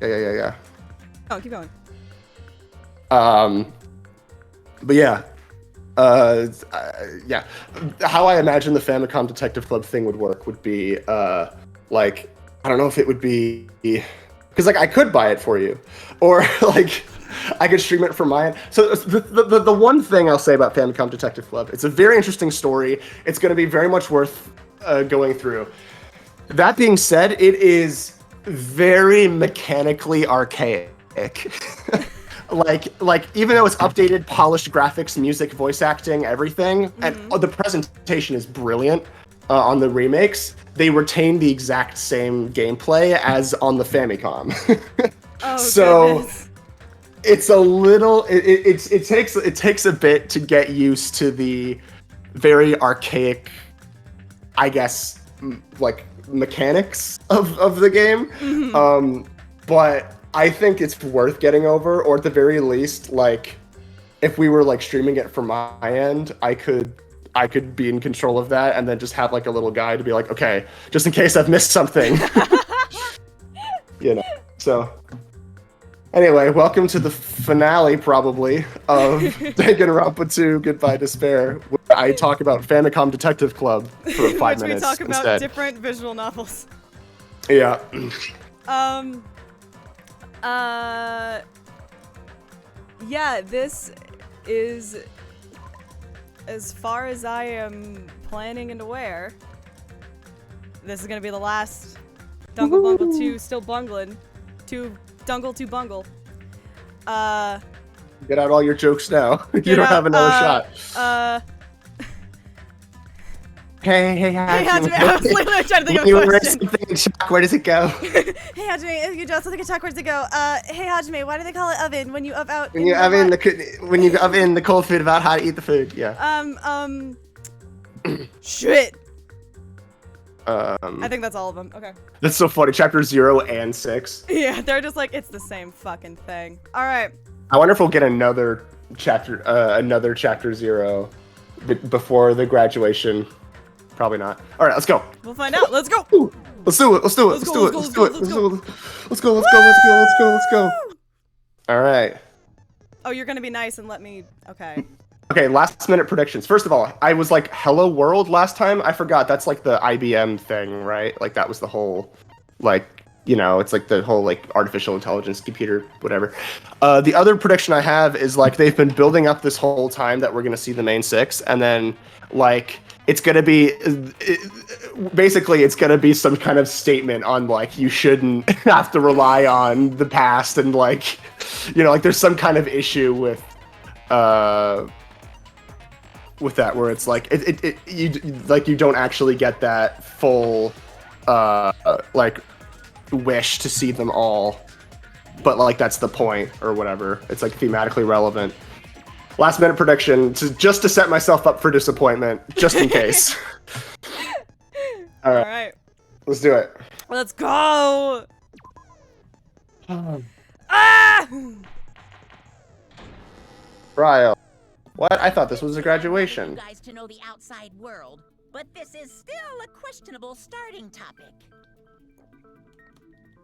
Yeah. Oh, keep going. But yeah. Yeah. How I imagine the Famicom Detective Club thing would work would be, like, I don't know if it would be, because like I could buy it for you, or like I could stream it from my end. So the one thing I'll say about Famicom Detective Club, it's a very interesting story. It's going to be very much worth going through. That being said, it is very mechanically archaic. like even though it's updated, polished graphics, music, voice acting, everything, and the presentation is brilliant on the remakes, they retain the exact same gameplay as on the Famicom. Oh, so goodness. it's a little it takes a bit to get used to the very archaic, I guess, like mechanics of the game. But I think it's worth getting over, or at the very least, like if we were like streaming it from my end, I could be in control of that and then just have like a little guide to be like, okay, just in case I've missed something. So anyway, welcome to the finale, probably, of Danganronpa 2 Goodbye Despair, where I talk about Famicom Detective Club for 5 minutes we talk about instead. different visual novels. Yeah. Yeah, this is, as far as I am planning and aware, this is gonna be the last Dungle Bungle 2 still bungling. Dungle to bungle. Get out all your jokes now. You don't have another shot. Hey, Hajime, I was literally trying to think of a you question. something in shock, where does it go? Hey Hajime, if you draw something in chalk, where does it go? Hey Hajime, why do they call it oven when you up out? When you oven the cold food about how to eat the food, yeah. Shit. I think that's all of them. Okay. That's so funny. Chapter 0 and 6. Yeah, they're just like, it's the same fucking thing. All right. I wonder if we'll get another chapter 0 before the graduation. Probably not. All right, let's go. We'll find out. Let's go. Ooh, let's do it. Let's go. All right. Oh, you're gonna be nice and let me. Okay. Okay, last minute predictions. First of all, I was like Hello World last time. I forgot that's like the IBM thing, right? Like that was the whole, like, it's like the whole like artificial intelligence computer, whatever. The other prediction I have is like they've been building up this whole time that we're gonna see the main 6, and then like it's gonna be basically it's gonna be some kind of statement on like you shouldn't have to rely on the past, and like like there's some kind of issue with that where it's like you don't actually get that full like wish to see them all, but like that's the point or whatever. It's like thematically relevant. Last minute prediction just to set myself up for disappointment, just in case. All right. Let's do it. Let's go. Ah! Ryle. What? I thought this was a graduation. You guys to know the outside world, but this is still a questionable starting topic.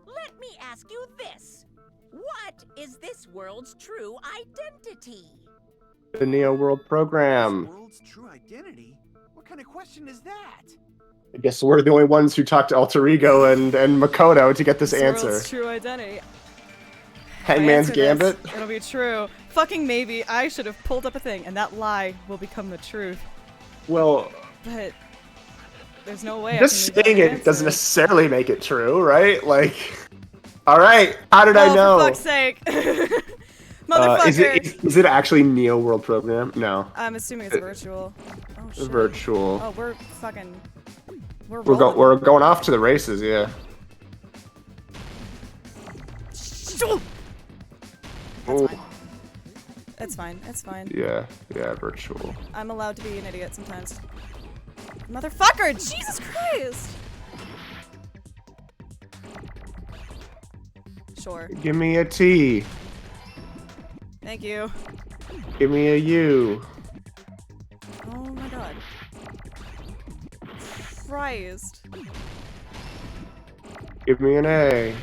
Let me ask you this. What is this world's true identity? The Neo World program. This world's true identity? What kind of question is that? I guess we're the only ones who talked to Alter Ego and Makoto to get this answer. World's true identity. Hangman's Gambit? It'll be true. Fucking maybe. I should have pulled up a thing, and that lie will become the truth. Well, but there's no way. Just saying it doesn't necessarily make it true, right? Like, all right. How did I know? For fuck's sake. Motherfucker. Is it actually Neo World program? No. I'm assuming it's virtual. Oh shit. Virtual. Oh, we're fucking. We're going off to the races, yeah. It's fine. It's fine. Yeah, virtual. I'm allowed to be an idiot sometimes. Motherfucker! Jesus Christ! Sure. Give me a T. Thank you. Give me a U. Oh my god. Christ. Give me an A.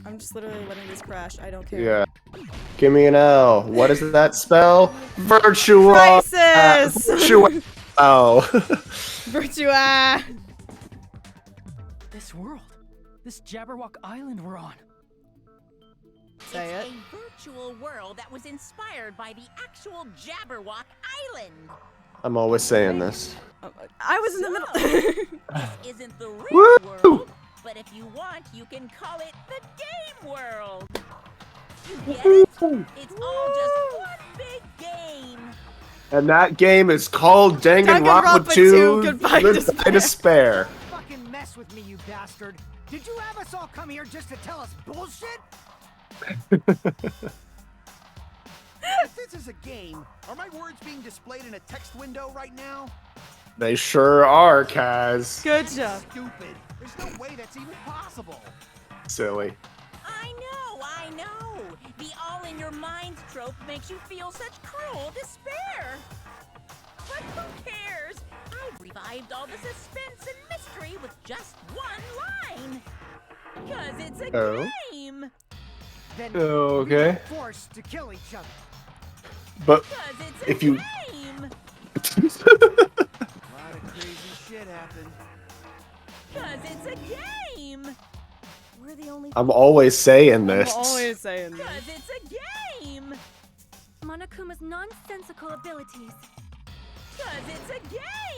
I'm just literally letting this crash. I don't care. Yeah. Give me an L. What is that spell? Virtual. Crisis! Virtual. Oh. Virtua! This world. This Jabberwock Island we're on. Say it. It's a virtual world that was inspired by the actual Jabberwock Island. I'm always saying this. I was in the middle. This isn't the real Woo! world, but if you want, you can call it the game world. You get it? It's all just one big game. And that game is called Danganronpa Danganronpa 2. 2, Goodbye Goodbye Despair. Fucking mess with me, you bastard. Did you have us all come here just to tell us bullshit? If this is a game, are my words being displayed in a text window right now? They sure are, Kaz. Good job. Stupid. There's no way that's even possible. Silly. I know. The all-in-your-minds trope makes you feel such cruel despair. But who cares? I've revived all the suspense and mystery with just one line. Because it's a game. Then Okay. we were forced to kill each other. But Because it's a if you... game. A lot of crazy shit happened. Because it's a game. We're the only. I'm always saying I'm this. always saying this. Because it's a game. Monokuma's nonsensical abilities. Because it's a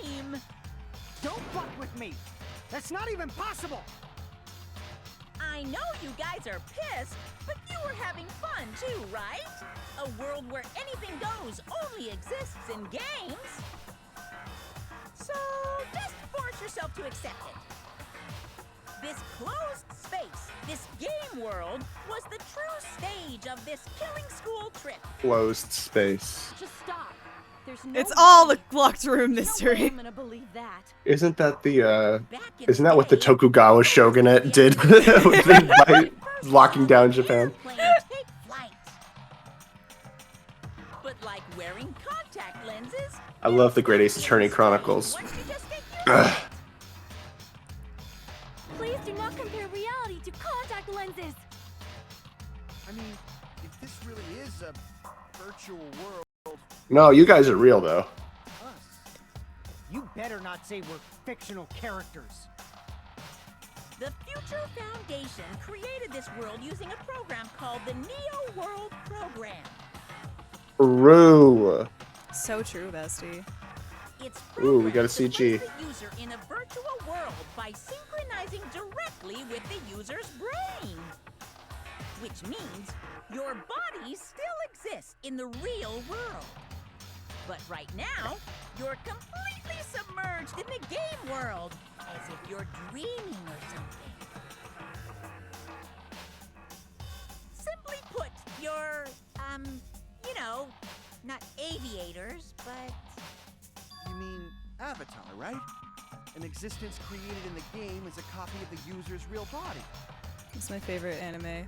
game. Don't fuck with me. That's not even possible. I know you guys are pissed, but you were having fun too, right? A world where anything goes only exists in games. So just force yourself to accept it. This closed space, this game world, was the true stage of this killing school trip. Closed space. Just stop. There's no It's all way. the locked room No way mystery. I'm gonna believe that. Isn't that the Back in Isn't that what the day, Tokugawa shogunate did by locking down Japan? airplanes take flight. But like wearing contact lenses, I love the Great Ace Attorney Chronicles. once you just get used Ugh. to it. Please do not compare reality to contact lenses. I mean, if this really is a virtual world, No, you guys are real though. us, you better not say we're fictional characters. The Future Foundation created this world using a program called the Neo World Program. True. So true, bestie. It's Ooh, we got a programmed to CG. place the user in a virtual world by synchronizing directly with the user's brain. Which means your body still exists in the real world. But right now, you're completely submerged in the game world, as if you're dreaming or something. Simply put, you're, you know, not aviators, but You mean Avatar, right? An existence created in the game is a copy of the user's real body. It's my favorite anime. Eh,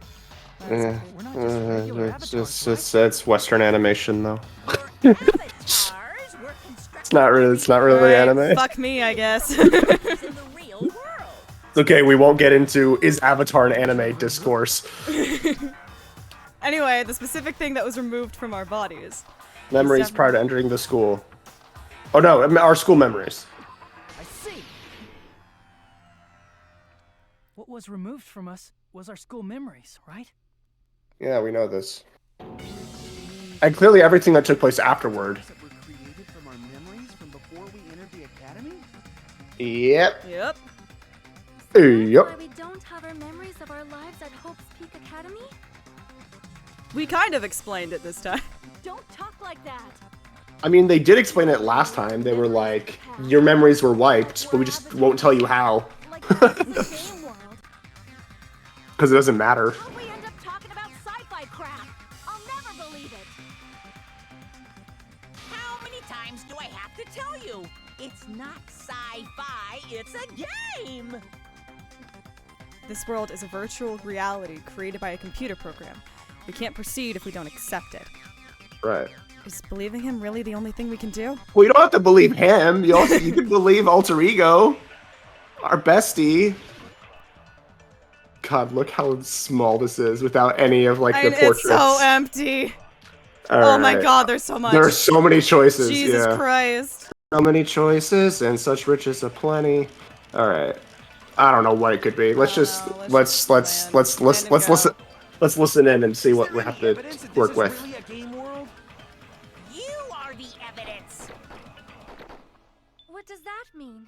We're not just regular it's Western animation though. your avatars were constructed. It's not really anime. Fuck me, I guess. in the real world. It's okay, we won't get into is Avatar an anime discourse. Anyway, the specific thing that was removed from our bodies. Memories prior to entering the school. Oh no, our school memories. I see. What was removed from us was our school memories, right? Yeah, we know this. And clearly everything that took place afterward. That were created from our memories from before we entered the academy? Yep. Yep. Yep. Why we don't have our memories of our lives at Hope's Peak Academy? We kind of explained it this time. Don't talk like that. I mean, they did explain it last time. They were like, your memories were wiped, but we just won't tell you how. Like that in the game world. Because it doesn't matter. How'd we end up talking about sci-fi crap? I'll never believe it. How many times do I have to tell you? It's not sci-fi, it's a game! This world is a virtual reality created by a computer program. We can't proceed if we don't accept it. Right. Is believing him really the only thing we can do? Well, you don't have to believe him. You can believe Alter Ego, our bestie. God, look how small this is without any of like the And portraits. it's so empty. All Oh my right. god, there's so much. There are so many choices. Jesus yeah. Christ. So many choices and such riches aplenty. All right. I don't know what it could be. Let's don't just know. let's listen in and see what we have to work with. Really a game world? You are the evidence. What does that mean?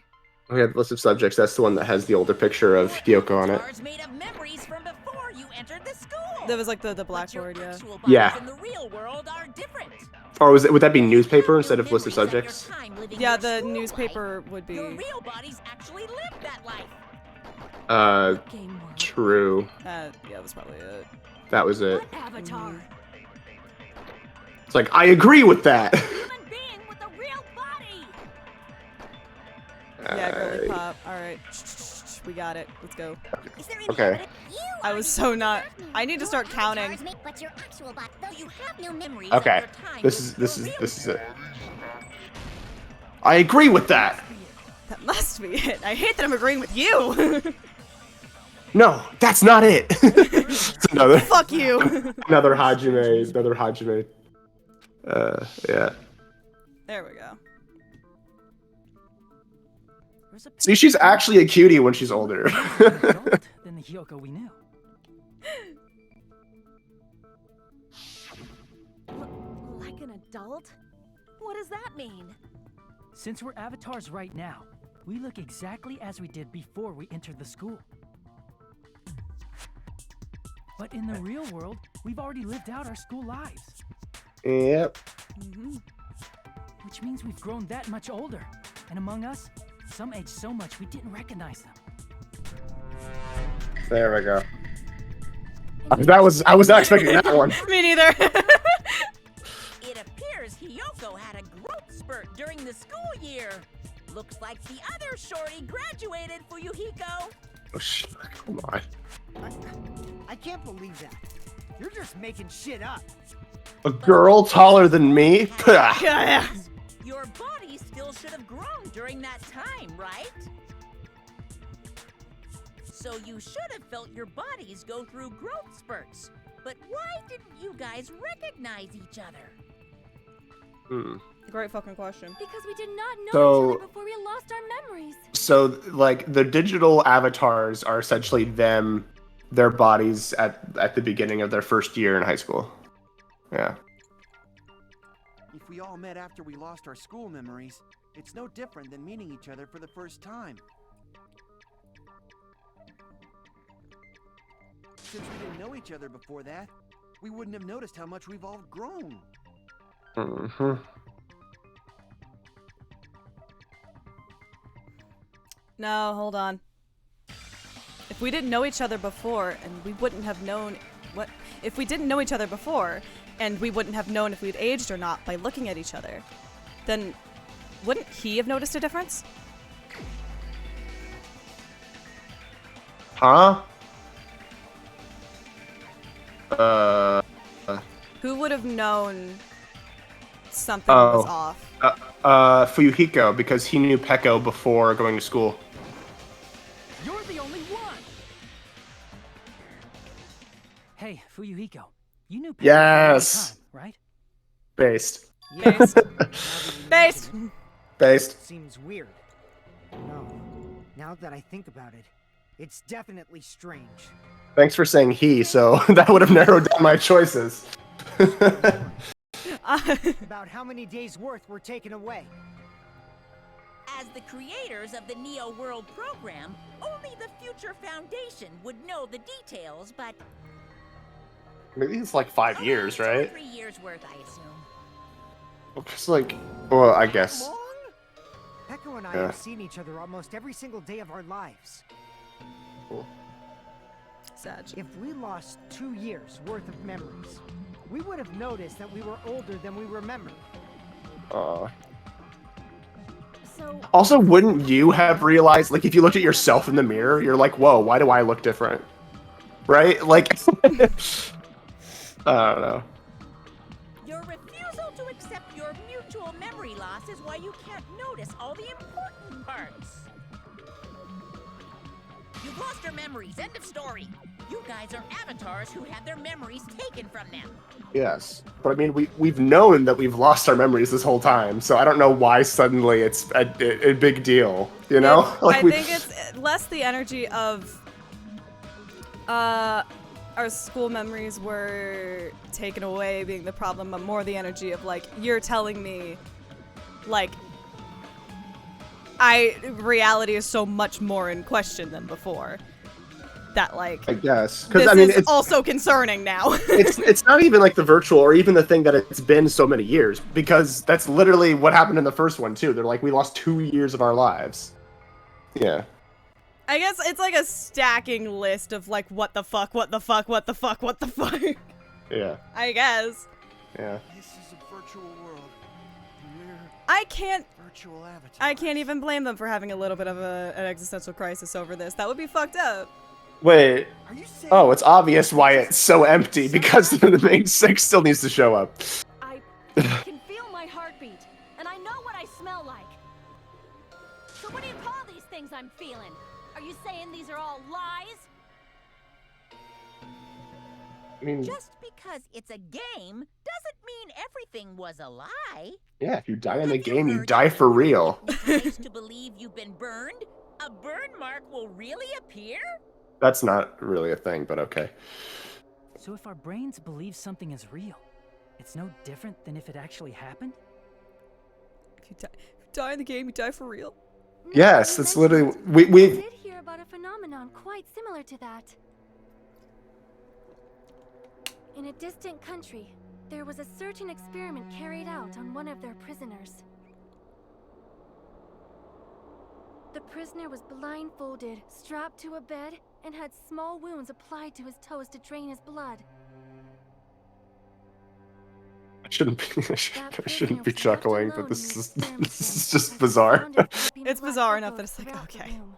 We have the list of subjects. That's the one that has the older picture of Hyoko on it. Avatars made of memories from before you entered the school. That was like the But your blackboard, yeah. actual bodies Yeah. in the real world are different. Or would that be newspaper instead of list of subjects? Yeah, the newspaper would be. Your real bodies actually lived that life. Game world. True. Yeah, that's probably it. That was it. What avatar? It's like I agree with that. Human being with a real body. Yeah, girly pop. Alright. We got it. Let's go. Is there any Okay. evidence? I was so not. I need to start counting. But your actual body, though you have no memories Okay. of your time This with is your real it. I agree with that. That must be it. I hate that I'm agreeing with you. No, that's not it. It's another Fuck you. another Hajime. Yeah. There we go. There's a See, she's actually a cutie when she's older. adult than the Hyoko we knew. Like an adult? What does that mean? Since we're avatars right now, we look exactly as we did before we entered the school. But in the real world, we've already lived out our school lives, Yep. which means we've grown that much older. And among us, some aged so much we didn't recognize them. There we go. I was not expecting that one. Me neither. It appears Hyoko had a growth spurt during the school year. Looks like the other shorty graduated, Fuyuhiko. Oh, shit. Come on. I can't believe that. You're just making shit up. A girl taller than me? Pah. Yeah. Your body still should have grown during that time, right? So you should have felt your bodies go through growth spurts. But why didn't you guys recognize each other? Great fucking question. Because we did not know So- each other before we lost our memories. So, like, the digital avatars are essentially their bodies at the beginning of their first year in high school. Yeah. If we all met after we lost our school memories, it's no different than meeting each other for the first time. Since we didn't know each other before that, we wouldn't have noticed how much we've all grown. Mm-hmm. No, hold on. If we didn't know each other before, and we wouldn't have known what if we didn't know each other before, and we wouldn't have known if we'd aged or not by looking at each other, then wouldn't he have noticed a difference? Huh? Who would have known something was off? Fuyuhiko, because he knew Peko before going to school. You're the only one! Hey, Fuyuhiko, you knew Peko for a long Yes. time, right? Based. Based. Now that you Based. mention Based. it, seems weird. No. Now that I think about it, it's definitely strange. Thanks for saying he, so that would have narrowed down my choices. About how many days' worth were taken away. As the creators of the Neo World program, only the Future Foundation would know the details, but Maybe it's like 5 years, only right? 3 years worth, I assume. It's like, well, I guess. Long? Peko and I Yeah. have seen each other almost every single day of our lives. Sag. If we lost 2 years worth of memories, we would have noticed that we were older than we remembered. So, Also, wouldn't you have realized, like, if you looked at yourself in the mirror, you're like, whoa, why do I look different? Right? Like, I don't know. Your refusal to accept your mutual memory loss is why you can't notice all the important parts. You've lost your memories. End of story. You guys are avatars who had their memories taken from them. Yes, but I mean, we've known that we've lost our memories this whole time, so I don't know why suddenly it's a big deal. You know, I think it's less the energy of our school memories were taken away being the problem, but more the energy of like you're telling me, like, reality is so much more in question than before. That like I guess because this I mean is it's also concerning now. it's not even like the virtual or even the thing that it's been so many years, because that's literally what happened in the first one too. They're like, we lost 2 years of our lives. Yeah. I guess it's like a stacking list of like what the fuck, what the fuck, what the fuck, what the fuck. Yeah. I guess. Yeah. This is a virtual world. We're I can't virtual avatars. I can't even blame them for having a little bit of an existential crisis over this. That would be fucked up. Wait. Are you saying Oh, it's obvious why it's so empty, because the main six still needs to show up. I can feel my heartbeat, and I know what I smell like. So what do you call these things I'm feeling? Are you saying these are all lies? I mean, Just because it's a game doesn't mean everything was a lie. yeah, if you die in the Have you game, you heard die of for real. lies to believe you've been burned? A burn mark will really appear? That's not really a thing, but okay. So if our brains believe something is real, it's no different than if it actually happened? If you die in the game, you die for real. Yes, that's literally I we did hear about a phenomenon quite similar to that. In a distant country, there was a certain experiment carried out on one of their prisoners. The prisoner was blindfolded, strapped to a bed, and had small wounds applied to his toes to drain his blood. I shouldn't be I That shouldn't prisoner be was left chuckling, alone but in this the is experiment this is room just as he bizarre. sounded dropping It's black bizarre enough that echoes it's like, throughout the okay. room.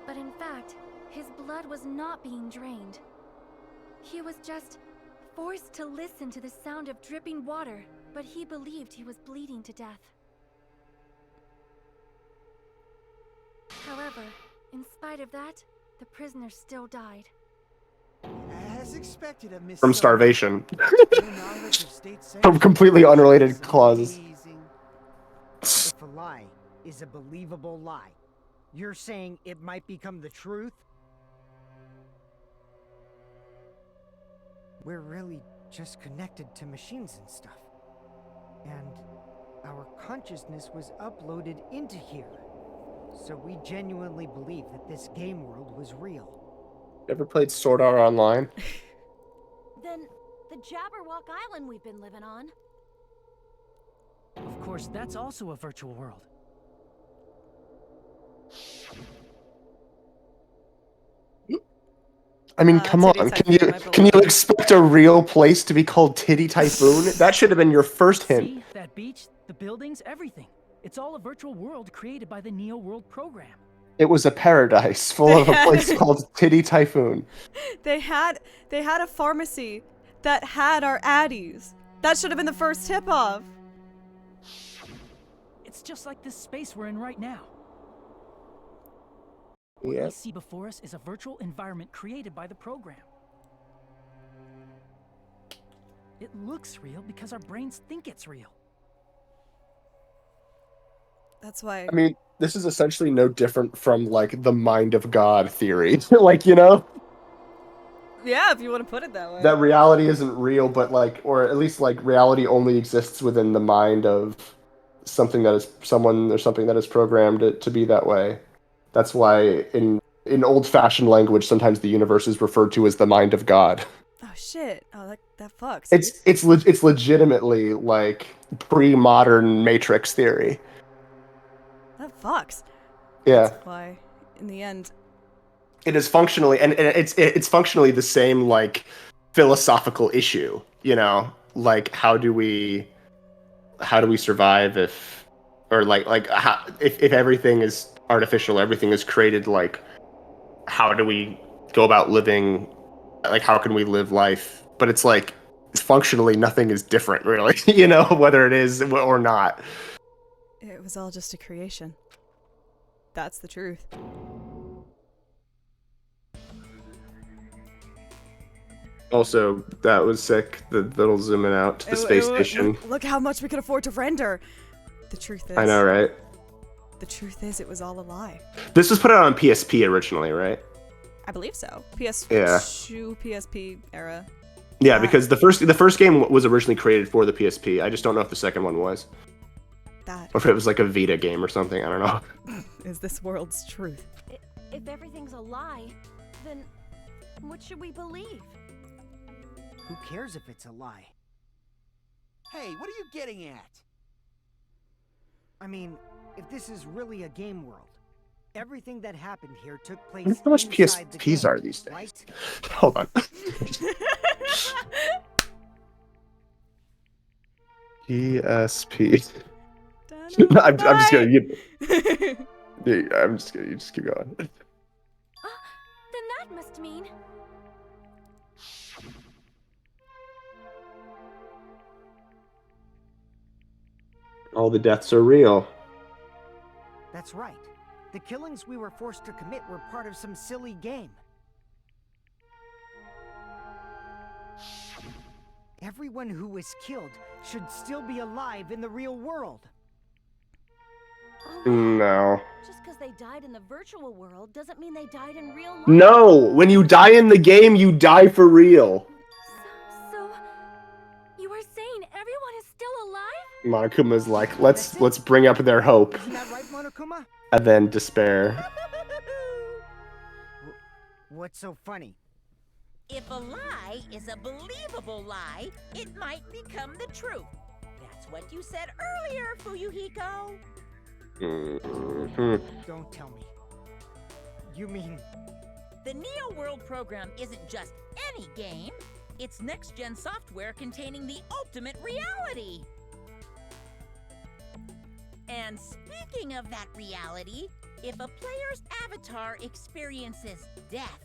But in fact, his blood was not being drained. He was just forced to listen to the sound of dripping water, but he believed he was bleeding to death. However, in spite of that, the prisoner still died. As expected of Miss From Summer, starvation. no knowledge of state From completely censorship unrelated is clauses. amazing. If a lie is a believable lie, you're saying it might become the truth? We're really just connected to machines and stuff. And our consciousness was uploaded into here. So we genuinely believe that this game world was real. Ever played Sword Art Online? Then, the Jabberwock Island we've been living on. Of course, that's also a virtual world. I mean, come Titty on. Typhoon, my Can you beloved. expect a real place to be called Titty Typhoon? That should have been your first hint. See, that beach, the buildings, everything. It's all a virtual world created by the Neo World program. It was a paradise full of a place called Titty Typhoon. They had a pharmacy that had our addies. That should have been the first tip off. It's just like this space we're in right now. What Yeah. we see before us is a virtual environment created by the program. It looks real because our brains think it's real. That's why. I mean, this is essentially no different from like the mind of God theory. Like, you know, Yeah, if you want to put it that way. that reality isn't real, but like, or at least like reality only exists within the mind of something that is someone or something that is programmed it to be that way. That's why in old-fashioned language, sometimes the universe is referred to as the mind of God. Oh shit! Oh, that fucks. It's legitimately like pre-modern Matrix theory. That fucks. Yeah. That's why, in the end, It is functionally, and it's functionally the same like philosophical issue, you know, like how do we survive if, or like how, if everything is artificial, everything is created, like how do we go about living, like how can we live life? But it's like functionally nothing is different really, you know, whether it is or not. it was all just a creation. That's the truth. Also, that was sick. The little zooming out to the space station. Look how much we could afford to render. The truth is. I know, right? The truth is, it was all a lie. This was put out on PSP originally, right? I believe so. PS2, Yeah. PSP era. Yeah, because the first game was originally created for the PSP. I just don't know if the second one was, That or if it was like a Vita game or something. I don't know. is this world's truth. If everything's a lie, then what should we believe? Who cares if it's a lie? Hey, what are you getting at? I mean, if this is really a game world, everything that happened here took I place wonder how much inside the PSPs game, are these days. right? Hold on. PSP. I'm just gonna. I'm just gonna. You just keep going. Then that must mean... All the deaths are real. That's right. The killings we were forced to commit were part of some silly game. Everyone who was killed should still be alive in the real world. No. Just because they died in the virtual world doesn't mean they died in real life. No. When you die in the game, you die for real. So, you are saying everyone is still alive? Monokuma's like, let's bring up their hope, Isn't that right, Monokuma? and then despair. What's so funny? If a lie is a believable lie, it might become the truth. That's what you said earlier, Fuyuhiko. Don't tell me. You mean... The Neo World program isn't just any game. It's next-gen software containing the ultimate reality. And speaking of that reality, if a player's avatar experiences death,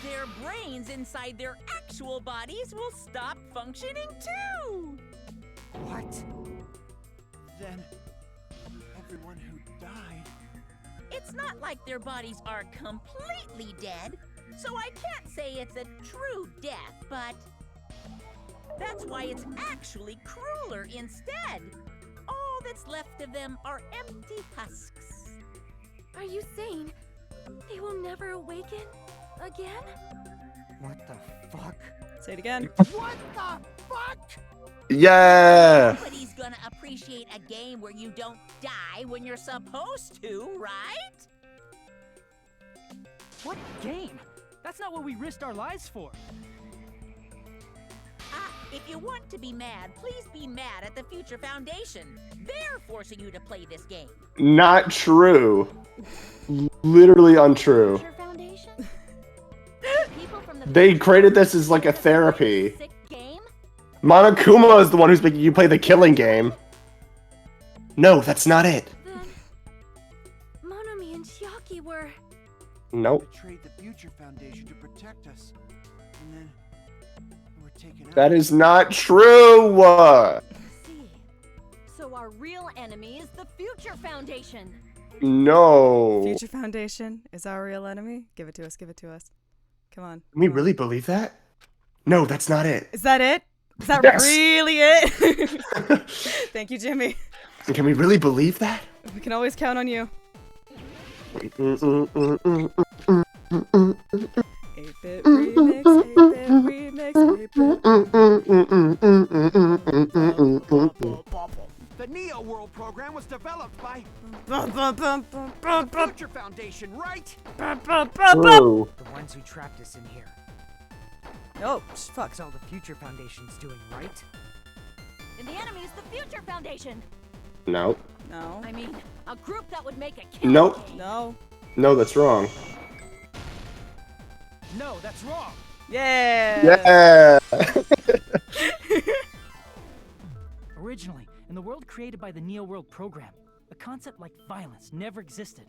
their brains inside their actual bodies will stop functioning too! What? Then everyone who died. It's not like their bodies are completely dead, so I can't say it's a true death, but that's why it's actually crueler instead. All that's left of them are empty husks. Are you saying they will never awaken again? What the fuck? Say it again. What the fuck? Yeah. Nobody's gonna appreciate a game where you don't die when you're supposed to, right? What game? That's not what we risked our lives for. If you want to be mad, please be mad at the Future Foundation. They're forcing you to play this game. Not true. Literally untrue. Future Foundation? People from the They future created this as like a therapy. sick game? Monokuma is the one who's making you play the killing game. No, that's not it. Then... Monomi and Chiaki were... Nope. Betrayed the Future Foundation to protect us, and then we were taken out. That is not true. See. So our real enemy is the Future Foundation. No. Future Foundation is our real enemy. Give it to us. Give it to us. Come on. Can we come on. really believe that? No, that's not it. Is that it? Is that Yes. really it? Thank you, Jimmy. Can we really believe that? We can always count on you. 8-bit remix, 8-bit remix, 8-bit. The Neo World program was developed by Bum, bum, bum, bum, bum, the bum, Future Foundation, right? bum, bum, bum, bum. True. The ones who trapped us in here. Oh, fuck. That's all the Future Foundation's doing, right? And the enemy is the Future Foundation. No. No. I mean, a group that would make a killer Nope. game. No. No, that's wrong. No, that's wrong. Yeah. Yeah. Originally, in the world created by the Neo World program, a concept like violence never existed.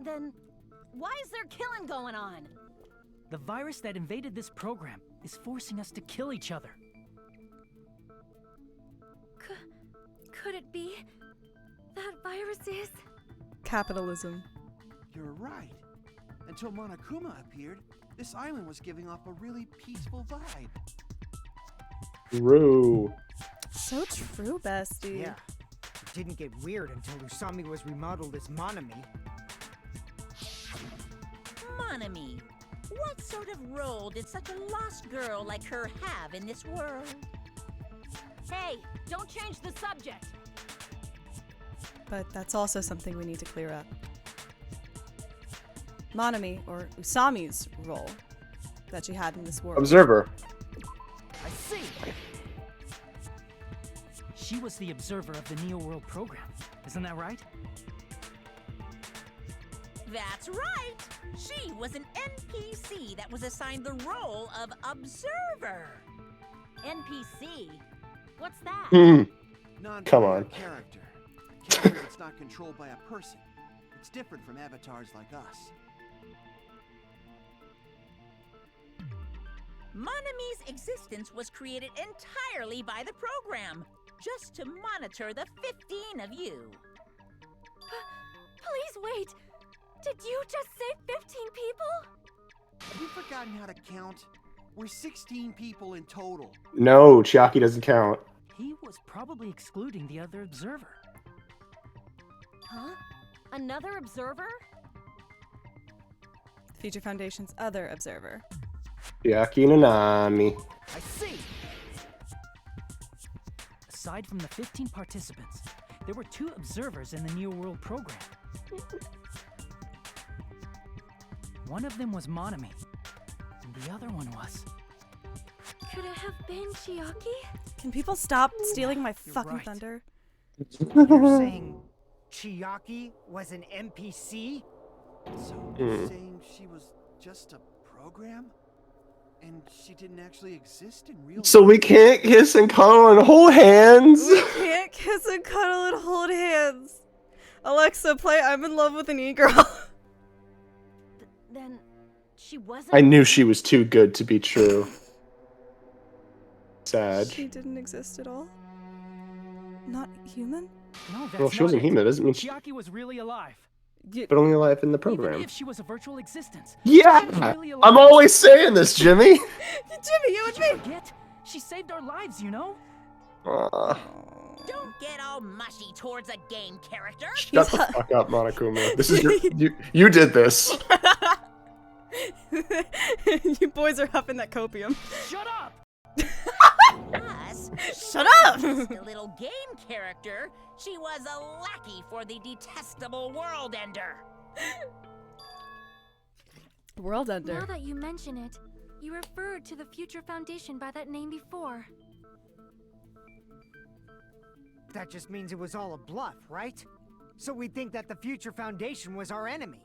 Then, why is there killing going on? The virus that invaded this program is forcing us to kill each other. Could it be? That virus is... Capitalism. You're right. Until Monokuma appeared, this island was giving off a really peaceful vibe. True. So true, bestie. Yeah. It didn't get weird until Usami was remodeled as Monami. Monami, what sort of role did such a lost girl like her have in this world? Hey, don't change the subject. But that's also something we need to clear up. Monami, or Usami's role that she had in this world. Observer. I see. She was the observer of the Neo World program. Isn't that right? That's right! She was an NPC that was assigned the role of observer. NPC? What's that? Hmm. Non-player on. character. Character that's not controlled by a person. It's different from avatars like us. Monami's existence was created entirely by the program, just to monitor the 15 of you. Please wait! Did you just say 15 people? Have you forgotten how to count? We're 16 people in total. No, Chiaki doesn't count. He was probably excluding the other observer. Huh? Another observer? Future Foundation's other observer. Chiaki Nanami. I see. Aside from the 15 participants, there were 2 observers in the Neo World program. One of them was Monami, and the other one was... Could it have been Chiaki? Can people stop stealing my You're fucking right. thunder? You're saying Chiaki was an NPC? So you're saying she was just a program? And she didn't actually exist in real So we can't kiss and cuddle and hold hands? We can't kiss and cuddle and hold hands. Alexa, play I'm in Love with an E-Girl. Then she wasn't. I knew she was too good to be true. Sad. She didn't exist at all. Not human? No, that's Well, she not wasn't it. human. It doesn't mean she... Chiaki was really alive. But only alive in the Even program. if she was a virtual existence. Yeah! she was really alive. I'm always saying this, Jimmy! Jimmy, you and Did you me! forget? She saved our lives, you know? Don't get all mushy towards a game character. Shut the fuck up, Monokuma. This is your... You did this. You boys are huffing that copium. Shut up! Us? Shut up! Just a little game character. She was a lackey for the detestable World Ender. World Now Ender. that you mention it, you referred to the Future Foundation by that name before. That just means it was all a bluff, right? So we think that the Future Foundation was our enemy.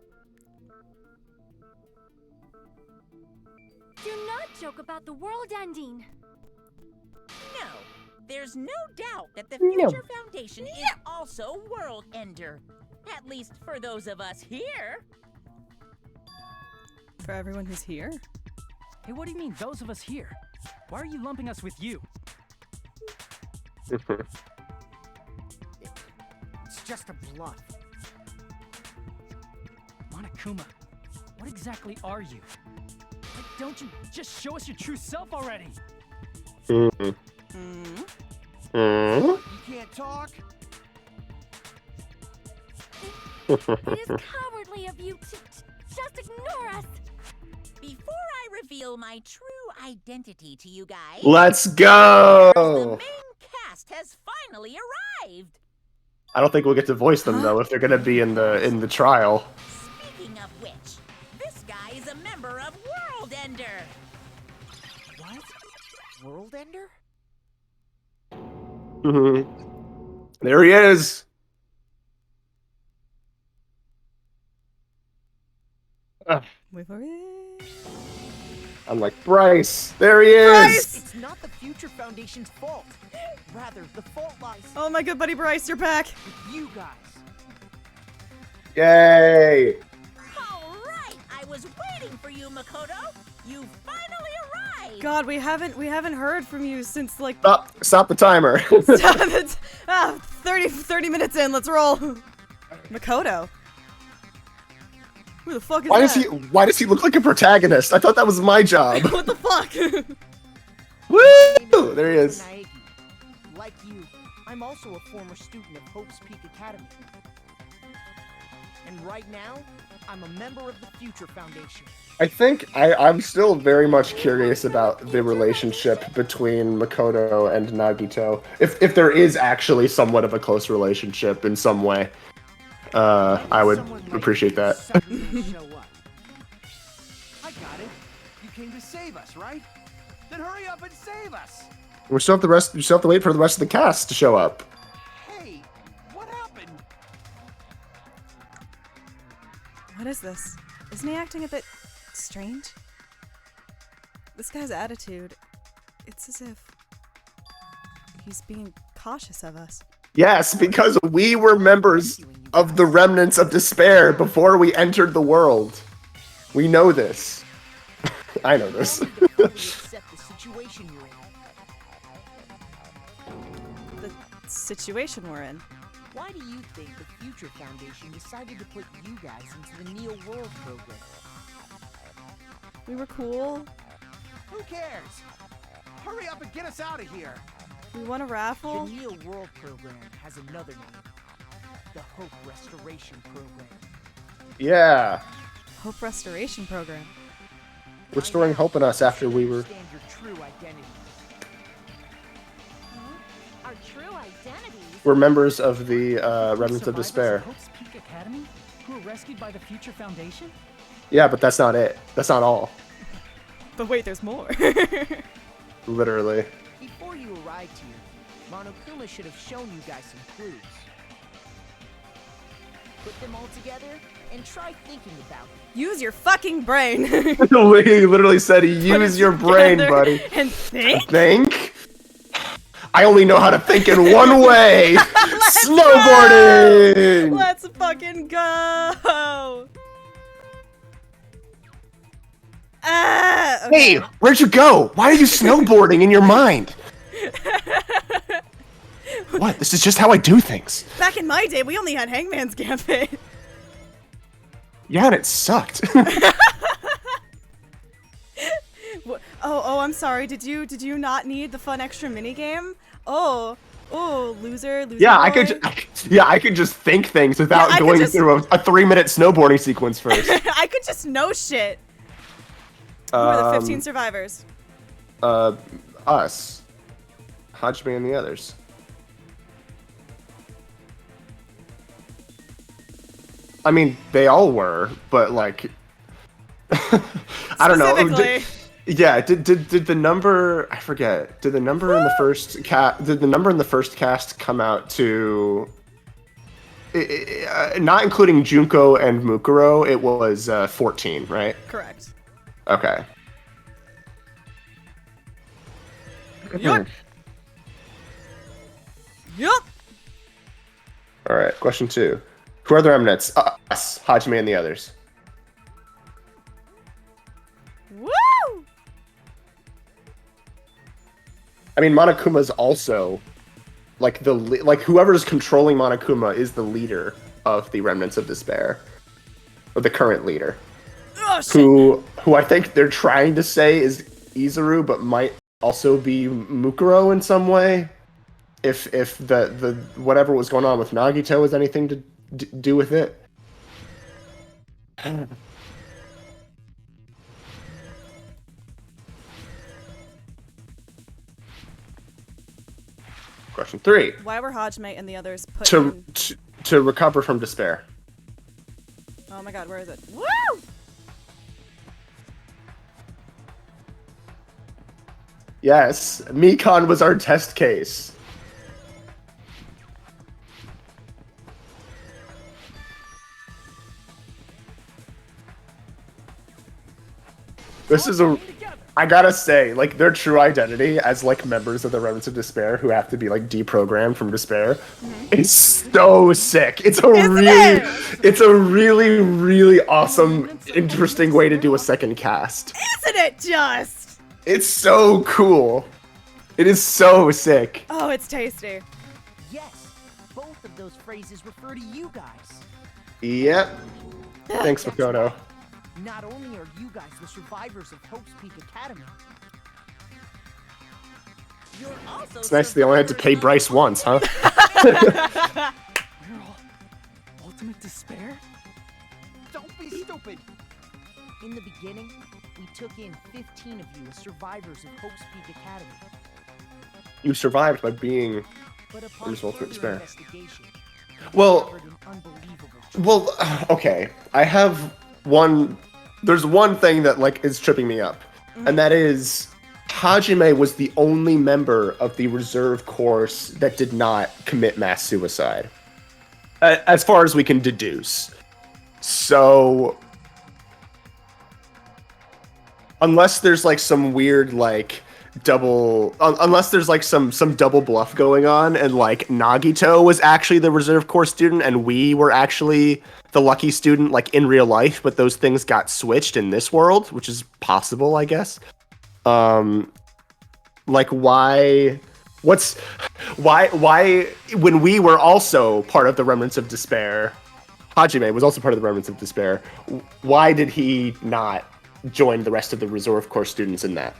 Do not joke about the world ending. No, there's no doubt that the No. Future Foundation is also World Ender. At least for those of us here. For everyone who's here. Hey, what do you mean, those of us here? Why are you lumping us with you? It's just a bluff. Monokuma, what exactly are you? Like, don't you just show us your true self already? Mm. Mm. Mm. You can't talk? It is cowardly of you to just ignore us. Before I reveal my true identity to you guys, Let's the go! main cast has finally arrived. I don't think we'll get to voice them though if they're gonna be in the trial. Speaking of which, this guy is a member of World Ender. What? World Ender? There he is. Wait for it. I'm like, Bryce. There he is. Bryce! It's not the Future Foundation's fault. Rather, the fault lies Oh my good buddy Bryce, you're back. with you guys. Yay! All right, I was waiting waiting for you, Makoto. You finally arrived. God, we haven't heard from you since like Stop the timer. 30 minutes in. Let's roll. Makoto. Who the fuck is that? Why does he look like a protagonist? I thought that was my job. What the fuck? Woo! There he is. Naegi. Like you, I'm also a former student of Hope's Peak Academy. And right now, I'm a member of the Future Foundation. I think I'm still very much curious about the relationship between Makoto and Nagito. If there is actually somewhat of a close relationship in some way. I would appreciate that. I got it. You came to save us, right? Then hurry up and save us. We still have to wait for the rest of the cast to show up. Hey, what happened? What is this? Isn't he acting a bit strange? This guy's attitude, it's as if he's being cautious of us. Yes, because we were members of the Remnants of Despair before we entered the world. We know this. I know this. Accept the situation you're in. The situation we're in. Why do you think the Future Foundation decided to put you guys into the Neo World program? We were cool. Who cares? Hurry up and get us out of here. We won a raffle. The Neo World program has another name. The Hope Restoration Program. Yeah. Hope Restoration Program. Restoring hope in us after we were... Understand your true identity. Our true identities. We're members of the Remnants of Despair. Hope's Peak Academy, who were rescued by the Future Foundation. Yeah, but that's not it. That's not all. But wait, there's more. Literally. Before you arrived here, Monokuma should have shown you guys some clues. Put them all together and try thinking about it. Use your fucking brain. He literally said, use your brain, buddy. And think? Think? I only know how to think in one way. Snowboarding! Go! Let's fucking go! Okay. Hey, where'd you go? Why are you snowboarding in your mind? What? This is just how I do things. Back in my day, we only had Hangman's Gambit. Yeah, and it sucked. Oh, I'm sorry. Did you not need the fun extra minigame? Oh, loser. Yeah, boy. I could just think things without going through a 3-minute snowboarding sequence first. I could just know shit. Who are the 15 survivors? Us. Hajime and the others. I mean, they all were, but like, I don't know. Did the number? I forget. Did the number in the first Did the number in the first cast come out to? Not including Junko and Mukuro, it was 14, right? Correct. Okay. Yup. All right. Question 2. Who are the remnants? Us, Hajime, and the others. Woo! I mean, Monokuma's also like whoever's controlling Monokuma is the leader of the Remnants of Despair, or the current leader. Oh, shit. Who I think they're trying to say is Izuru, but might also be Mukuro in some way. If the whatever was going on with Nagito has anything to do with it. Question 3. Why were Hajime and the others put to recover from despair? Oh my god, where is it? Woo! Yes, Mikan was our test case. This is I gotta say, like, their true identity as, like, members of the Remnants of Despair who have to be, like, deprogrammed from despair is so sick. It's a really, really awesome, interesting way to do a second cast. Isn't it just? It's so cool. It is so sick. Oh, it's tasty. Yes, both of those phrases refer to you guys. Yep. Thanks, That's Makoto. right. Not only are you guys the survivors of Hope's Peak Academy, You're also It's nice they only had to pay Bryce once, huh? We're all ultimate despair? don't be stupid. In the beginning, we took in 15 of you as survivors of Hope's Peak Academy. You survived by being... But upon Result further to despair. investigation, we Well- discovered an unbelievable truth. Well, okay. I have one... There's one thing that, like, is tripping me up. And that is... Hajime was the only member of the reserve course that did not commit mass suicide. As far as we can deduce. So... Unless there's, like, some weird, like... unless there's like some double bluff going on and like Nagito was actually the reserve corps student and we were actually the lucky student like in real life, but those things got switched in this world, which is possible, I guess. Like why when we were also part of the Remnants of Despair, Hajime was also part of the Remnants of Despair, why did he not join the rest of the reserve corps students in that?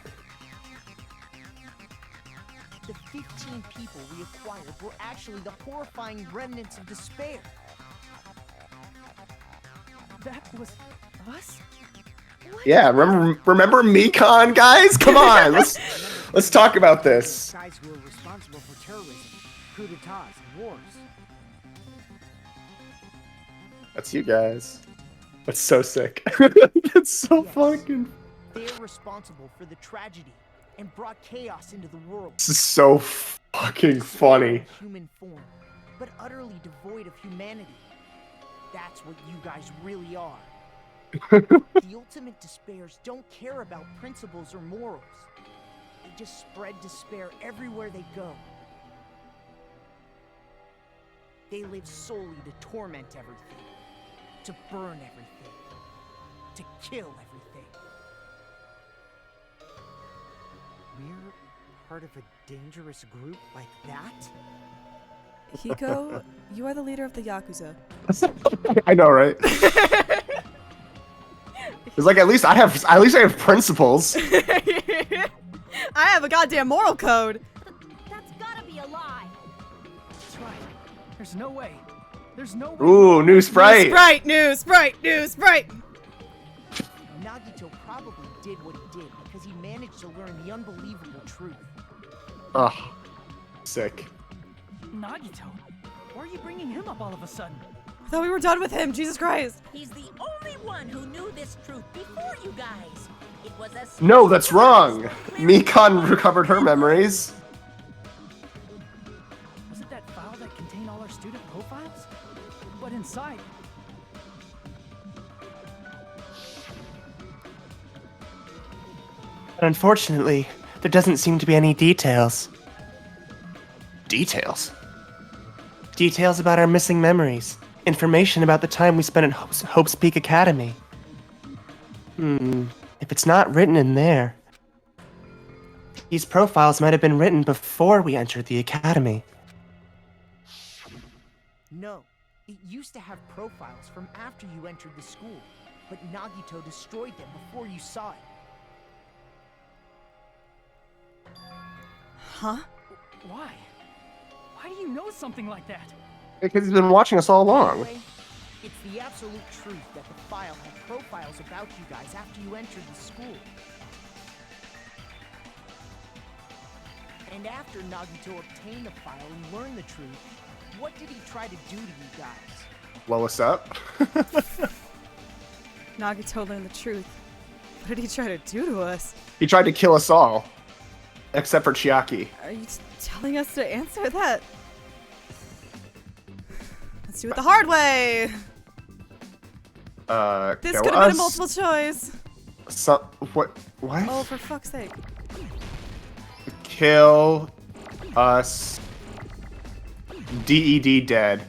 The 15 people we acquired were actually the horrifying remnants of despair. That was us? Yeah, remember Mekon, guys? Come on, let's talk about this. Guys who are responsible for terrorism, coup d'etats, and wars. That's you guys. That's so sick. That's so Yes. fucking... They're responsible for the tragedy and brought chaos into the world. This is so fucking funny. In human form, but utterly devoid of humanity. That's what you guys really are. The ultimate despairs don't care about principles or morals. They just spread despair everywhere they go. They live solely to torment everything, to burn everything, to kill everything. We're part of a dangerous group like that? Hiko, you are the leader of the Yakuza. I know, right? It's like at least I have principles. I have a goddamn moral code. That's gotta be a lie. That's right. There's no way. There's no way. Ooh, new sprite. New sprite. Nagito probably did what he did because he managed to learn the unbelievable truth. Ugh, sick. Nagito? Why are you bringing him up all of a sudden? I thought we were done with him. Jesus Christ. He's the only one who knew this truth before you guys. It was a No, that's wrong. Mekon recovered her memories. Was it that file that contained all our student profiles? But inside... Unfortunately, there doesn't seem to be any details. Details? Details about our missing memories. Information about the time we spent at Hope's Peak Academy. If it's not written in there... These profiles might have been written before we entered the academy. No, it used to have profiles from after you entered the school, but Nagito destroyed them before you saw it. Huh? Why? Why do you know something like that? Because he's been watching us all along. Anyway, it's the absolute truth that the file had profiles about you guys after you entered the school. And after Nagito obtained the file and learned the truth, what did he try to do to you guys? Blow us up? Nagito learned the truth. What did he try to do to us? He tried to kill us all. Except for Chiaki. Are you telling us to answer that? Let's do it the hard way. This kill could have been a us? multiple choice. What? Oh, for fuck's sake. Kill us DED dead.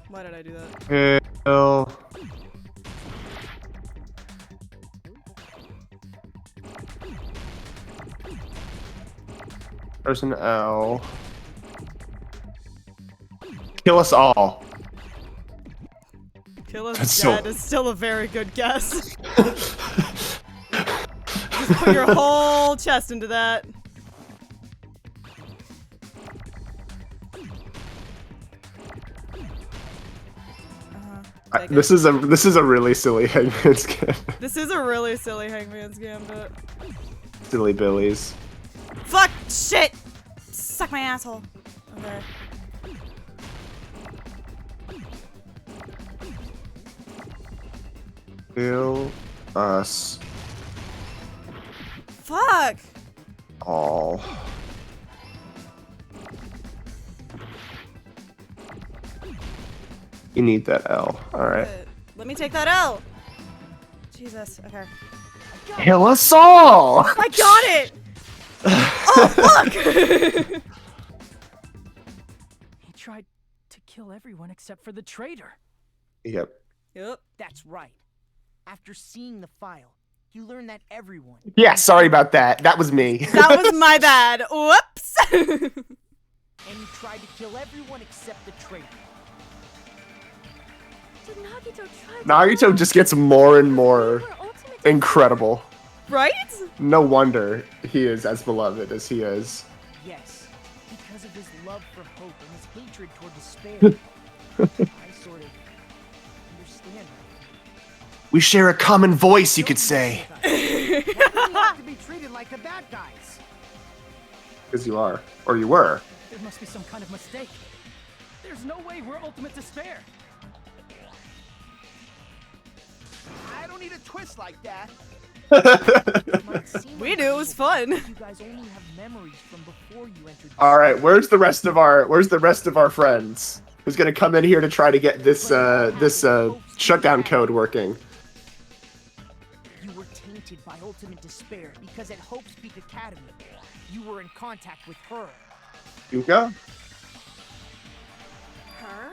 Why did I do that? Kill. There's an L. Kill us all. Kill us That's dead so- is still a very good guess. Just put your whole chest into that. This is a really silly Hangman's Gambit. This is a really silly Hangman's Gambit. Silly Billies. Fuck! Shit! Suck my asshole. Okay. Kill us Fuck! all. You need that L. Alright. Let me take that L. Jesus. Okay. Kill us all! I got it! Oh, fuck! He tried to kill everyone except for the traitor. Yep. Yep. That's right. After seeing the file, you learn that everyone. Yeah, sorry about that. That was me. That was my bad. Whoops! And you tried to kill everyone except the traitor. Did Nagito try to Nagito just gets more and more incredible. Right? No wonder he is as beloved as he is. Yes, because of his love for hope and his hatred toward despair. I sort of understand that. We share a common voice, you could say. We have to be treated like the bad guys. Because you are. Or you were. There must be some kind of mistake. There's no way we're Ultimate Despair. I don't need a twist like that. We knew it was fun. You guys only have memories from before you entered. Alright, where's the rest of our friends? Who's gonna come in here to try to get this shutdown code working? You were tainted by Ultimate Despair because at Hope's Peak Academy, you were in contact with her. Yuka? Her?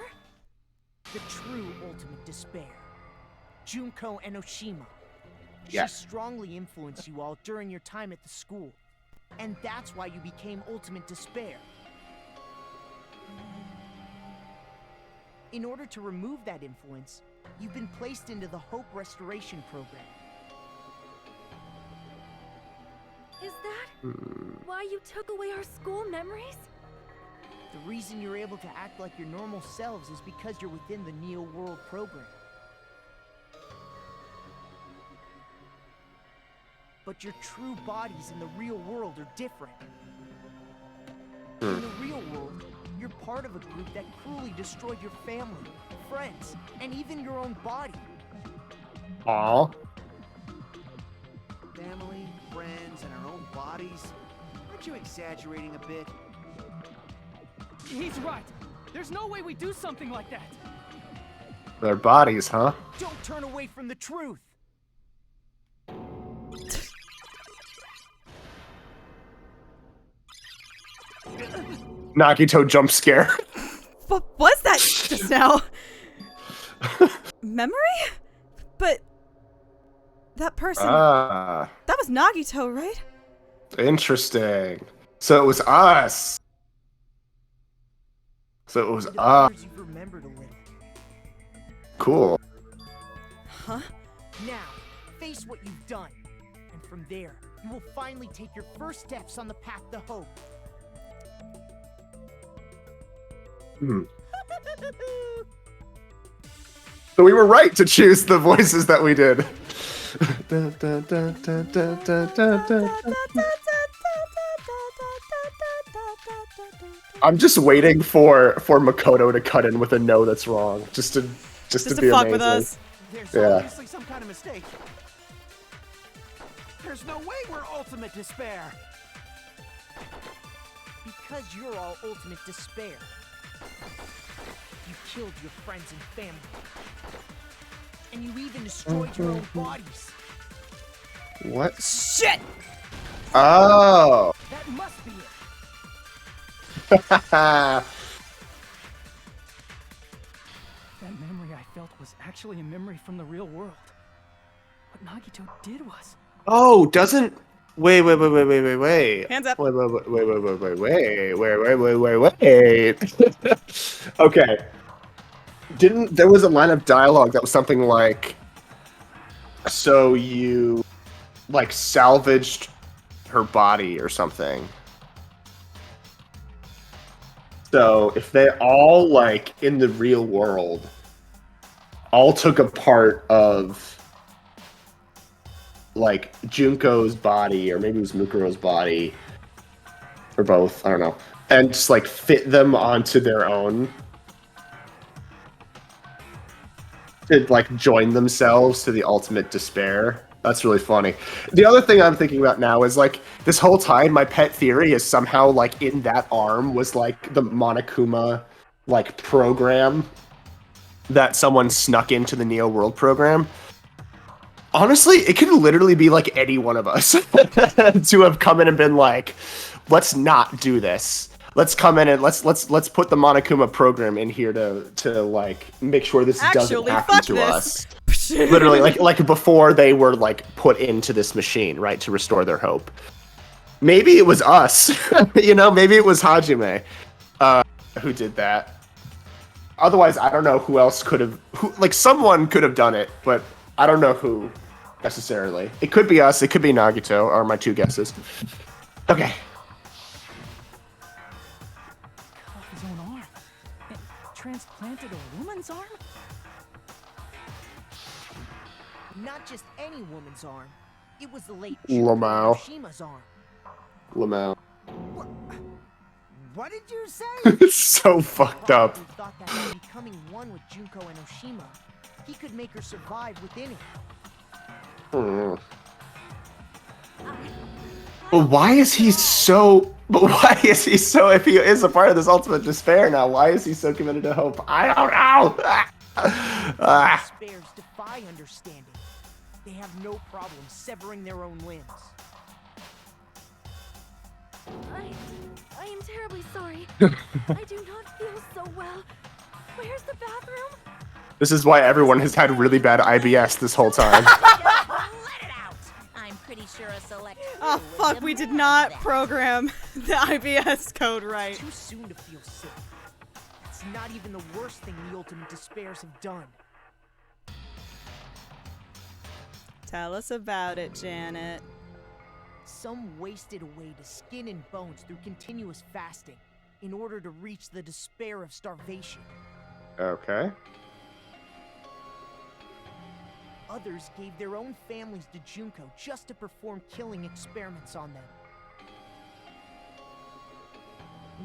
The true Ultimate Despair. Junko Enoshima. Yeah. She strongly influenced you all during your time at the school. And that's why you became Ultimate Despair. In order to remove that influence, you've been placed into the Hope Restoration Program. Is that why you took away our school memories? The reason you're able to act like your normal selves is because you're within the Neo World program. But your true bodies in the real world are different. In the real world, you're part of a group that cruelly destroyed your family, friends, and even your own body. Aw. Family, friends, and our own bodies. Aren't you exaggerating a bit? He's right. There's no way we do something like that. Their bodies, huh? Don't turn away from the truth. Nagito jump scare. What was that just now? Memory? But that person, Ah, that was Nagito, right? interesting. So it was us. So it was It us. appears you've remembered a little. Cool. Huh? Now, face what you've done. And from there, you will finally take your first steps on the path to hope. So we were right to choose the voices that we did. I'm just waiting for Makoto to cut in with a no that's wrong, just to Just be to fuck amazing. with us. There's Yeah. obviously some kind of mistake. There's no way we're Ultimate Despair. Because you're all Ultimate Despair. You killed your friends and family. And you even destroyed your own bodies. What? Shit! Oh. That must be it. That memory I felt was actually a memory from the real world. What Nagito did was... Oh, doesn't... Wait. Hands up. Wait. Okay. There was a line of dialogue that was something like, so you, like, salvaged her body or something. So if they all, like, in the real world, all took a part of, like, Junko's body, or maybe it was Mukuro's body, or both, I don't know, and just, like, fit them onto their own, to, like, join themselves to the ultimate despair. That's really funny. The other thing I'm thinking about now is, like, this whole time, my pet theory is somehow, like, in that arm was, like, the Monokuma, like, program that someone snuck into the Neo World program. Honestly, it could literally be, like, any one of us to have come in and been like, let's not do this. Let's come in and let's put the Monokuma program in here to like make sure this doesn't happen to us. Literally, like before they were like put into this machine, right, to restore their hope. Maybe it was us, you know. Maybe it was Hajime who did that. Otherwise, I don't know who else could have. Like someone could have done it, but I don't know who necessarily. It could be us. It could be Nagito. Are my two guesses. Okay. His own arm. And transplanted a woman's arm? Not just any woman's arm. It was the late Lamau. Hiroshima arm. Lamau. What did you say? It's so fucked up. Probably thought that by becoming one with Junko and Oshima, he could make her survive within it. But why is he so... But why is he so... If he is a part of this ultimate despair now, why is he so committed to hope? I don't know! Despairs defy understanding. They have no problem severing their own limbs. I am terribly sorry. I do not feel so well. Where's the bathroom? This is why everyone has had really bad IBS this whole time. Let it out. I'm pretty sure a select. Oh fuck, we did not program the IBS code right. It's too soon to feel sick. That's not even the worst thing the ultimate despairs have done. Tell us about it, Janet. Some wasted away to skin and bones through continuous fasting in order to reach the despair of starvation. Okay. Others gave their own families to Junko just to perform killing experiments on them.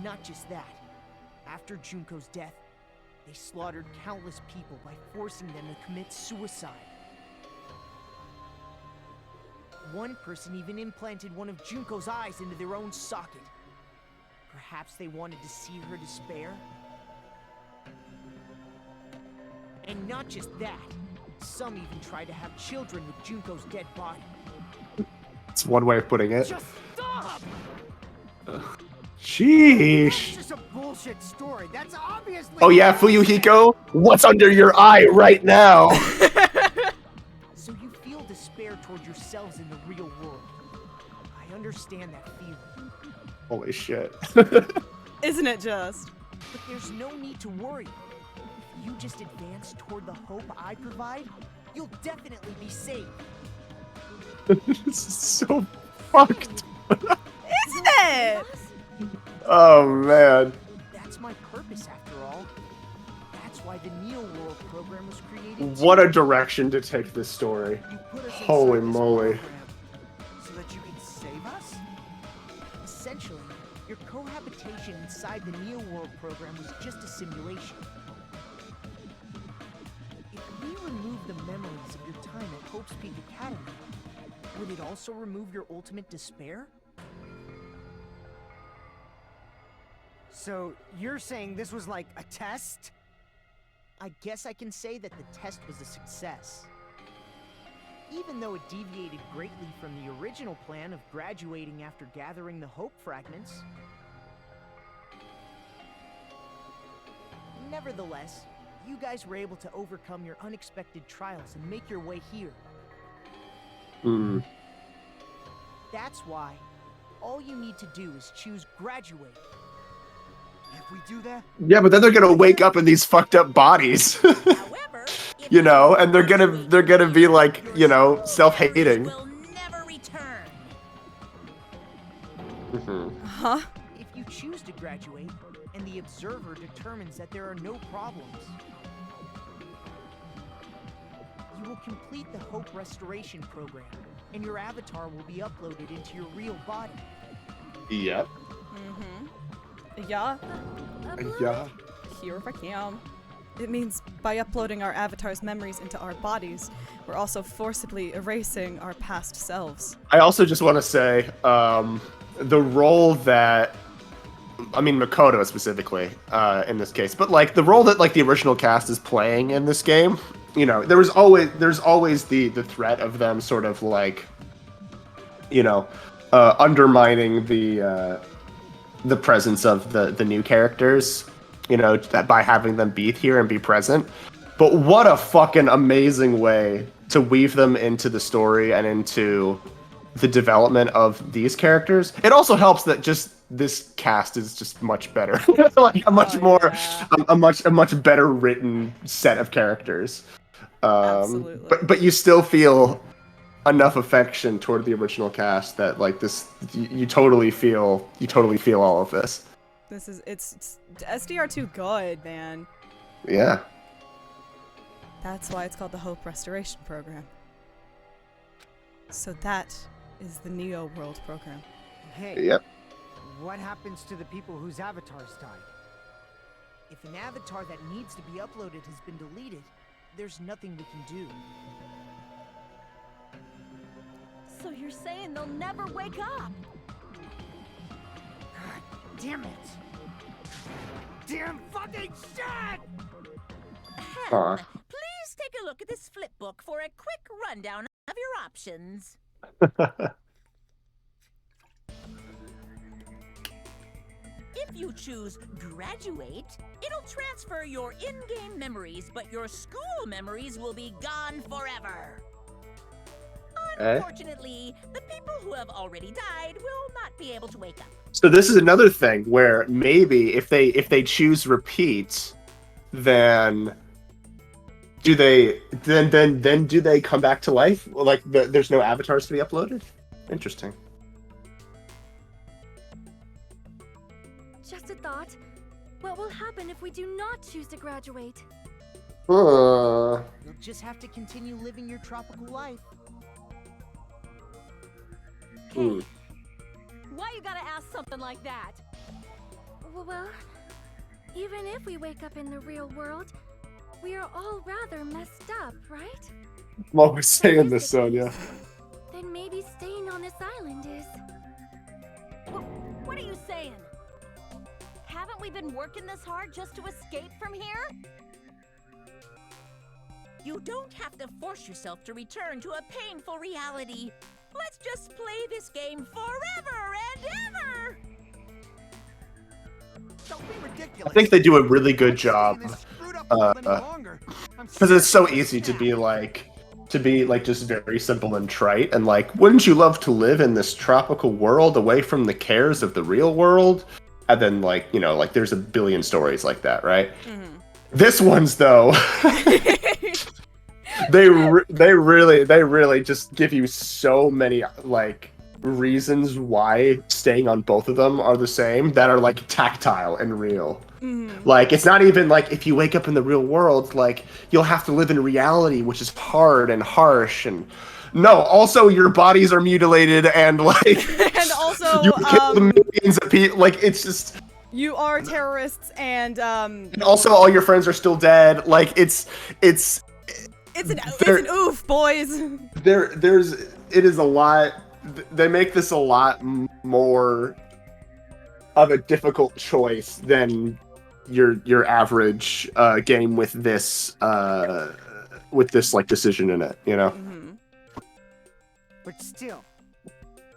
Not just that. After Junko's death, they slaughtered countless people by forcing them to commit suicide. One person even implanted one of Junko's eyes into their own socket. Perhaps they wanted to see her despair? And not just that. Some even tried to have children with Junko's dead body. It's one way of putting it. Just stop! Sheesh. That's just a bullshit story. That's obviously... Oh yeah, Fuyuhiko? What's under your eye right now? So you feel despair toward yourselves in the real world. I understand that feeling. Holy shit. Isn't it just? But there's no need to worry. If you just advance toward the hope I provide, you'll definitely be safe. This is so fucked. Isn't it? Oh man. That's my purpose after all. That's why the Neo World program was created. What a direction to take this story. You put us Holy inside this moly. program so that you can save us? Essentially, your cohabitation inside the Neo World program was just a simulation. If we remove the memories of your time at Hope's Peak Academy, would it also remove your ultimate despair? So you're saying this was like a test? I guess I can say that the test was a success. Even though it deviated greatly from the original plan of graduating after gathering the Hope Fragments. Nevertheless, you guys were able to overcome your unexpected trials and make your way here. That's why all you need to do is choose graduate. If we do that, Yeah, but then they're gonna wake up in these fucked up bodies. However, if You know, and they're graduate, gonna be like, your you know, school self-hating. memories will never return. Huh? If you choose to graduate, and the observer determines that there are no problems, you will complete the Hope Restoration Program, and your avatar will be uploaded into your real body. Yep. Yeah. Yeah. Here I am. It means by uploading our avatar's memories into our bodies, we're also forcibly erasing our past selves. I also just want to say, the role that, I mean, Makoto specifically, in this case, but like the role that like the original cast is playing in this game, you know, there's always the threat of them sort of like, you know, undermining the presence of the new characters, you know, that by having them be here and be present. But what a fucking amazing way to weave them into the story and into the development of these characters. It also helps that just this cast is just much better, like a much a much better written set of characters. Absolutely. But you still feel enough affection toward the original cast that like this, you totally feel all of this. This is it's SDR2 good, man. Yeah. That's why it's called the Hope Restoration Program. So that is the Neo World program. Hey, Yep. what happens to the people whose avatars died? If an avatar that needs to be uploaded has been deleted, there's nothing we can do. So you're saying they'll never wake up? God damn it! Damn fucking shit! Aw. Please take a look at this flip book for a quick rundown of your options. If you choose graduate, it'll transfer your in-game memories, but your school memories will be gone forever. Unfortunately, the people who have already died will not be able to wake up. So this is another thing where maybe if they choose repeat, then do they come back to life? Like there's no avatars to be uploaded? Interesting. Just a thought. What will happen if we do not choose to graduate? Uh, You'll just have to continue living your tropical life. hmm. Why you gotta ask something like that? Well, even if we wake up in the real world, we are all rather messed up, right? I'm always saying this, Sonia. Then maybe staying on this island is... What are you saying? Haven't we been working this hard just to escape from here? You don't have to force yourself to return to a painful reality. Let's just play this game forever and ever! don't be I ridiculous. think they do a really good job, This screwed up world any longer. I'm because it's so sick of easy to that. be like just very simple and trite, and like, wouldn't you love to live in this tropical world away from the cares of the real world? And then like, you know, like there's a billion stories like that, right? This one's though, they really just give you so many like reasons why staying on both of them are the same, that are like tactile and real. Like, it's not even like if you wake up in the real world, like you'll have to live in reality, which is hard and harsh. And no, also your bodies are mutilated and like And also, you kill the millions of people. Like, it's just, you are terrorists, and and also all your friends are still dead. Like, it's it's an oof, boys. it is a lot. They make this a lot more of a difficult choice than your average game with this like decision in it, you know. Mm-hmm. But still,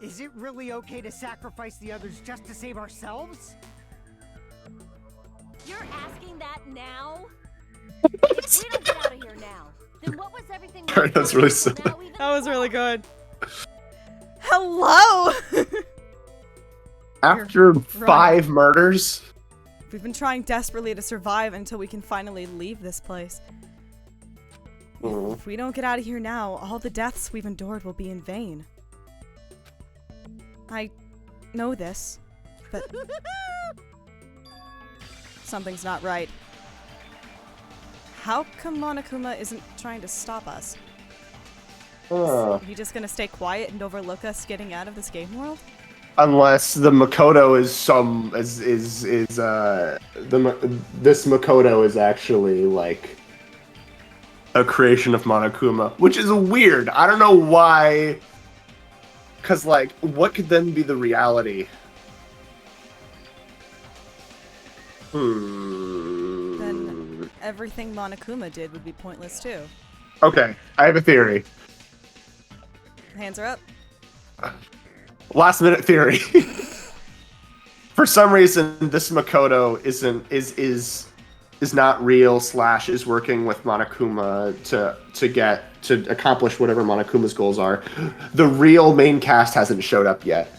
is it really okay to sacrifice the others just to save ourselves? You're asking that now? If we don't get out of here now, then what was everything? Alright, that's really silly. That was really good. Hello. After 5 murders, We've been trying desperately to survive until we can finally leave this place. If we don't get out of here now, all the deaths we've endured will be in vain. I know this, but something's not right. How come Monokuma isn't trying to stop us? Is he just gonna stay quiet and overlook us getting out of this game world? unless the Makoto this Makoto is actually like a creation of Monokuma, which is weird. I don't know why. Cause like, what could then be the reality? Then everything Monokuma did would be pointless too. Okay, I have a theory. Hands are up. Last minute theory. For some reason, this Makoto is not real / is working with Monokuma to accomplish whatever Monokuma's goals are. The real main cast hasn't showed up yet.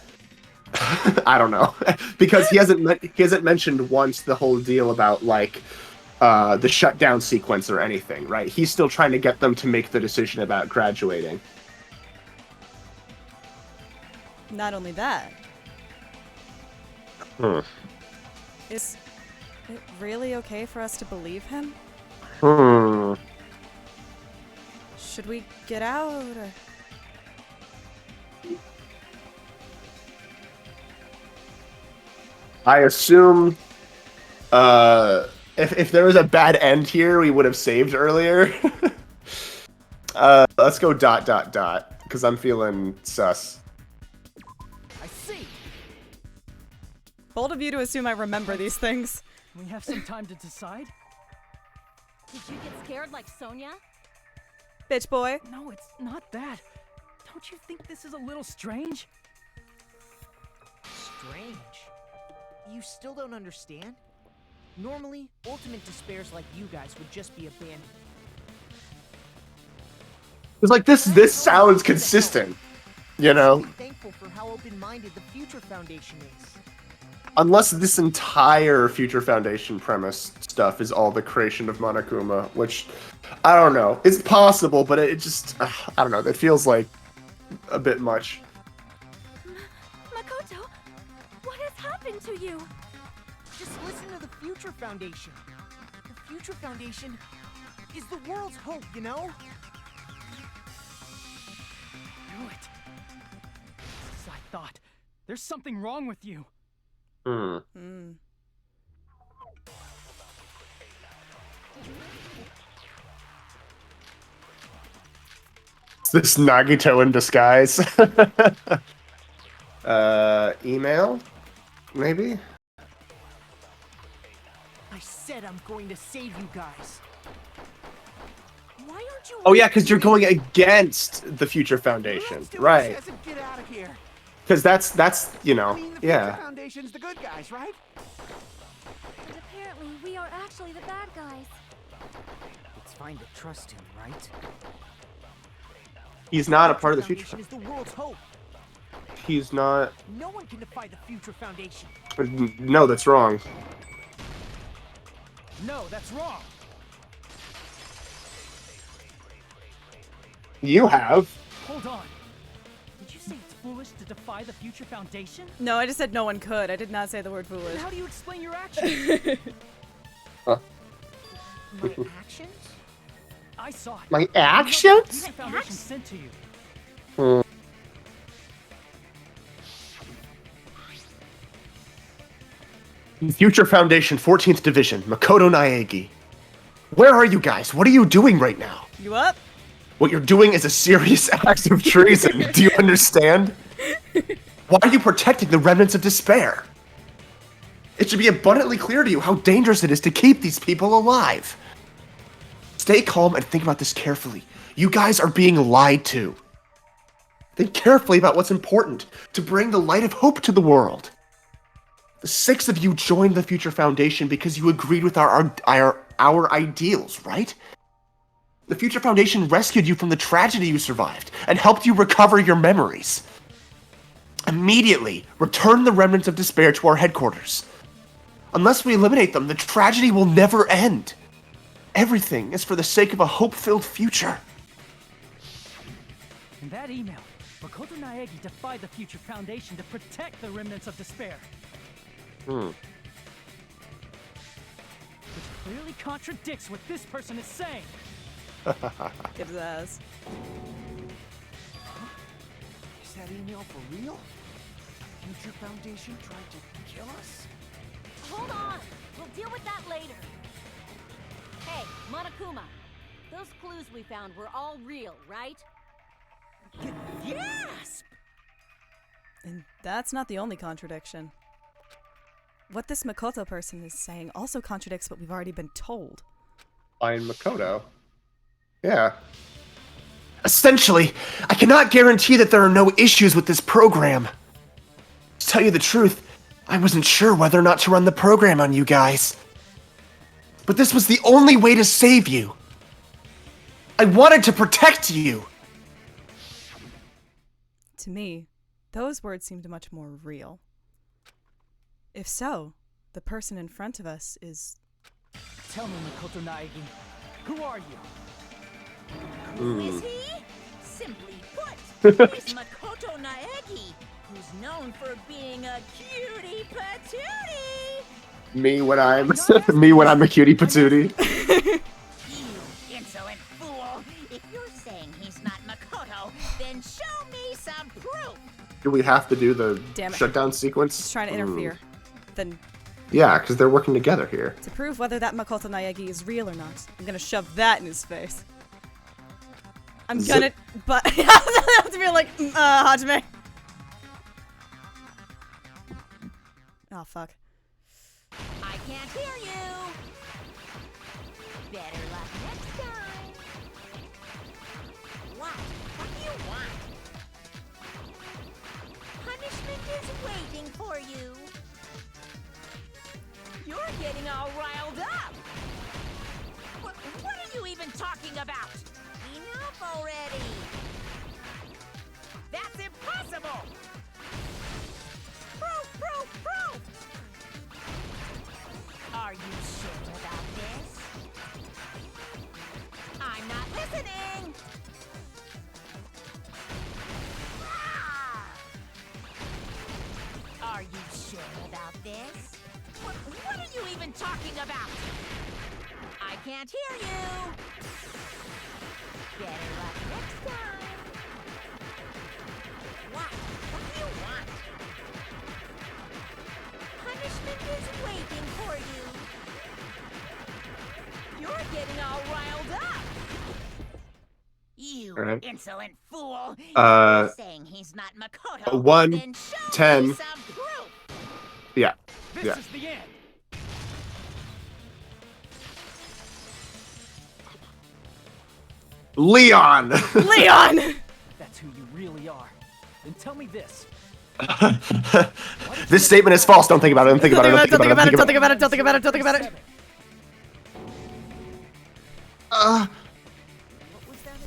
I don't know, because he hasn't mentioned once the whole deal about like the shutdown sequence or anything, right? He's still trying to get them to make the decision about graduating. Not only that. Is it really okay for us to believe him? Should we get out or... I assume if there was a bad end here, we would have saved earlier. Let's go ... because I'm feeling sus. I see. Bold of you to assume I remember these things. We have some time to decide. Did you get scared like Sonia? Bitch boy. No, it's not that. Don't you think this is a little strange? Strange. You still don't understand? Normally, ultimate despairs like you guys would just be abandoned. It's like this sounds consistent, you know? I'm thankful for how open-minded the Future Foundation is. Unless this entire Future Foundation premise stuff is all the creation of Monokuma, which, I don't know. It's possible, but it just, I don't know. It feels like a bit much. Makoto, what has happened to you? Just listen to the Future Foundation. The Future Foundation is the world's hope, you know? Knew it. As I thought. There's something wrong with you. This Nagito in disguise. Email? Maybe? I said I'm going to save you guys. Why aren't you? Oh yeah, because you're going against the Future Foundation, right? Get out of here. Because that's you know, I mean, the yeah. Future Foundation's the good guys, right? But apparently we are actually the bad guys. It's fine to trust him, right? He's not a part of the Future Foundation is the world's hope. He's not. No one can defy the Future Foundation. No, that's wrong. No, that's wrong. You have. Hold on. Did you say it's foolish to defy the Future Foundation? No, I just said no one could. I did not say the word Then foolish. how do you explain your actions? My actions? I saw it. My actions? Future Foundation sent to you. Future Foundation 14th Division, Makoto Naegi. Where are you guys? What are you doing right now? You up? What you're doing is a serious act of treason. Do you understand? Why are you protecting the remnants of despair? It should be abundantly clear to you how dangerous it is to keep these people alive. Stay calm and think about this carefully. You guys are being lied to. Think carefully about what's important to bring the light of hope to the world. The 6 of you joined the Future Foundation because you agreed with our ideals, right? The Future Foundation rescued you from the tragedy you survived and helped you recover your memories. Immediately, return the remnants of despair to our headquarters. Unless we eliminate them, the tragedy will never end. Everything is for the sake of a hope-filled future. In that email, Makoto Naegi defied the Future Foundation to protect the remnants of despair. Which clearly contradicts what this person is saying. Give his ass. Is that email for real? Future Foundation tried to kill us? Hold on! We'll deal with that later. Hey, Monokuma. Those clues we found were all real, right? Yes! And that's not the only contradiction. What this Makoto person is saying also contradicts what we've already been told. Find Makoto. Yeah. Essentially, I cannot guarantee that there are no issues with this program. To tell you the truth, I wasn't sure whether or not to run the program on you guys. But this was the only way to save you. I wanted to protect you. To me, those words seemed much more real. If so, the person in front of us is... Tell me, Makoto Naegi, who are you? Who is he? Simply put, he's Makoto Naegi, who's known for being a cutie patootie. Me when I'm a cutie patootie. You insolent fool! If you're saying he's not Makoto, then show me some proof. Do we have to do the Damn it. shutdown sequence? He's trying to interfere. Then, Yeah, because they're working together here. to prove whether that Makoto Naegi is real or not, I'm gonna shove that in his face. I'm gonna... But... I have to be like, Hajime. Oh, fuck. I can't hear you. Better luck next time. What do you want? Punishment is waiting for you. You're getting all riled up. What are you even talking about? Enough already. That's impossible. Proof. Are you sure about this? I'm not listening. Ah! Are you sure about this? What are you even talking about? I can't hear you. Better luck next time. What do you want? Punishment is waiting for you. You're getting all riled up. You All right. insolent fool. You're saying he's not Makoto. 1, Then show 10. me some proof. Yeah. This Yeah. is the end. Leon! Leon! That's who you really are. Then tell me this. This statement is false. Don't think about it. Don't think about it. Don't think about it. Don't think about it. Don't think about it. Don't think about it.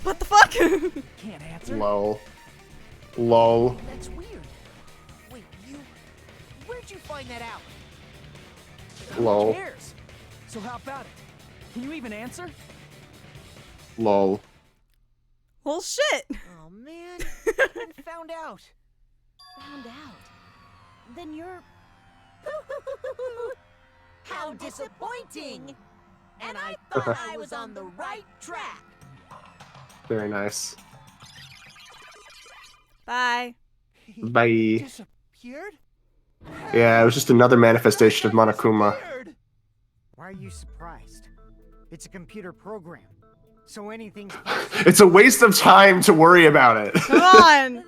What the fuck? Can't answer. Lol. Lol. That's weird. Wait, where'd you find that out? Lol. Who cares? So how about it? Can you even answer? Lol. Well, shit. Oh man, I found out. Found out. Then you're... How disappointing! And I thought I was on the right track. Very nice. Bye. Bye. Disappeared? Yeah, it was just another manifestation of Monokuma. Disappeared. Why are you surprised? It's a computer program, so anything's It's a waste of time to worry about it. Come on. Then,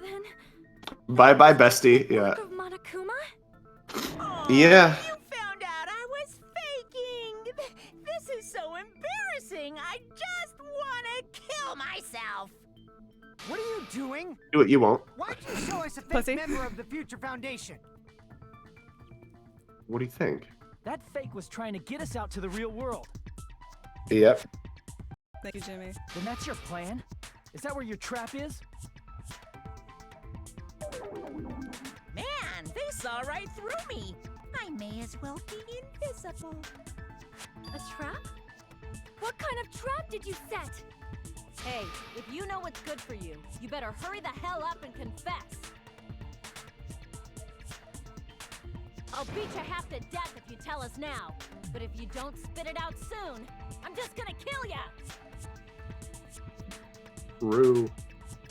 Bye bye, bestie. Yeah. work of Monokuma? Yeah. You found What are you doing? Do it, you won't. Why'd you show us a fake Pussy. member of the Future Foundation? What do you think? That fake was trying to get us out to the real world. Yep. Thank you, Jimmy. Then that's your plan? Is that where your trap is? Man, they saw right through me. I may as well be invisible. A trap? What kind of trap did you set? Hey, if you know what's good for you, you better hurry the hell up and confess. I'll beat you half to death if you tell us now. But if you don't spit it out soon, I'm just gonna kill ya! True.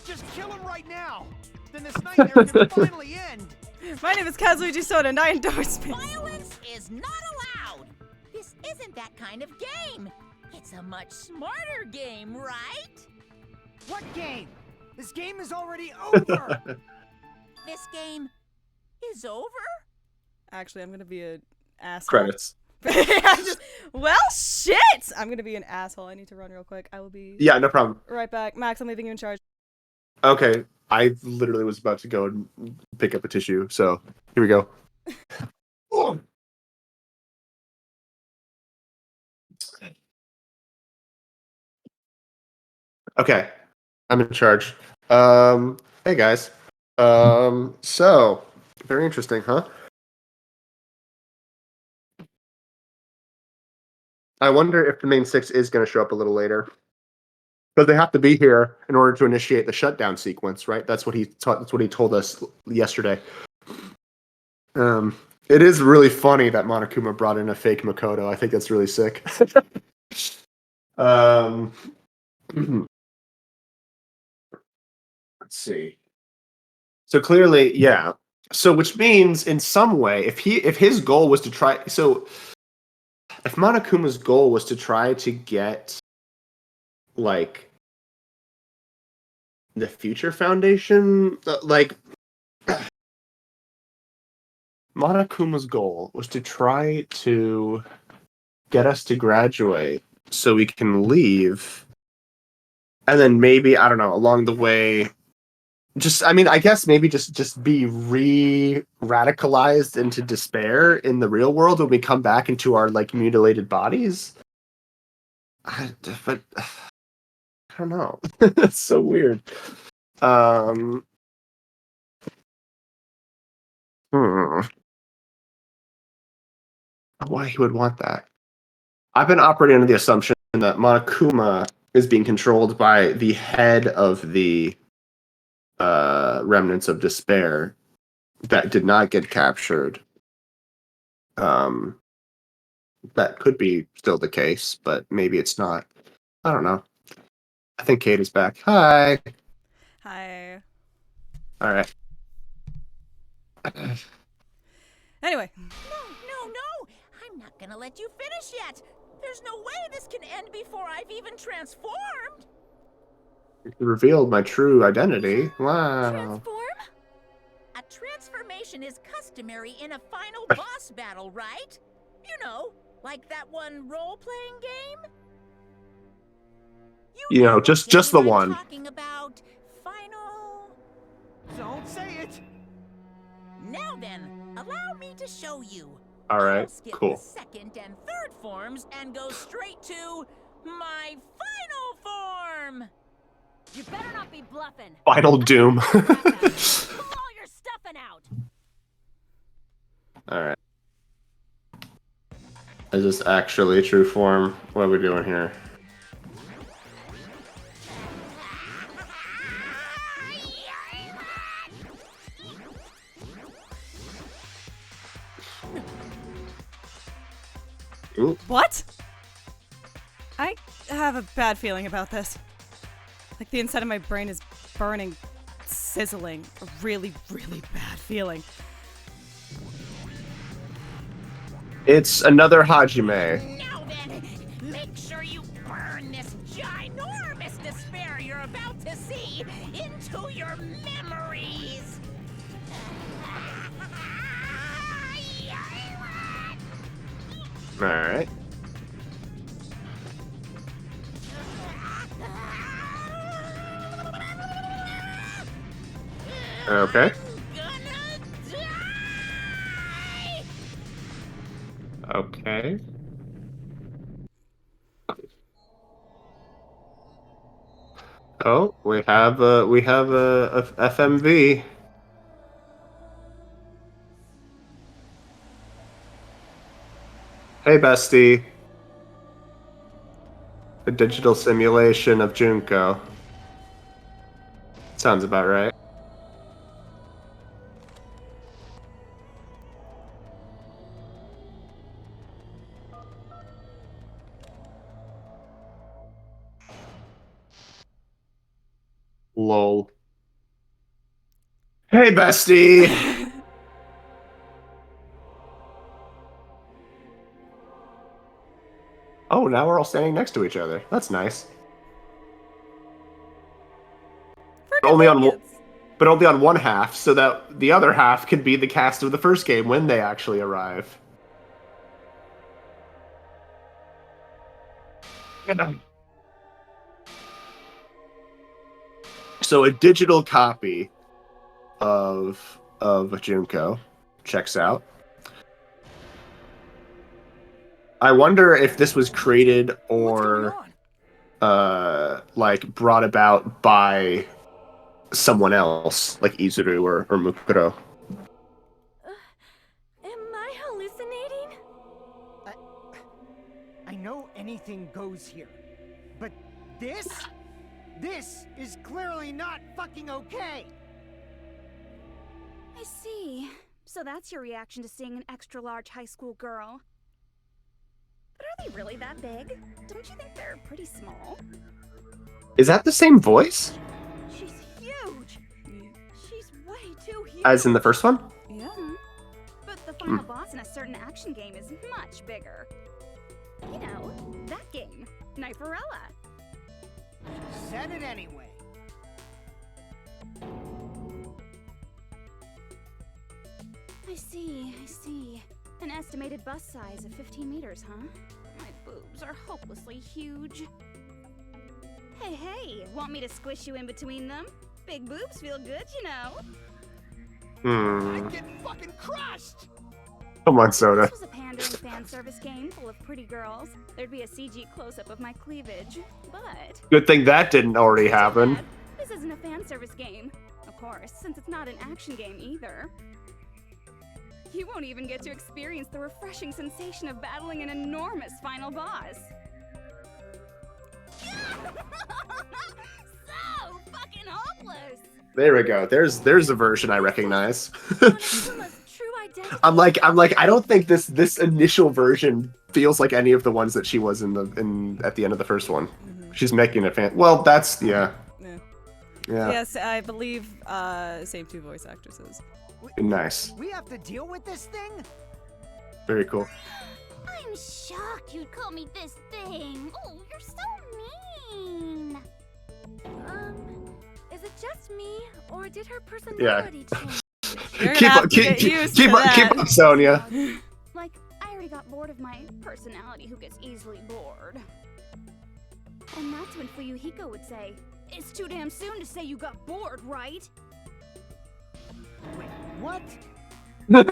Just kill him right now! Then this nightmare can finally end! My name is Kazuji Soda, and I endorse me. Violence is not allowed. This isn't that kind of game. It's a much smarter game, right? What game? This game is already over! This game is over? Actually, I'm gonna be an asshole. Credits. Well, shit! I'm gonna be an asshole. I need to run real quick. I will be Yeah, no problem. right back. Max, I'm leaving you in charge. Okay, I literally was about to go and pick up a tissue, so here we go. Oh. Okay, I'm in charge. Hey guys. So very interesting, huh? I wonder if the main six is going to show up a little later. Because they have to be here in order to initiate the shutdown sequence, right? That's what he told us yesterday. It is really funny that Monokuma brought in a fake Makoto. I think that's really sick. Let's see. So clearly, yeah. So which means in some way, if his goal was to try, so if Monokuma's goal was to try to get like the Future Foundation, like Monokuma's goal was to try to get us to graduate so we can leave, and then maybe, I don't know, along the way, I guess maybe just be re-radicalized into despair in the real world when we come back into our like mutilated bodies. But I don't know. It's so weird. Why he would want that? I've been operating under the assumption that Monokuma is being controlled by the head of the remnants of despair that did not get captured. That could be still the case, but maybe it's not. I don't know. I think Kate is back. Hi. Hi. All right. Anyway. No! I'm not gonna let you finish yet! There's no way this can end before I've even transformed! You revealed my true identity. Wow. Transform? A transformation is customary in a final boss battle, right? You know, like that one role-playing game? You know, just the I'm one. Talking about final... Don't say it! Now then, allow me to show you. All right, I'll skip cool. the second and third forms and go straight to my final form. You better not be bluffing. Final Doom. Pull all your stuffing out. All right. Is this actually true form? What are we doing here? Ooh. What? I have a bad feeling about this. Like the inside of my brain is burning, sizzling. A really, really bad feeling. It's another Hajime. Now then, make sure you burn this ginormous despair you're about to see into your memories. All right. Okay. Gonna die! Okay. Oh, we have a FMV. Hey, bestie. A digital simulation of Junko. Sounds about right. Lol. Hey, bestie. Oh, now we're all standing next to each other. That's nice. Only on one, but only on one half, so that the other half can be the cast of the first game when they actually arrive. So a digital copy of Junko checks out. I wonder if this was created or like brought about by someone else, like Izuru or Mukuro. Am I hallucinating? I know anything goes here, but this is clearly not fucking okay. I see. So that's your reaction to seeing an extra-large high school girl. But are they really that big? Don't you think they're pretty small? Is that the same voice She's huge! She's way too huge! as in the first one? Yeah. But the final boss in a certain action game is much bigger. You know, that game, Kniferella. Said it anyway. I see. An estimated bust size of 15 meters, huh? My boobs are hopelessly huge. Hey, want me to squish you in between them? Big boobs feel good, you know. I'd get fucking crushed! Come on, Soda. This was a pandering fan service game full of pretty girls. There'd be a CG close-up of my cleavage, but... Good thing that didn't already happen. This isn't a fan service game. Of course, since it's not an action game either. You won't even get to experience the refreshing sensation of battling an enormous final boss. So fucking hopeless! There we go. There's a version I recognize. Monokuma's true identity. I'm like, I don't think this initial version feels like any of the ones that she was in at the end of the first one. She's making a fan. Well, that's yeah. Yes, I believe same two voice actresses. Nice. We have to deal with this thing? Very cool. I'm shocked you'd call me this thing. Oh, you're so mean. Is it just me, or did her personality change? You're gonna have to get used to that. Keep up, Sonia. Like, I already got bored of my personality who gets easily bored. And that's when Fuyuhiko would say, "It's too damn soon to say you got bored, right?" Wait, what? Plenty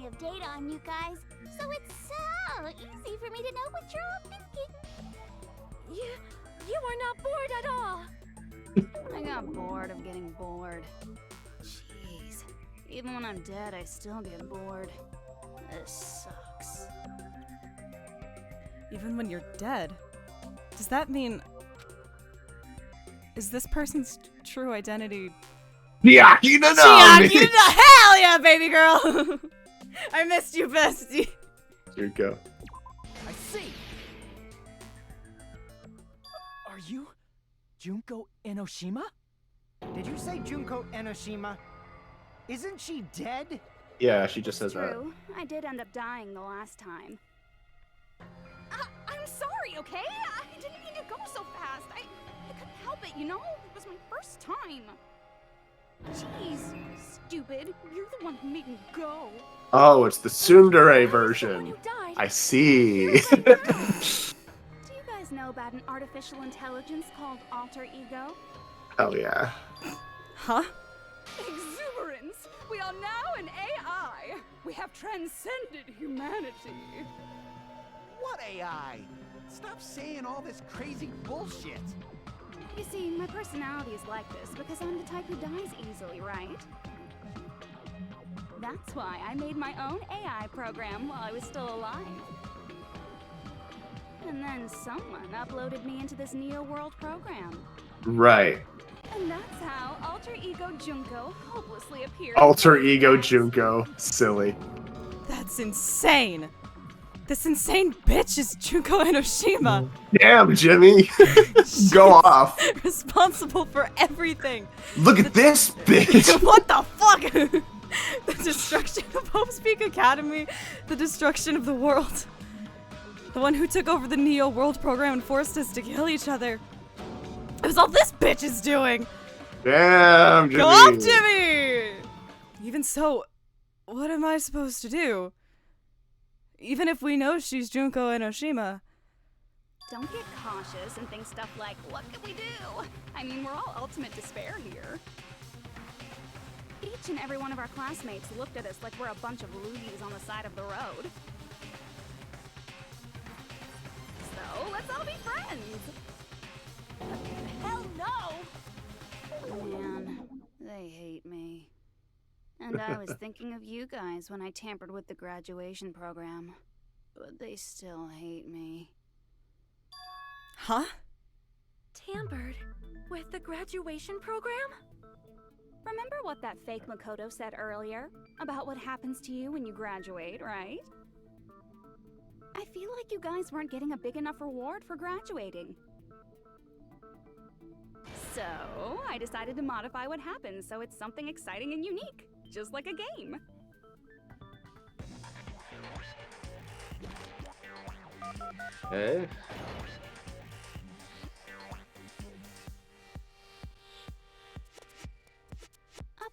of data on you guys, so it's so easy for me to know what you're all thinking. You are not bored at all. I got bored of getting bored. Jeez. Even when I'm dead, I still get bored. This sucks. Even when you're dead? Does that mean... Is this person's true identity... Chiaki no Chiaki, hell yeah, baby girl! I missed you, bestie. Here you go. I see. Are you Junko Enoshima? Did you say Junko Enoshima? Isn't she dead? Yeah, she just says that. True. I did end up dying the last time. I'm sorry, okay? I didn't mean to go so fast. I couldn't help it, you know? It was my first time. Jeez, stupid. You're the one who made me go. Oh, it's the tsundere version. You died. I see. Do you guys know about an artificial intelligence called alter ego? Hell yeah. Huh? Exuberance! We are now an AI! We have transcended humanity! What AI? Stop saying all this crazy bullshit. You see, my personality is like this because I'm the type who dies easily, right? That's why I made my own AI program while I was still alive. And then someone uploaded me into this Neo World program. Right. And that's how Alter Ego Junko hopelessly appeared. Alter Ego Junko. Silly. That's insane. This insane bitch is Junko Enoshima. Damn, Jimmy. Go off. Responsible for everything. Look at this bitch. What the fuck? The destruction of Hope's Peak Academy. The destruction of the world. The one who took over the Neo World program and forced us to kill each other. It was all this bitch is doing. Damn, Jimmy. Go off, Jimmy. Even so, what am I supposed to do? Even if we know she's Junko Enoshima. Don't get cautious and think stuff like, what can we do? I mean, we're all ultimate despair here. Each and every one of our classmates looked at us like we're a bunch of loogies on the side of the road. So, let's all be friends. Hell no! Man, they hate me. And I was thinking of you guys when I tampered with the graduation program. But they still hate me. Huh? Tampered with the graduation program? Remember what that fake Makoto said earlier? About what happens to you when you graduate, right? I feel like you guys weren't getting a big enough reward for graduating. So, I decided to modify what happens so it's something exciting and unique. Just like a game. Okay.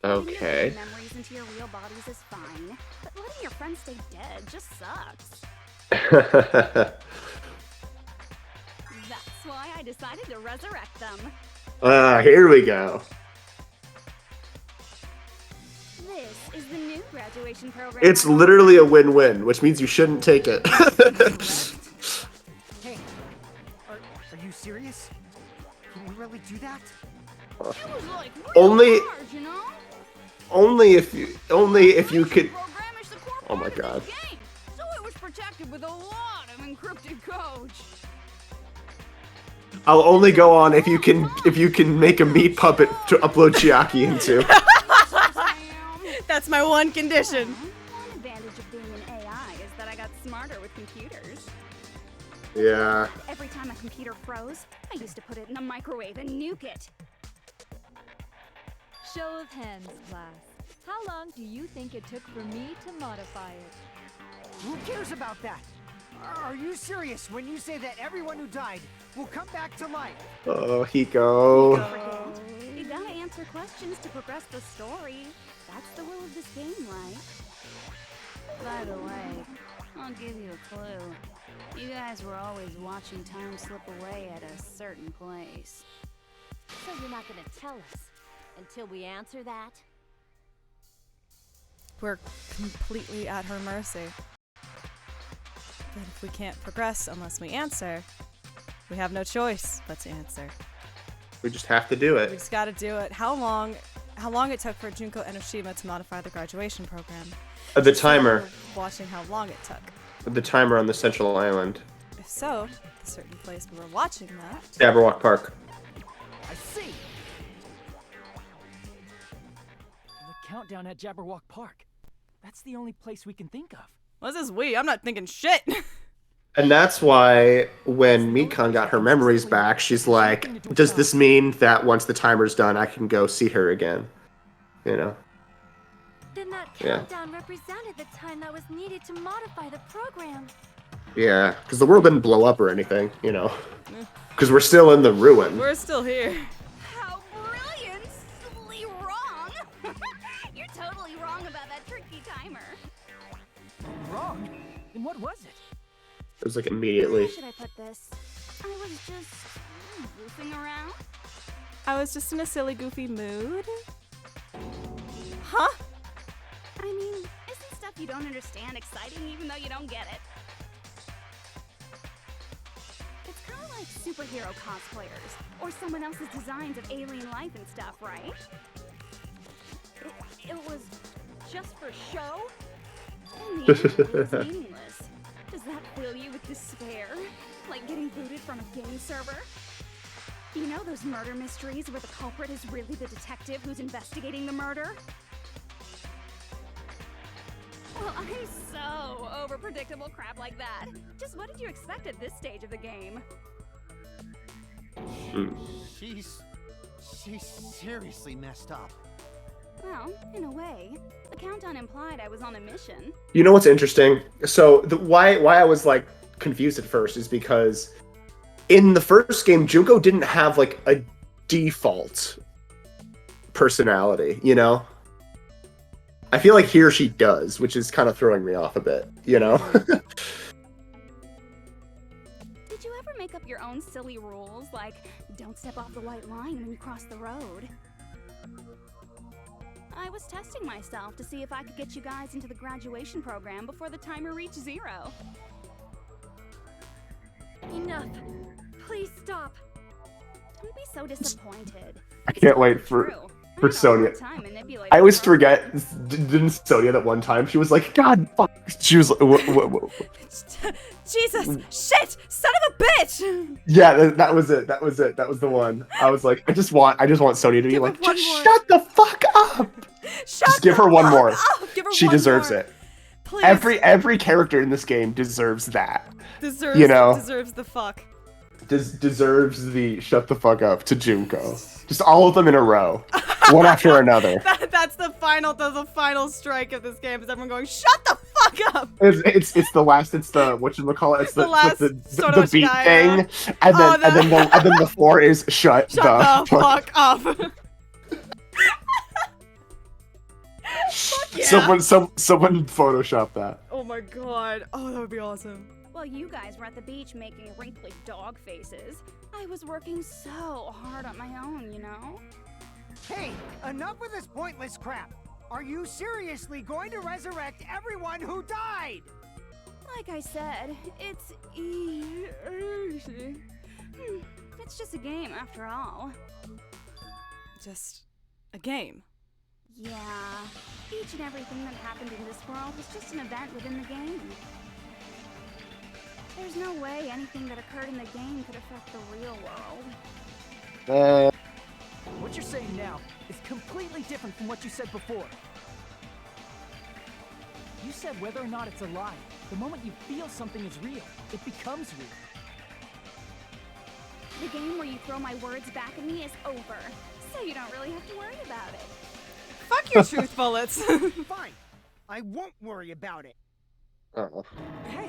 Uploading your Okay. memories into your real bodies is fine, but letting your friends stay dead just sucks. That's why I decided to resurrect them. Here we go. This is the new graduation program. It's literally a win-win, which means you shouldn't take it. Hey, are you serious? Can you really do that? It was like Only- hard, you know? only if you could. Program is the core Oh my part of God. the game, so it was protected with a lot of encrypted code. I'll only go on if you can make a meat puppet to upload Chiaki into. That's my one condition. One advantage of being an AI is that I got smarter with computers. Yeah. Every time a computer froze, I used to put it in the microwave and nuke it. Show of hands, class. How long do you think it took for me to modify it? Who cares about that? Are you serious when you say that everyone who died will come back to life? Oh, Hiko. You gotta answer questions to progress the story. That's the will of this game, right? By the way, I'll give you a clue. You guys were always watching time slip away at a certain place. So you're not gonna tell us until we answer that? We're completely at her mercy. But if we can't progress unless we answer, we have no choice but to answer. We just have to do We it. just gotta do it. How long it took for Junko Enoshima to modify the graduation program? The timer. Watching how long it took. The timer on the central island. If so, the certain place we were watching that. Jabberwock Park. I see. The countdown at Jabberwock Park. That's the only place we can think of. What's this we? I'm not thinking shit. And that's why when Mikan got her memories back, she's like, does this mean that once the timer's done, I can go see her again? You know? Then that Yeah. countdown represented the time that was needed to modify the program. Yeah, because the world didn't blow up or anything, you know? Because we're still in the ruin. We're still here. How brilliantly wrong! You're totally wrong about that tricky timer. Wrong? Then what was it? It was like immediately. Where should I put this? I was just goofing around. I was just in a silly, goofy mood. Huh? I mean, isn't stuff you don't understand exciting even though you don't get it? It's kind of like superhero cosplayers, or someone else's designs of alien life and stuff, right? It was just for show? In the end, it was meaningless. Does that fill you with despair? Like getting booted from a game server? You know those murder mysteries where the culprit is really the detective who's investigating the murder? Well, I'm so over predictable crap like that. Just what did you expect at this stage of the game? She's seriously messed up. Well, in a way. The countdown implied I was on a mission. You know what's interesting? So why I was like confused at first is because in the first game, Junko didn't have like a default personality, you know? I feel like here she does, which is kind of throwing me off a bit, you know? Did you ever make up your own silly rules, like don't step off the white line when you cross the road? I was testing myself to see if I could get you guys into the graduation program before the timer reached 0. Enough. Please stop. Don't be so disappointed. I can't wait for Sonia. I always forget, didn't Sonia that one time, she was like, God, fuck. She was like, Jesus, shit, son of a bitch! Yeah, that was it. That was the one. I was like, I just want Sonia to be like, just shut the fuck up. Just give her one more. She deserves it. Please. Every character in this game deserves that. Deserves, you know, deserves the fuck. Deserves the shut the fuck up to Junko. Just all of them in a row, one after another. That's the final strike of this game. Is everyone going, shut the fuck up? It's the last. It's the whatchamacallit. It's the last the beat thing, and then the floor is shut the fuck up. Fuck yeah. Someone Photoshop that. Oh my god. Oh, that would be awesome. While you guys were at the beach making wrinkly dog faces, I was working so hard on my own, you know? Hey, enough with this pointless crap! Are you seriously going to resurrect everyone who died? Like I said, it's it's just a game after all. Just a game. Yeah, each and everything that happened in this world was just an event within the game. There's no way anything that occurred in the game could affect the real world. What you're saying now is completely different from what you said before. You said whether or not it's a lie. The moment you feel something is real, it becomes real. The game where you throw my words back at me is over, so you don't really have to worry about it. Fuck your truth bullets. Fine. I won't worry about it. Hey!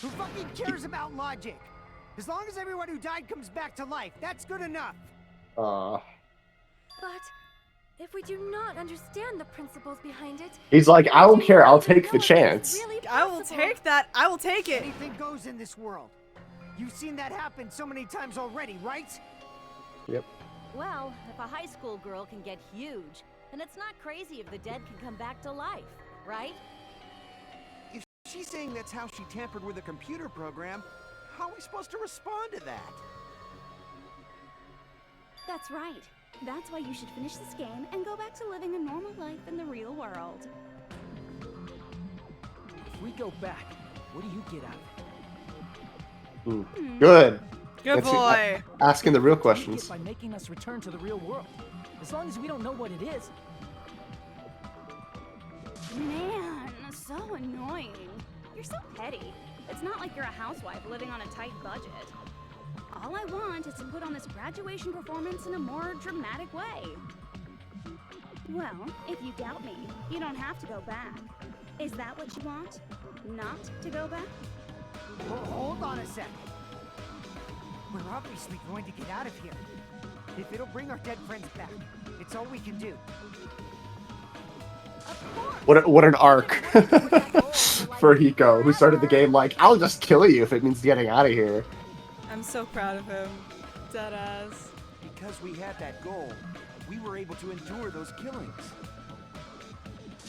Who fucking cares about logic? As long as everyone who died comes back to life, that's good enough. But if we do not understand the principles behind it, He's like, I don't care. I'll take the chance. I will take that. I will take it. Anything goes in this world. You've seen that happen so many times already, right? Yep. Well, if a high school girl can get huge, then it's not crazy if the dead can come back to life, right? If she's saying that's how she tampered with a computer program, how are we supposed to respond to that? That's right. That's why you should finish this game and go back to living a normal life in the real world. If we go back, what do you get out of it? Good. Good boy. Asking the real You questions. get by making us return to the real world. As long as we don't know what it is. Man, so annoying. You're so petty. It's not like you're a housewife living on a tight budget. All I want is to put on this graduation performance in a more dramatic way. Well, if you doubt me, you don't have to go back. Is that what you want? Not to go back? Hold on a sec. We're obviously going to get out of here. If it'll bring our dead friends back, it's all we can do. What an arc for Hiko, who started the game like, I'll just kill you if it means getting out of here. I'm so proud of him. Deadass. because we had that goal, we were able to endure those killings.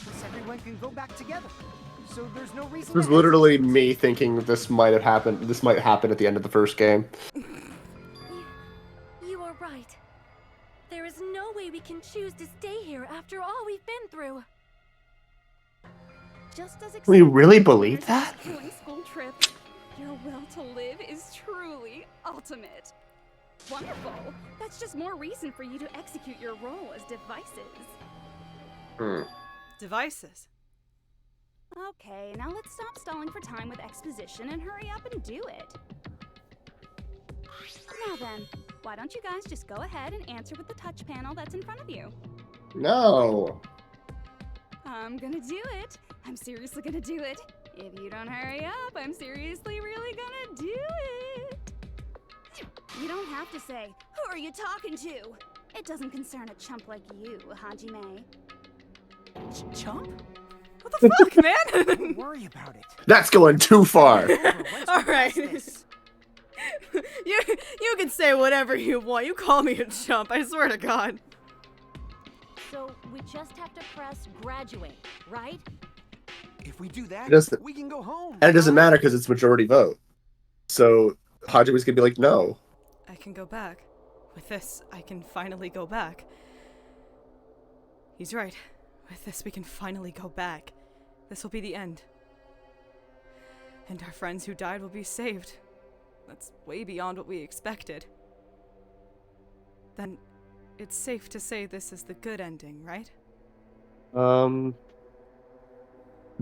Plus, everyone can go back together. So there's no reason. This was literally me thinking this might have happened. This might happen at the end of the first game. You are right. There is no way we can choose to stay here after all we've been through. Just as We really believe that? Killing school trip. Your will to live is truly ultimate. Wonderful. That's just more reason for you to execute your role as devices. Devices. Okay, now let's stop stalling for time with exposition and hurry up and do it. Now then, why don't you guys just go ahead and answer with the touch panel that's in front of you? No. I'm gonna do it. I'm seriously gonna do it. If you don't hurry up, I'm seriously really gonna do it. You don't have to say, who are you talking to? It doesn't concern a chump like you, Hajime. Chump? What the fuck, man? Don't worry about it. That's going too far. Alright. You can say whatever you want. You call me a chump, I swear to God. So we just have to press graduate, right? If we do that, we can go home. And it doesn't matter because it's majority vote. So Hajime's gonna be like, no. I can go back. With this, I can finally go back. He's right. With this, we can finally go back. This will be the end. And our friends who died will be saved. That's way beyond what we expected. Then, it's safe to say this is the good ending, right?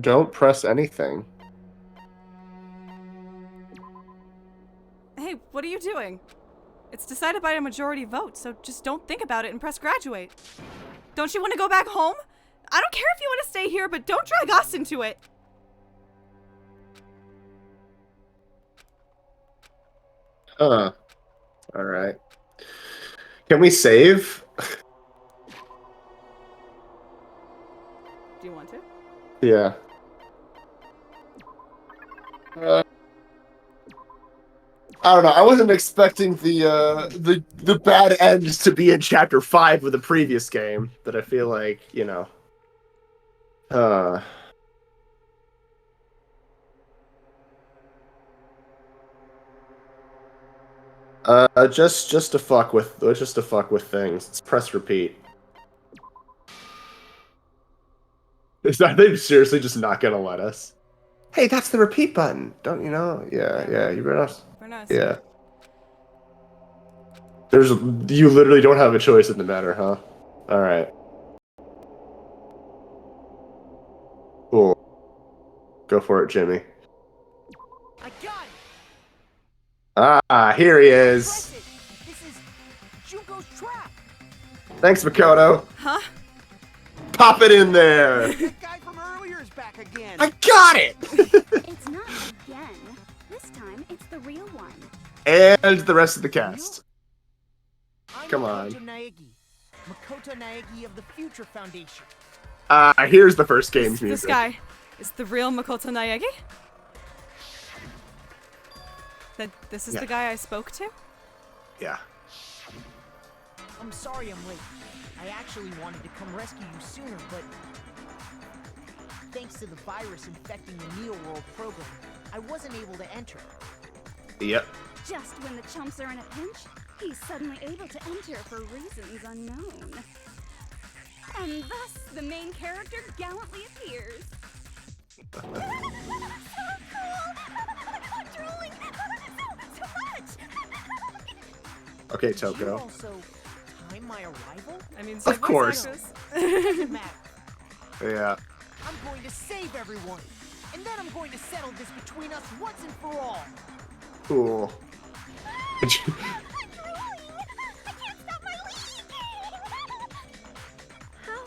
Don't press anything. Hey, what are you doing? It's decided by a majority vote, so just don't think about it and press graduate. Don't you want to go back home? I don't care if you want to stay here, but don't drag us into it. Alright. Can we save? Do you want to? Yeah. I don't know. I wasn't expecting the bad ends to be in chapter 5 of the previous game, but I feel like, you know. Just to fuck with things. Let's press repeat. Are they seriously just not gonna let us? Hey, that's the repeat button. Don't you know? Yeah, you better not. Yeah. You literally don't have a choice in the matter, huh? Alright. Cool. Go for it, Jimmy. I got it! Ah, here he is. This is Junko's trap! Thanks, Makoto. Huh? Pop it in there. That guy from earlier is back again. I got it! It's not again. This time, it's the real one. And the rest of the cast. Come on. Makoto Naegi of the Future Foundation. Here's the first game's music. This guy is the real Makoto Naegi? This is the guy I spoke to? Yeah. I'm sorry I'm late. I actually wanted to come rescue you sooner, but thanks to the virus infecting the Neo World program, I wasn't able to enter. Yep. Just when the chumps are in a pinch, he's suddenly able to enter for reasons unknown. And thus, the main character gallantly appears. So cool! I'm drooling! So much! Okay, Did you Toko. also time my arrival? I mean, Of course. Doesn't matter. Yeah. I'm going to save everyone, and then I'm going to settle this between us once and for all. Cool. How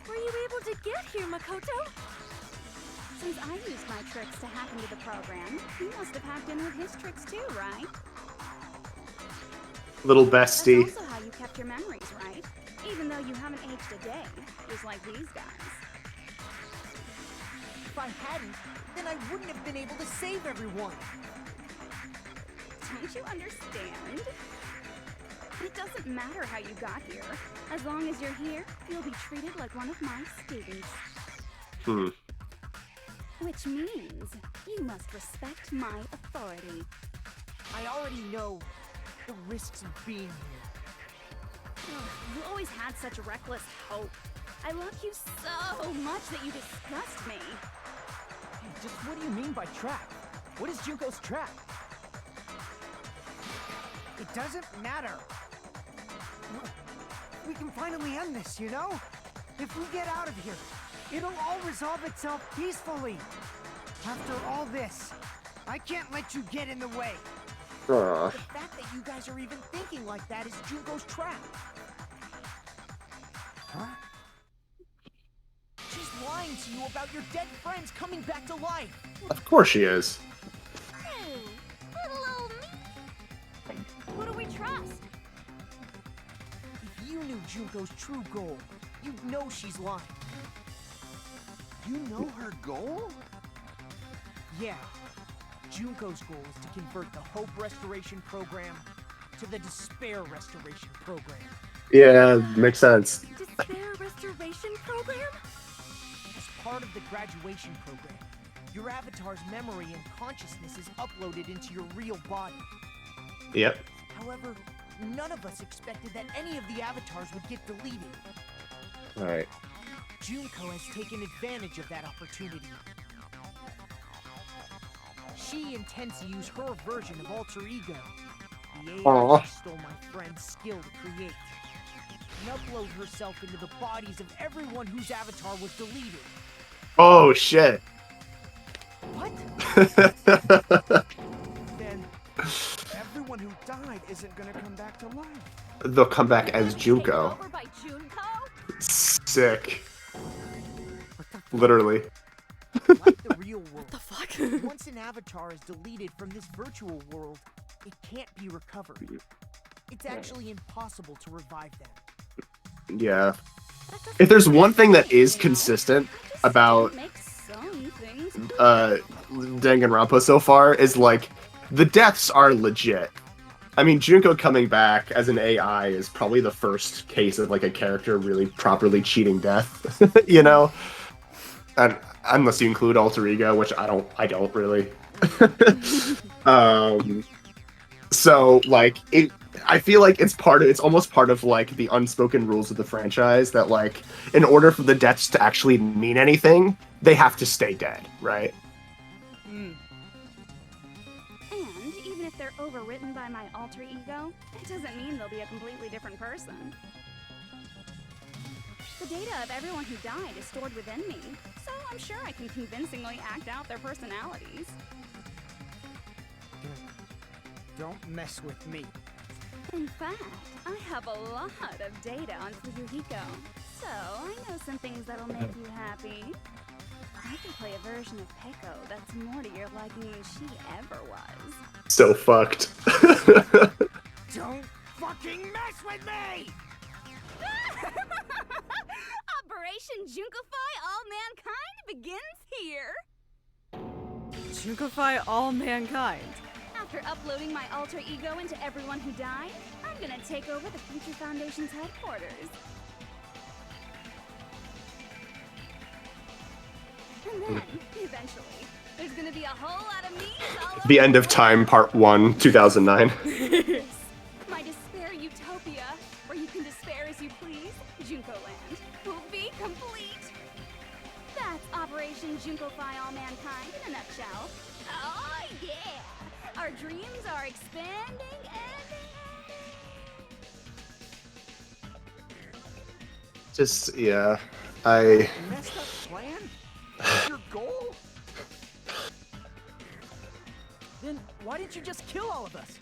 were you able to get here, Makoto? Since I used my tricks to hack into the program, he must have hacked in with his tricks too, right? Little bestie. That's also how you kept your memories, right? Even though you haven't aged a day, just like these guys. If I hadn't, then I wouldn't have been able to save everyone. Don't you understand? It doesn't matter how you got here. As long as you're here, you'll be treated like one of my students. Hmm. Which means you must respect my authority. I already know the risks of being here. Ugh, you always had such reckless hope. I love you so much that you disgust me. Hey, just what do you mean by trap? What is Junko's trap? It doesn't matter. We can finally end this, you know? If we get out of here, it'll all resolve itself peacefully. After all this, I can't let you get in the way. Aw. The fact that you guys are even thinking like that is Junko's trap. Huh? She's lying to you about your dead friends coming back to life. Of course she is. Hey, little old me. Who do we trust? If you knew Junko's true goal, you'd know she's lying. You know her goal? Yeah. Junko's goal is to convert the Hope Restoration Program to the Despair Restoration Program. Yeah, makes sense. Despair Restoration Program? As part of the graduation program, your avatar's memory and consciousness is uploaded into your real body. Yep. However, none of us expected that any of the avatars would get deleted. Alright. Junko has taken advantage of that opportunity. She intends to use her version of Alter Ego, the AI Aw. she stole my friend's skill to create, and upload herself into the bodies of everyone whose avatar was deleted. Oh, shit. What? Then everyone who died isn't gonna come back to life. They'll come back as Junko. Taken over by Junko? Sick. Literally. Like the real world, The fuck? once an avatar is deleted from this virtual world, it can't be recovered. It's actually impossible to revive them. Yeah. If there's one thing that is consistent about Make some things. Danganronpa so far is like the deaths are legit. I mean, Junko coming back as an AI is probably the first case of like a character really properly cheating death, you know? And unless you include Alter Ego, which I don't really. So like I feel like it's almost part of like the unspoken rules of the franchise that like in order for the deaths to actually mean anything, they have to stay dead, right? And even if they're overwritten by my alter ego, it doesn't mean they'll be a completely different person. The data of everyone who died is stored within me, so I'm sure I can convincingly act out their personalities. Don't mess with me. In fact, I have a lot of data on Fuyuhiko, so I know some things that'll make you happy. I can play a version of Peko that's more to your liking than she ever was. So fucked. Don't fucking mess with me! Operation Junkify All Mankind begins here! Junkify all mankind. After uploading my alter ego into everyone who died, I'm gonna take over the Future Foundation's headquarters. And then, eventually, there's gonna be a whole lot of me all The over End of Time, Part 1, 2009. My despair utopia, where you can despair as you please, Junko Land, will be complete. That's Operation Junkify All Mankind in a nutshell. Oh yeah! Our dreams are expanding and... Just, yeah. I... Messed up plan? That's your goal? Then why didn't you just kill all of us?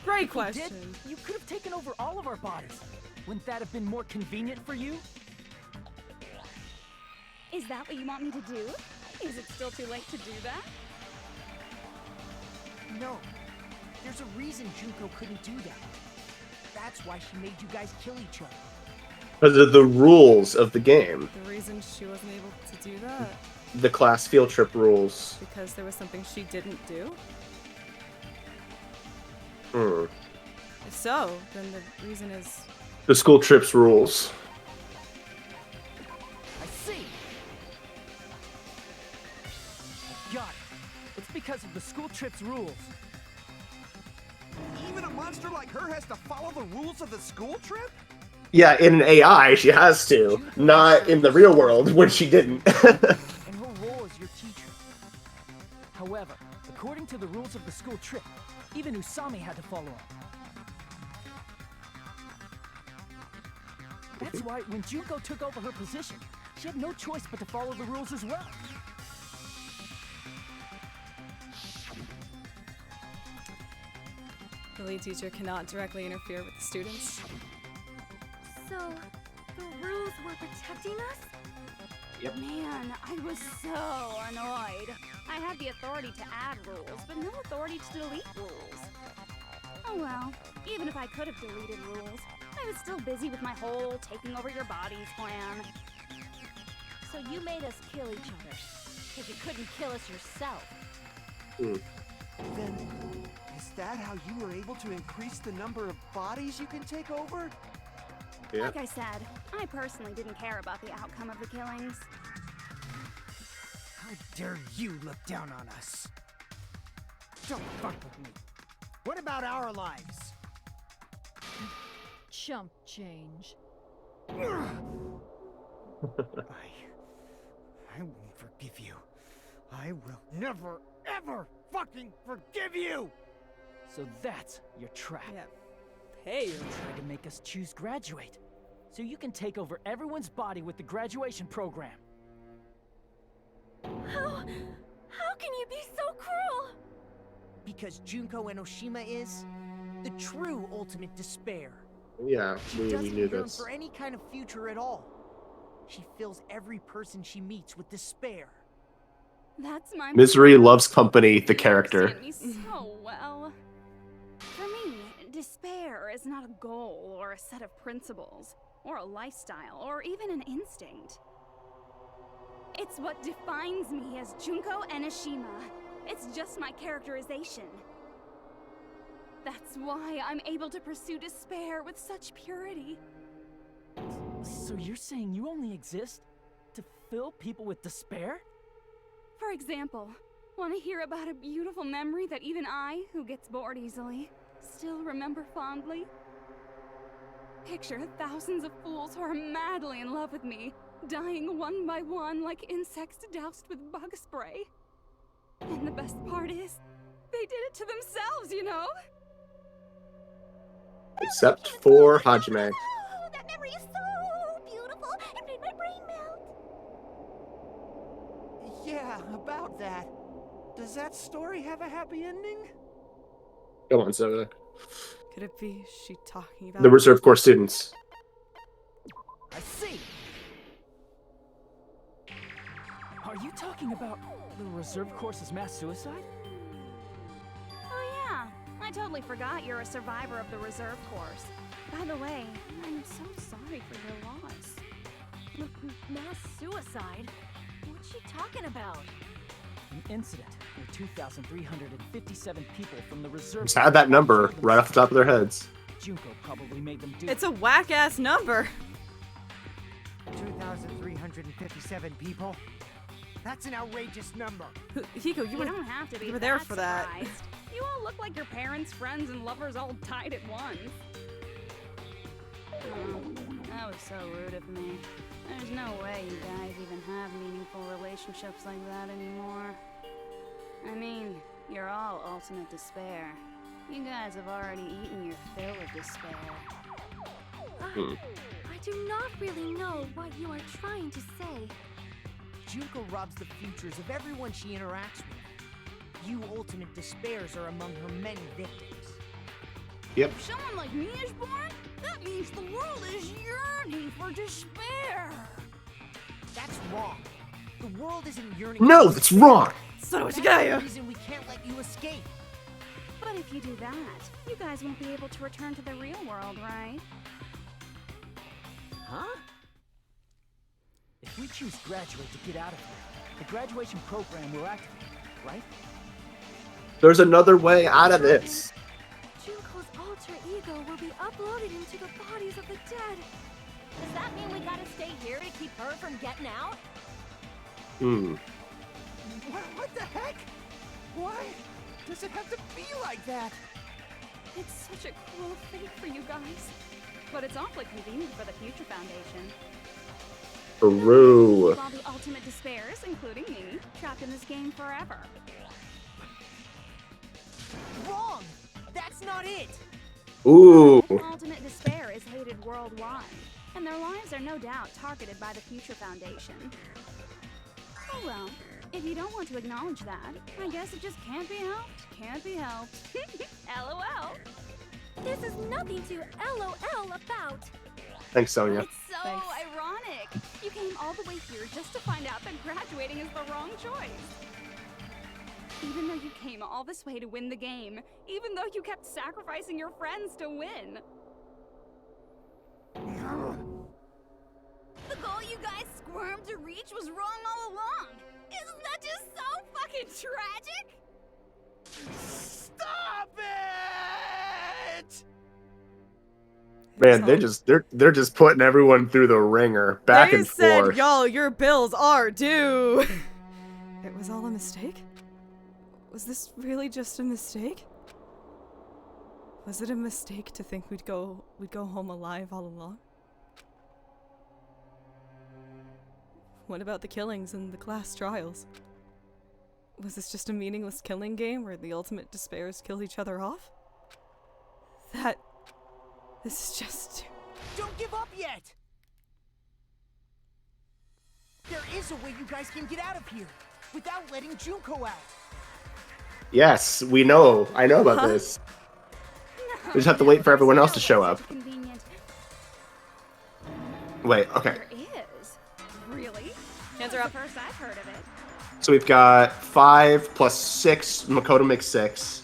Great If you question. did, you could have taken over all of our bodies. Wouldn't that have been more convenient for you? Is that what you want me to do? Is it still too late to do that? No. There's a reason Junko couldn't do that. That's why she made you guys kill each other. Because of the rules of the game. The reason she wasn't able to do that? The class field trip rules. Because there was something she didn't do? If so, then the reason is... The school trips rules. I see. Got it. It's because of the school trip's rules. Even a monster like her has to follow the rules of the school trip? Yeah, in an AI, she has to. Not in the real world, when she didn't. And her role as your teacher. However, according to the rules of the school trip, even Usami had to follow them. That's why when Junko took over her position, she had no choice but to follow the rules as well. The lead teacher cannot directly interfere with the students. So, the rules were protecting us? Yep. Man, I was so annoyed. I had the authority to add rules, but no authority to delete rules. Oh well, even if I could have deleted rules, I was still busy with my whole taking over your bodies plan. So you made us kill each other, because you couldn't kill us yourself. Then, is that how you were able to increase the number of bodies you can take over? Yeah. Like I said, I personally didn't care about the outcome of the killings. How dare you look down on us? Don't fuck with me. What about our lives? Chump change. I won't forgive you. I will never, ever fucking forgive you! So that's your trap. Yeah. Hey. Try to make us choose graduate, so you can take over everyone's body with the graduation program. How can you be so cruel? Because Junko Enoshima is the true ultimate despair. Yeah, She we doesn't knew yearn this. for any kind of future at all. She fills every person she meets with despair. That's my Misery loves company, the You character. understand me so well. For me, despair is not a goal or a set of principles, or a lifestyle, or even an instinct. It's what defines me as Junko Enoshima. It's just my characterization. That's why I'm able to pursue despair with such purity. So you're saying you only exist to fill people with despair? For example, want to hear about a beautiful memory that even I, who gets bored easily, still remember fondly? Picture thousands of fools who are madly in love with me, dying one by one like insects doused with bug spray. And the best part is, they did it to themselves, you know? Except for Hajime. Oh, that memory is so beautiful. It made my brain melt. Yeah, about that. Does that story have a happy ending? Come on, Soda. Could it be she talking about... The reserve corps students. I see. Are you talking about the reserve course's mass suicide? Oh yeah, I totally forgot you're a survivor of the reserve course. By the way, I'm so sorry for your loss. Mass suicide? What's she talking about? An incident where 2,357 people from the reserve Just had that number right off the top of their heads. Junko probably made them do It's a whack-ass number. 2,357 people? That's an outrageous number. Hiko, You don't have to be you were there for that. surprised. You all look like your parents, friends, and lovers all died at once. Oh, that was so rude of me. There's no way you guys even have meaningful relationships like that anymore. I mean, you're all ultimate despair. You guys have already eaten your fill of despair. I do not really know what you are trying to say. Junko robs the futures of everyone she interacts with. You ultimate despairs are among her many victims. Yep. If someone like me is born, that means the world is yearning for despair. That's wrong. The world isn't yearning. No, for that's despair. wrong! Son of a That's guy. the reason we can't let you escape. But if you do that, you guys won't be able to return to the real world, right? Huh? If we choose graduate to get out of here, the graduation program will activate, right? There's another way out of this. Junko's alter ego will be uploaded into the bodies of the dead. Does that mean we gotta stay here to keep her from getting out? What the heck? Why does it have to be like that? It's such a cruel fate for you guys. But it's awfully convenient for the Future Foundation. Peru. All the ultimate despairs, including me, trapped in this game forever. Wrong! That's not it! Ooh. Ultimate despair is hated worldwide, and their lives are no doubt targeted by the Future Foundation. Oh well, if you don't want to acknowledge that, I guess it just can't be helped. Can't be helped. LOL. This is nothing to LOL about. Thanks, Sonia. It's so ironic. You came all the way here just to find out that graduating is the wrong choice. Even though you came all this way to win the game, even though you kept sacrificing your friends to win. The goal you guys squirmed to reach was wrong all along. Isn't that just so fucking tragic? Stop it! Man, they're just putting everyone through the ringer, back They and said, forth. "Yo, your bills are due." It was all a mistake? Was this really just a mistake? Was it a mistake to think we'd go home alive all along? What about the killings and the class trials? Was this just a meaningless killing game where the ultimate despairs killed each other off? This is just... Don't give up yet! There is a way you guys can get out of here without letting Junko out. Yes, we know. I know about this. We just have to wait for everyone else to show up. Convenient. Wait, okay. There is. Really? Hands That's are up. the first I've heard of it. So we've got 5 plus 6. Makoto makes 6.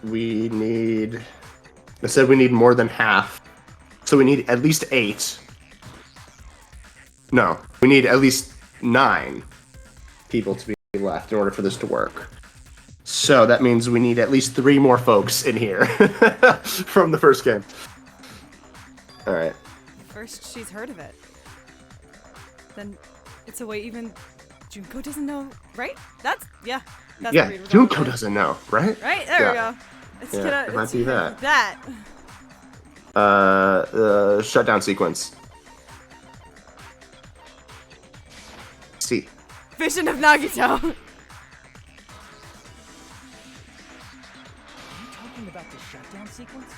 We need... I said we need more than half. So we need at least 8. No, we need at least 9 people to be left in order for this to work. So that means we need at least 3 more folks in here from the first game. Alright. First she's heard of it. Then it's a way even Junko doesn't know, right? That's Yeah, the read we're going Junko with. doesn't know, right? Right? There Yeah. we go. It's Yeah, it might be that. That. Shutdown sequence. See. Vision of Nagito. Are you talking about the shutdown sequence?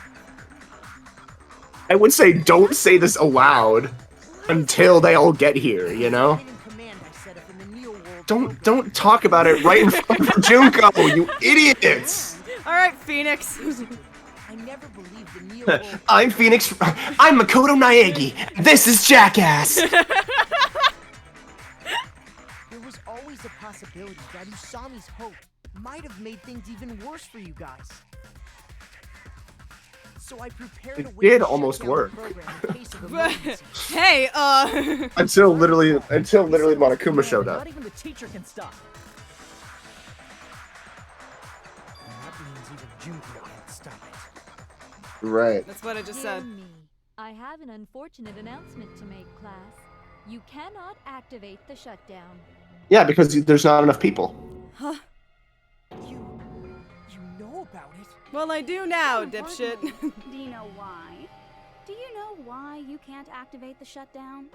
I would say don't say this aloud until they all get here, you know? Hidden command I set up in the Neo world. Don't talk about it right in front of Junko, you idiots! Alright, Phoenix. I never believed the Neo world. I'm Phoenix. I'm Makoto Naegi. This is Jackass. There was always a possibility that Usami's hope might have made things even worse for you guys. So I prepared a It way did to almost shut down work. the program in case of emergency. Hey, until literally Monokuma showed up. Not even the teacher can stop. And that means even Junko can't stop it. Right. that's what I just Dear said. me, I have an unfortunate announcement to make, class. You cannot activate the shutdown. Yeah, because there's not enough people. Huh? You know about it? Well, I do now, Oh, dipshit. pardon. Do you know why? Do you know why you can't activate the shutdown?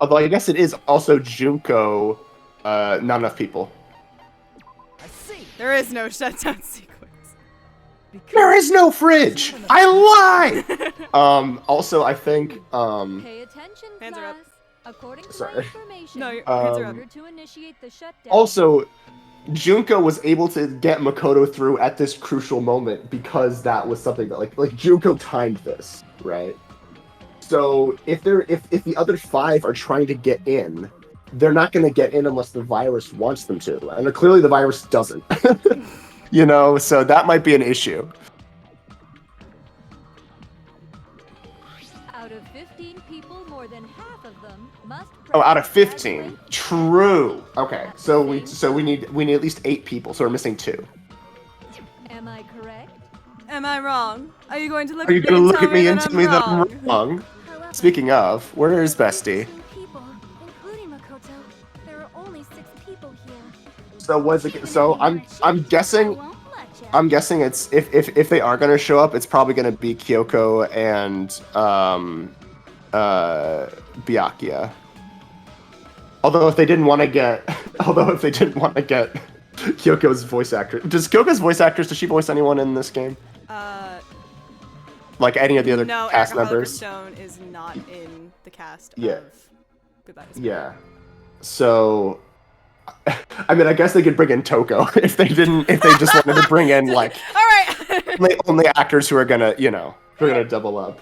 Although I guess it is also Junko, not enough people. I see. There is no shutdown sequence. There is no fridge! I lied! Also I think, Pay attention, Hands are up. class. According to Sorry. my information, No, your hands are in up. order to initiate the shutdown. also, Junko was able to get Makoto through at this crucial moment because that was something that like Junko timed this, right? So if the other 5 are trying to get in, they're not going to get in unless the virus wants them to, and clearly the virus doesn't. You know, so that might be an issue. Out of 15 people, more than half of them must. Oh, out of practice 15. graduate. True. Okay, so we need at least 8 people, so we're missing 2. Am I correct? Am I wrong? Are you going to look Are you at me gonna and look tell at me and that tell me that I'm wrong? However, Speaking of, where is Bestie? people, including Makoto, there are only 6 people here. So was it? So I'm guessing. I'm guessing it's if they are gonna show up, it's probably gonna be Kyoko and Byakuya. Although if they didn't want to get Kyoko's voice actor, does she voice anyone in this game? Like any of the other no, cast Erica members? Stone is not in the cast Yeah. of Goodbye to School. Yeah. So, I mean, I guess they could bring in Toko if they just wanted to bring in like All right. only actors who are gonna, who are gonna double up.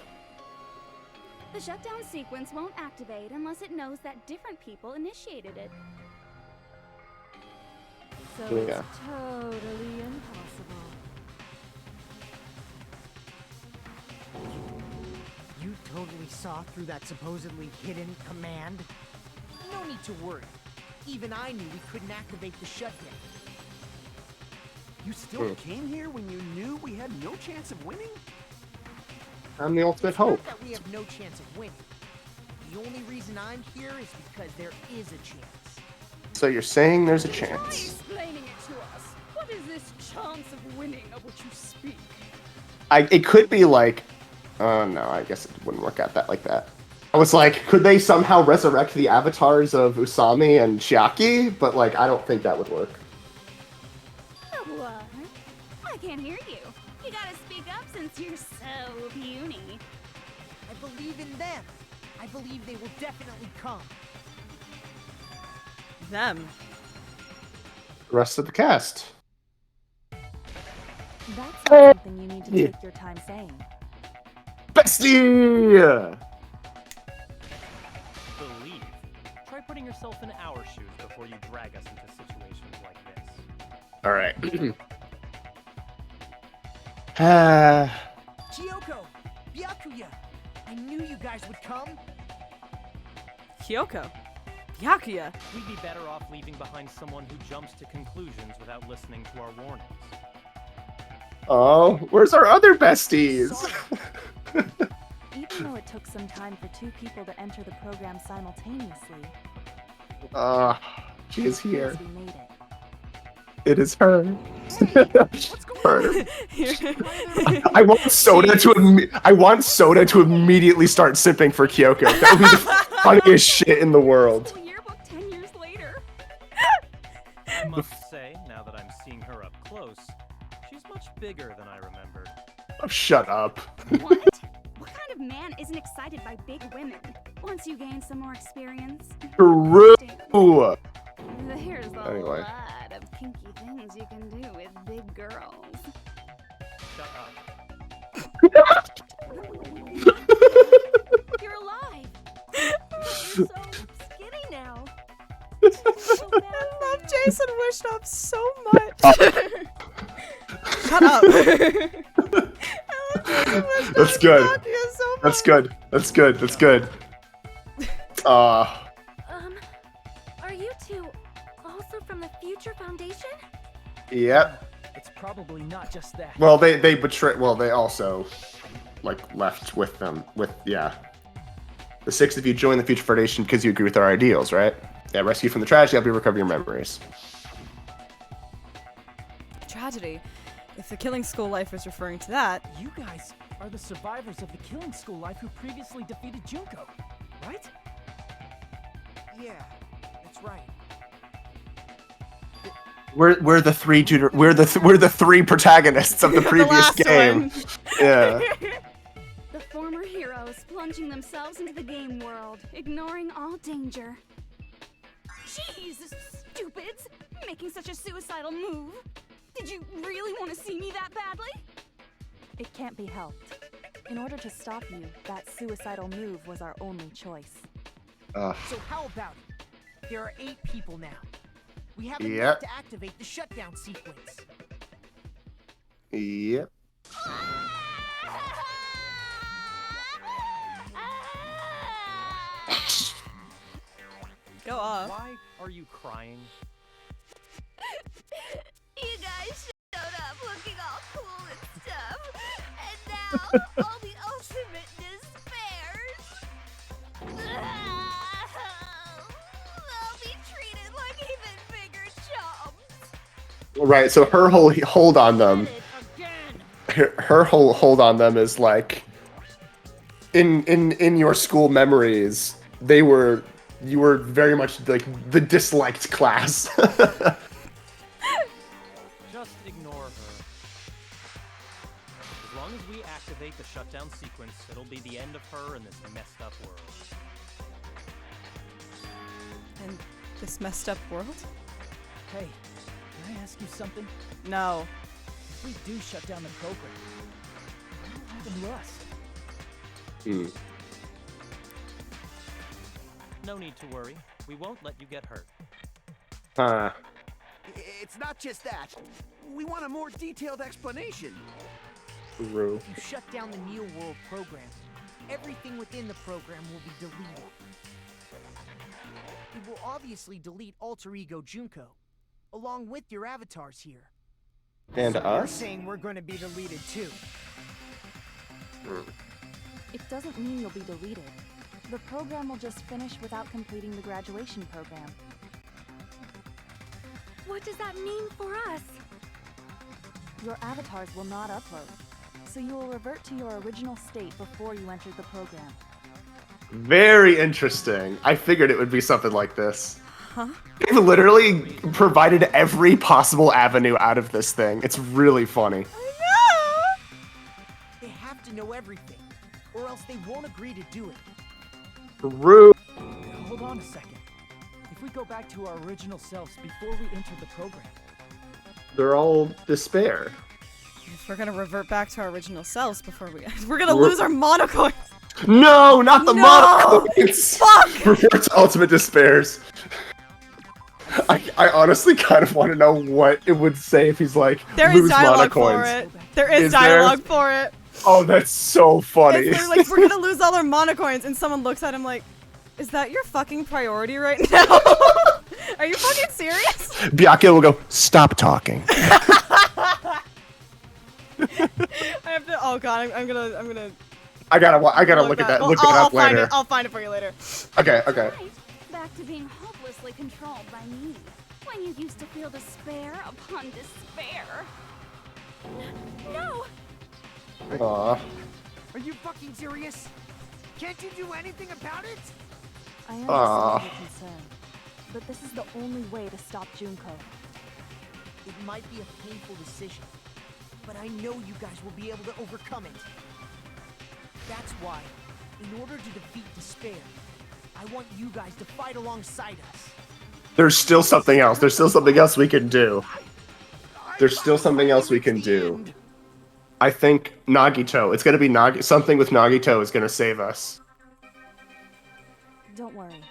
The shutdown sequence won't activate unless it knows that different people initiated it. So Yeah. it's totally impossible. You totally saw through that supposedly hidden command? No need to worry. Even I knew we couldn't activate the shutdown. You still came here when you knew we had no chance of winning? I'm the ultimate It's not hope. that we have no chance of winning. The only reason I'm here is because there is a chance. So you're saying there's a Try chance? explaining it to us. What is this chance of winning of which you speak? It could be like, oh no, I guess it wouldn't work out like that. I was like, could they somehow resurrect the avatars of Usami and Chiaki? But like, I don't think that would work. What? I can't hear you. You gotta speak up since you're so puny. I believe in them. I believe they will definitely come. Them. The rest of the cast. That's not something you need to Yeah. take your time saying. Bestie! Believe. Try putting yourself in our shoes before you drag us into situations like this. All right. Kyoko! Byakuya! I knew you guys would come! Kyoko. Byakuya. We'd be better off leaving behind someone who jumps to conclusions without listening to our warnings. Oh, where's our other besties? Even though it took some time for 2 people to enter the program simultaneously, She is here. yes, we made it. It is her. Her. Here. I want Soda to immediately start simping for Kyoko. That would be the funniest shit in the world. School yearbook 10 years later. I must say, now that I'm seeing her up close, she's much bigger than I remembered. Oh, shut up. What? What kind of man isn't excited by big women? Once you gain some more experience. True. There's a Anyway. lot of kinky things you can do with big girls. Shut up. You're alive! You're so skinny now. I love Jason Wishnop so much. Shut up. That's good. So That's good. That's good. That's good. Are you 2 also from the Future Foundation? Yep. It's probably not just that. Well, they betray. Well, they also left with them. The 6 of you joined the Future Foundation because you agree with our ideals, right? Yeah, rescue from the tragedy, help you recover your memories. Tragedy. If the Killing School life was referring to that, You guys are the survivors of the Killing School life who previously defeated Junko, right? Yeah, that's right. We're the 3 we're the 3 protagonists of the previous last game. one. Yeah. The former heroes plunging themselves into the game world, ignoring all danger. Jeez, stupids! Making such a suicidal move. Did you really want to see me that badly? It can't be helped. In order to stop you, that suicidal move was our only choice. So how about it? There are 8 people now. We have enough Yep. to activate the shutdown sequence. Yep. go off. Why are you crying? You guys showed up looking all cool and stuff. Right. So her whole hold on them. Her whole hold on them is like, in your school memories, you were very much like the disliked class. Just ignore her. As long as we activate the shutdown sequence, it'll be the end of her in this messed up world. And this messed up world? Hey, can I ask you something? No. If we do shut down the program, what will happen to us? No need to worry. We won't let you get hurt. It's not just that. We want a more detailed explanation. True. If you shut down the Neo World program, everything within the program will be deleted. It will obviously delete Alter Ego Junko, along with your avatars here. And so You're us? saying we're going to be deleted too? It doesn't mean you'll be deleted. The program will just finish without completing the graduation program. What does that mean for us? Your avatars will not upload, so you will revert to your original state before you entered the program. Very interesting. I figured it would be something like this. Huh? They've literally provided every possible avenue out of this thing. It's really funny. They have to know everything, or else they won't agree to do it. True. Hold on a second. If we go back to our original selves before we entered the program, They're all despair. If we're gonna revert back to our original selves before we're gonna lose our monocoins. No, not the monocoins! Fuck! Revert to ultimate despairs. I honestly kind of want to know what it would say if he's like, There is lose dialogue monocoins. for it. There is dialogue for it. Oh, that's so funny. They're like, we're gonna lose all our monocoins, and someone looks at him like, is that your fucking priority right now? Are you fucking serious? Byakuya will go, stop talking. I have to. Oh god, I'm gonna. I gotta look at that. Look that up later. I'll find it for you later. Okay. Back to being hopelessly controlled by me. When you used to feel despair upon despair. No! Aw. Are you fucking serious? Can't you do anything about it? I understand your concern, but this is the only way to stop Junko. It might be a painful decision, but I know you guys will be able to overcome it. That's why, in order to defeat despair, I want you guys to fight alongside us. There's still something else. There's still something else we can do. There's still something else we can do. I think Nagito. It's gonna be something with Nagito is gonna save us. Don't worry.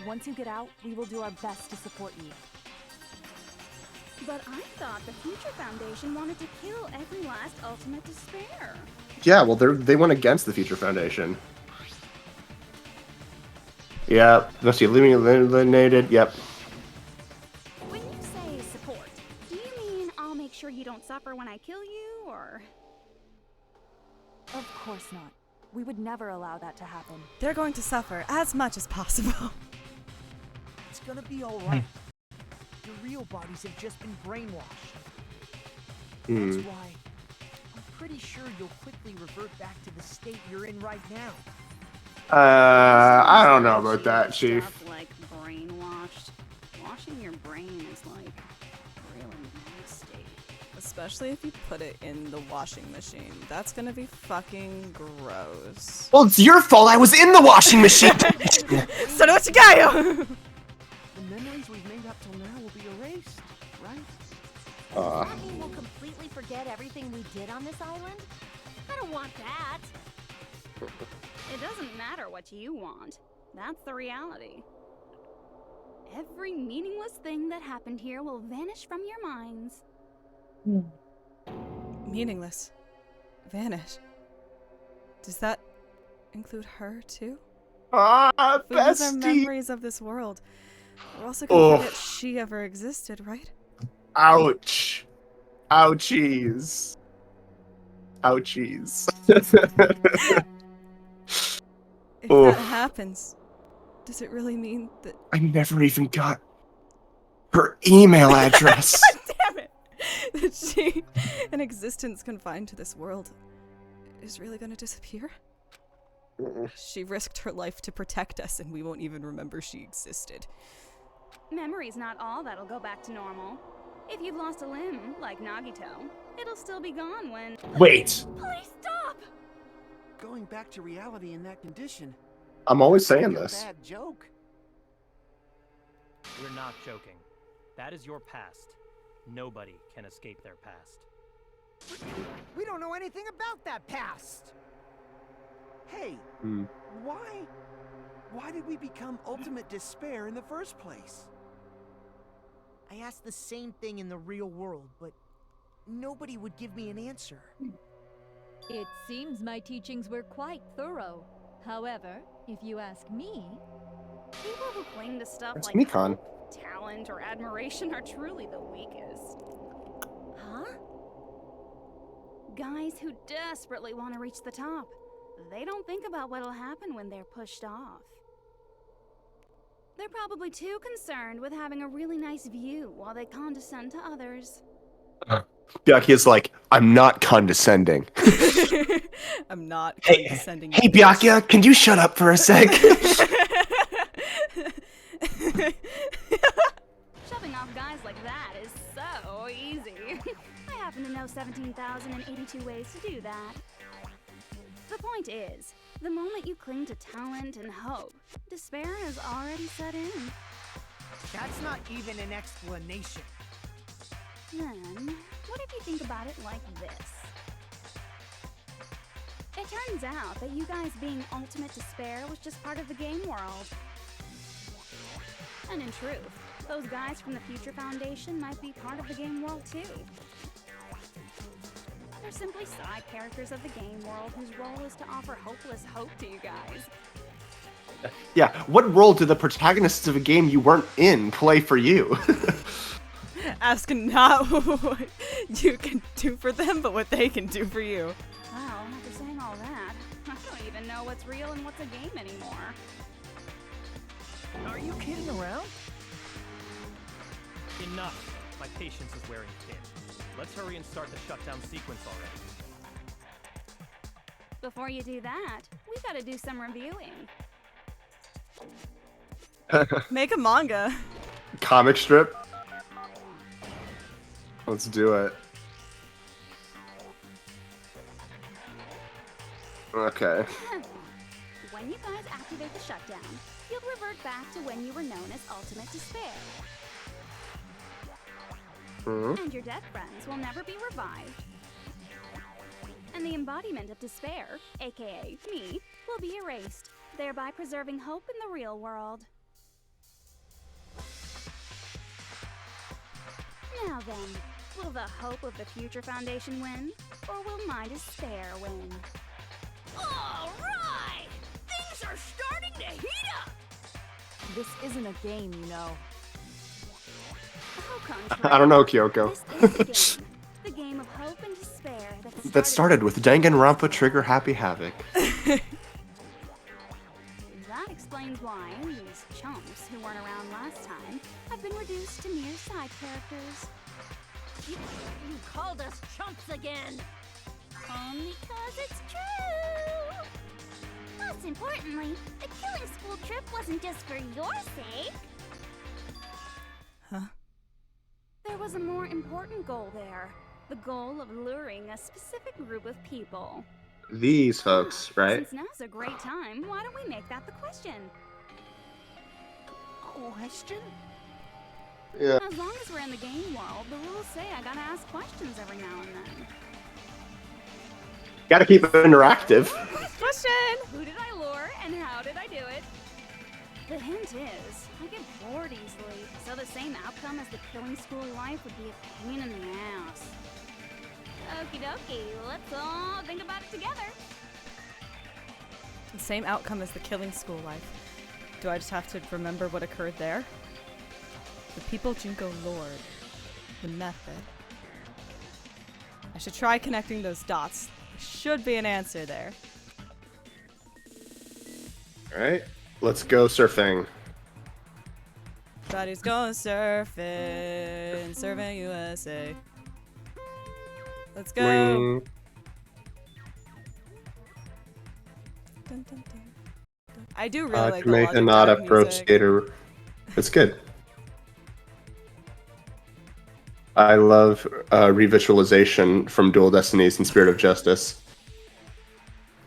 Once you get out, we will do our best to support you. But I thought the Future Foundation wanted to kill every last ultimate despair. Yeah, well, they went against the Future Foundation. Yep. Must be eliminated. Yep. When you say support, do you mean I'll make sure you don't suffer when I kill you, or? Of course not. We would never allow that to happen. They're going to suffer as much as possible. It's gonna be alright. Your real bodies have just been brainwashed. That's why I'm pretty sure you'll quickly revert back to the state you're in right now. I don't know about that, Chief. Stuff like brainwashed. Washing your brain is like really nasty. Especially if you put it in the washing machine. That's gonna be fucking gross. Well, it's your fault. I was in the washing machine. So do what you got. The memories we've made up till now will be erased, right? Does that mean we'll completely forget everything we did on this island? I don't want that. It doesn't matter what you want. That's the reality. Every meaningless thing that happened here will vanish from your minds. Meaningless. Vanish. Does that include her too? Ah, We lose our bestie. memories of this world. We're also gonna forget she ever existed, right? Ouch. Ouchies. Ouchies. If that happens, does it really mean that? I never even got her email address. Damn it! that an existence confined to this world, is really gonna disappear? She risked her life to protect us, and we won't even remember she existed. Memory's not all that'll go back to normal. If you've lost a limb, like Nagito, it'll still be gone when... Wait. Please stop! Going back to reality in that condition. I'm always saying Like a this. bad joke. We're not joking. That is your past. Nobody can escape their past. We don't know anything about that past. Hey, why did we become ultimate despair in the first place? I asked the same thing in the real world, but nobody would give me an answer. It seems my teachings were quite thorough. However, if you ask me... People who cling to stuff That's like Mikan. hope, talent, or admiration are truly the weakest. Huh? Guys who desperately want to reach the top. They don't think about what'll happen when they're pushed off. They're probably too concerned with having a really nice view while they condescend to others. Byakuya's like, I'm not condescending. I'm not Hey, condescending. hey Byakuya, can you shut up for a sec? Shoving off guys like that is so easy. I happen to know 17,082 ways to do that. The point is, the moment you cling to talent and hope, despair has already set in. That's not even an explanation. Then, what if you think about it like this? It turns out that you guys being ultimate despair was just part of the game world. And in truth, those guys from the Future Foundation might be part of the game world too. They're simply side characters of the game world whose role is to offer hopeless hope to you guys. Yeah, what role do the protagonists of a game you weren't in play for you? Ask not what you can do for them, but what they can do for you. Wow, after saying all that, I don't even know what's real and what's a game anymore. Are you kidding around? Enough. My patience is wearing thin. Let's hurry and start the shutdown sequence already. Before you do that, we gotta do some reviewing. Make a manga. Comic strip? Let's do it. Okay. When you guys activate the shutdown, you'll revert back to when you were known as Ultimate Despair. And your dead friends will never be revived. And the embodiment of despair, aka me, will be erased, thereby preserving hope in the real world. Now then, will the hope of the Future Foundation win, or will my despair win? Alright! Things are starting to heat up! This isn't a game, you know. Au contraire, I don't know, Kyoko. This is the game of hope and despair That started with Danganronpa Trigger Happy Havoc. That explains why these chumps who weren't around last time have been reduced to mere side characters. You called us chumps again! Only 'cause it's true! Most importantly, the killing school trip wasn't just for your sake. Huh? There was a more important goal there. The goal of luring a specific group of people. These folks, right? Since now's a great time, why don't we make that the question? Question? Yeah. As long as we're in the game world, the rules say I gotta ask questions every now and then. Gotta keep it interactive. Question! Who did I lure and how did I do it? The hint is, I get bored easily, so the same outcome as the killing school life would be a pain in the ass. Okie dokie, let's all think about it together. The same outcome as the killing school life. Do I just have to remember what occurred there? The people Junko lured. The method. I should try connecting those dots. There should be an answer there. Alright, let's go surfing. Everybody's going surfing, surfing USA. Let's go. Dun, dun, dun. I do really like the Make Logic Anata Dive Pro music. Skater. It's good. I love revisualization from Dual Destinies and Spirit of Justice.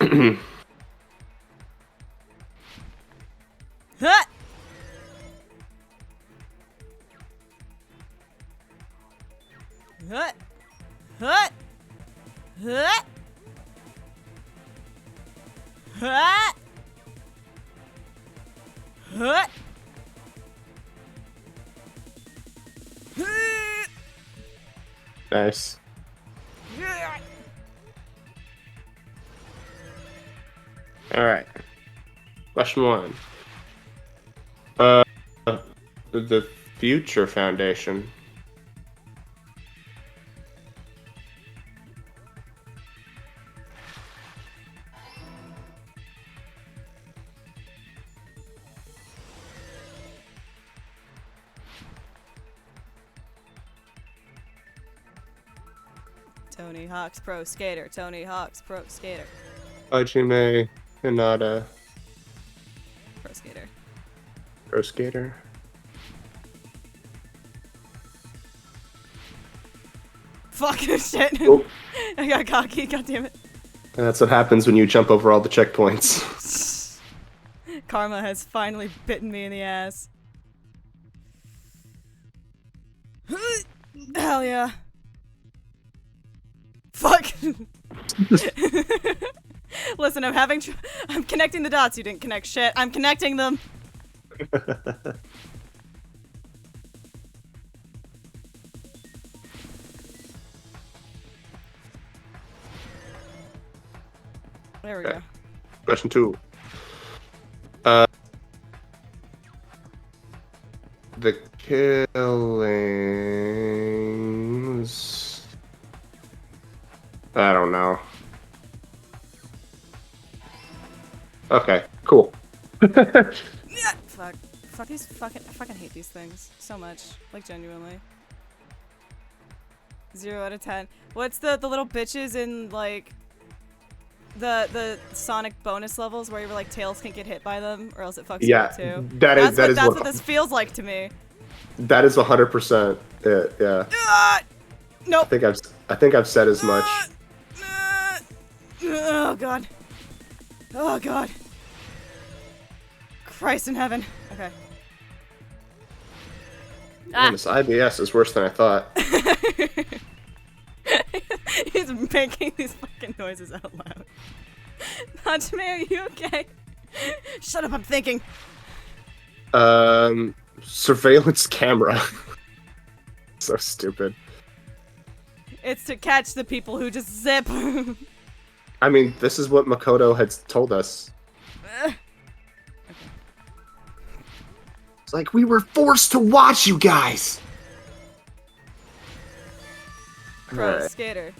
Huh! Huh! Huh! Huh! Huh! Huh! Nice. Alright. Question 1. The Future Foundation. Tony Hawk's Pro Skater. Tony Hawk's Pro Skater. Hajime Hinata. Pro Skater. Pro Skater. Fuck shit. Oh. I got cocky, goddammit. That's what happens when you jump over all the checkpoints. Karma has finally bitten me in the ass. Hell yeah. Fuck. Listen, I'm connecting the dots. You didn't connect shit. I'm connecting them. There we go. Question 2. The killings. I don't know. Okay, cool. Fuck. Fuck these fucking. I fucking hate these things so much. Like, genuinely. 0 out of 10. What's the little bitches in, like, the Sonic bonus levels where you're like Tails can't get hit by them or else it fucks you up too? That's what this feels like to me. That is 100% it. Yeah. Nope. I think I've said as much. Oh god. Oh god. Christ in heaven. Okay. Man, this IBS is worse than I thought. He's making these fucking noises out loud. Hajime, are you okay? Shut up, I'm thinking. Surveillance camera. So stupid. It's to catch the people who just zip. I mean, this is what Makoto had told us. It's like, we were forced to watch you guys! Pro Alright. skater.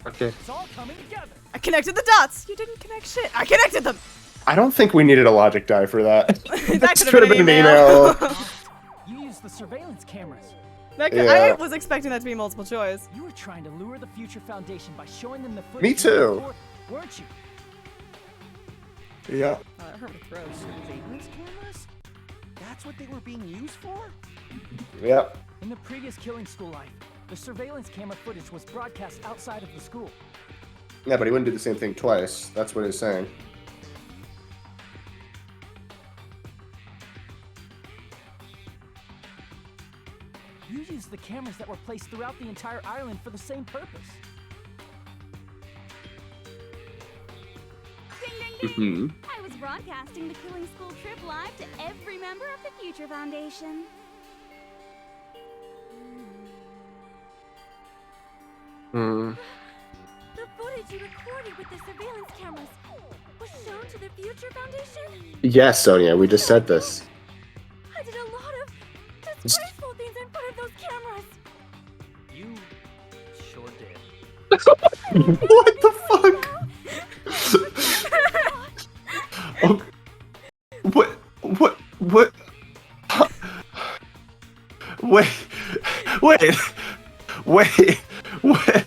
Okay. It's all coming together. I connected the dots! You didn't connect shit. I connected them! I don't think we needed a logic die for that. That could have been an email. You used the surveillance cameras. I was expecting that to be multiple choice. You were trying to lure the Future Foundation by showing them the footage. Me too. Report, weren't you? Yeah. That hurt my throat. Surveillance cameras? That's what they were being used for? Yep. In the previous Killing School life, the surveillance camera footage was broadcast outside of the school. Yeah, but he wouldn't do the same thing twice. That's what he's saying. You used the cameras that were placed throughout the entire island for the same purpose. Ding, I was broadcasting the Killing School trip live to every member of the Future Foundation. Hmm. The footage you recorded with the surveillance cameras was shown to the Future Foundation? Yes, Sonia, we just said this. I did a lot of disgraceful things in front of those cameras. You sure did. What the fuck? Oh, what? Wait. Wait, what?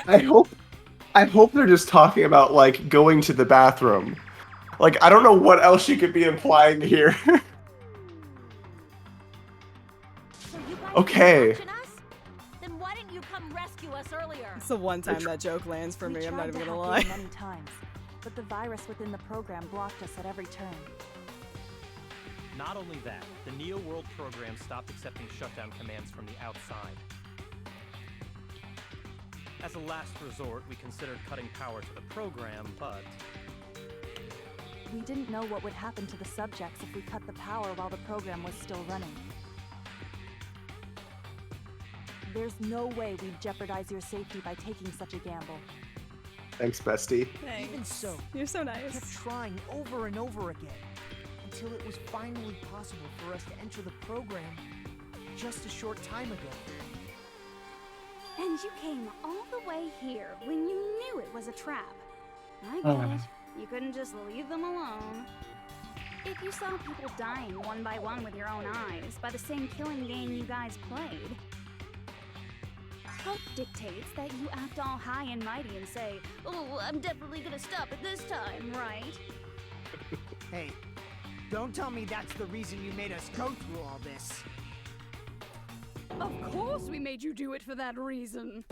I hope they're just talking about like going to the bathroom. Like I don't know what else you could be implying here. So you guys Okay. watching us? Then why didn't you come rescue us earlier? It's the one time that joke lands for We me, I'm not tried even to gonna hack lie. in many times, but the virus within the program blocked us at every turn. Not only that, the Neo World program stopped accepting shutdown commands from the outside. As a last resort, we considered cutting power to the program, but We didn't know what would happen to the subjects if we cut the power while the program was still running. There's no way we'd jeopardize your safety by taking such a gamble. Thanks, bestie. Even so, You're so I nice. kept trying over and over again until it was finally possible for us to enter the program just a short time ago. And you came all the way here when you knew it was a trap. I get it. You couldn't just leave them alone. If you saw people dying one by one with your own eyes by the same killing game you guys played, hope dictates that you act all high and mighty and say, "Oh, I'm definitely gonna stop it this time, right?" Hey, don't tell me that's the reason you made us go through all this. Of course we made you do it for that reason.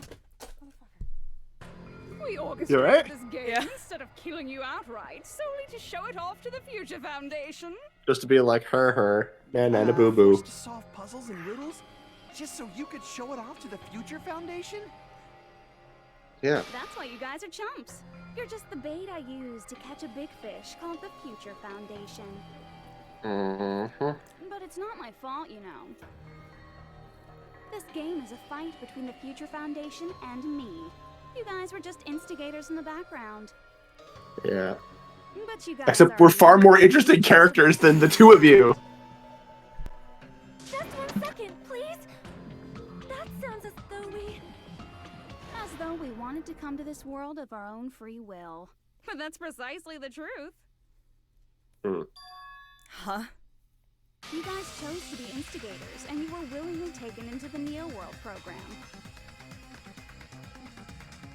We orchestrated right? this game instead of killing you outright, solely to show it off to the Future Foundation. Just to be like her, and a boo boo. Forced to solve puzzles and riddles just so you could show it off to the Future Foundation? Yeah. That's why you guys are chumps. You're just the bait I use to catch a big fish called the Future Foundation. Mm-hmm. But it's not my fault, you know. This game is a fight between the Future Foundation and me. You guys were just instigators in the background. Yeah. But you guys Except are we're far more interesting characters than the two of you. Just 1 second, please. That sounds as though we... As though we wanted to come to this world of our own free will. But that's precisely the truth. Huh? You guys chose to be instigators, and you were willingly taken into the Neo World program.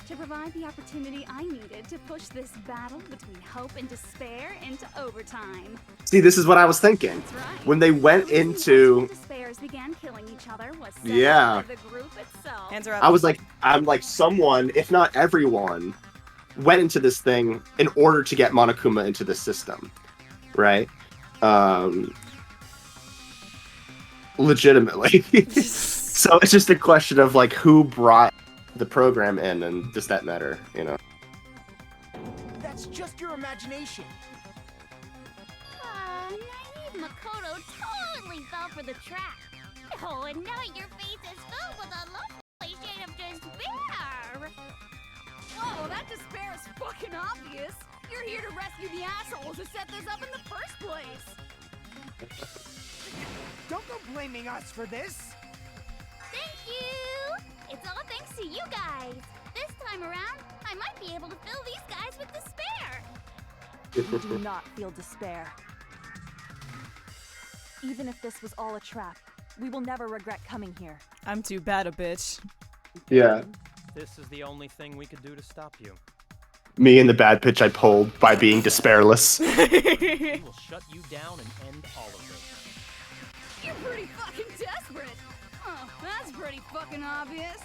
To provide the opportunity I needed to push this battle between hope and despair into overtime. See, this is what I was thinking. That's right. When they went The reason into... hope and despairs began killing each other was Yeah. the group itself. Hands are up. I was like, I'm like, someone, if not everyone, went into this thing in order to get Monokuma into the system, right? Legitimately. So it's just a question of like who brought the program in, and does that matter, you know? That's just your imagination. Naive Makoto totally fell for the trap. Oh, and now your face is filled with a lovely shade of despair. Whoa, that despair is fucking obvious. You're here to rescue the assholes who set this up in the first place. Don't go blaming us for this. Thank you! It's all thanks to you guys. This time around, I might be able to fill these guys with despair. We do not feel despair. Even if this was all a trap, we will never regret coming here. I'm too bad a bitch. Yeah. this is the only thing we could do to stop you. Me and the bad pitch I pulled by being despairless. We will shut you down and end all of this. You're pretty fucking desperate. Oh, that's pretty fucking obvious.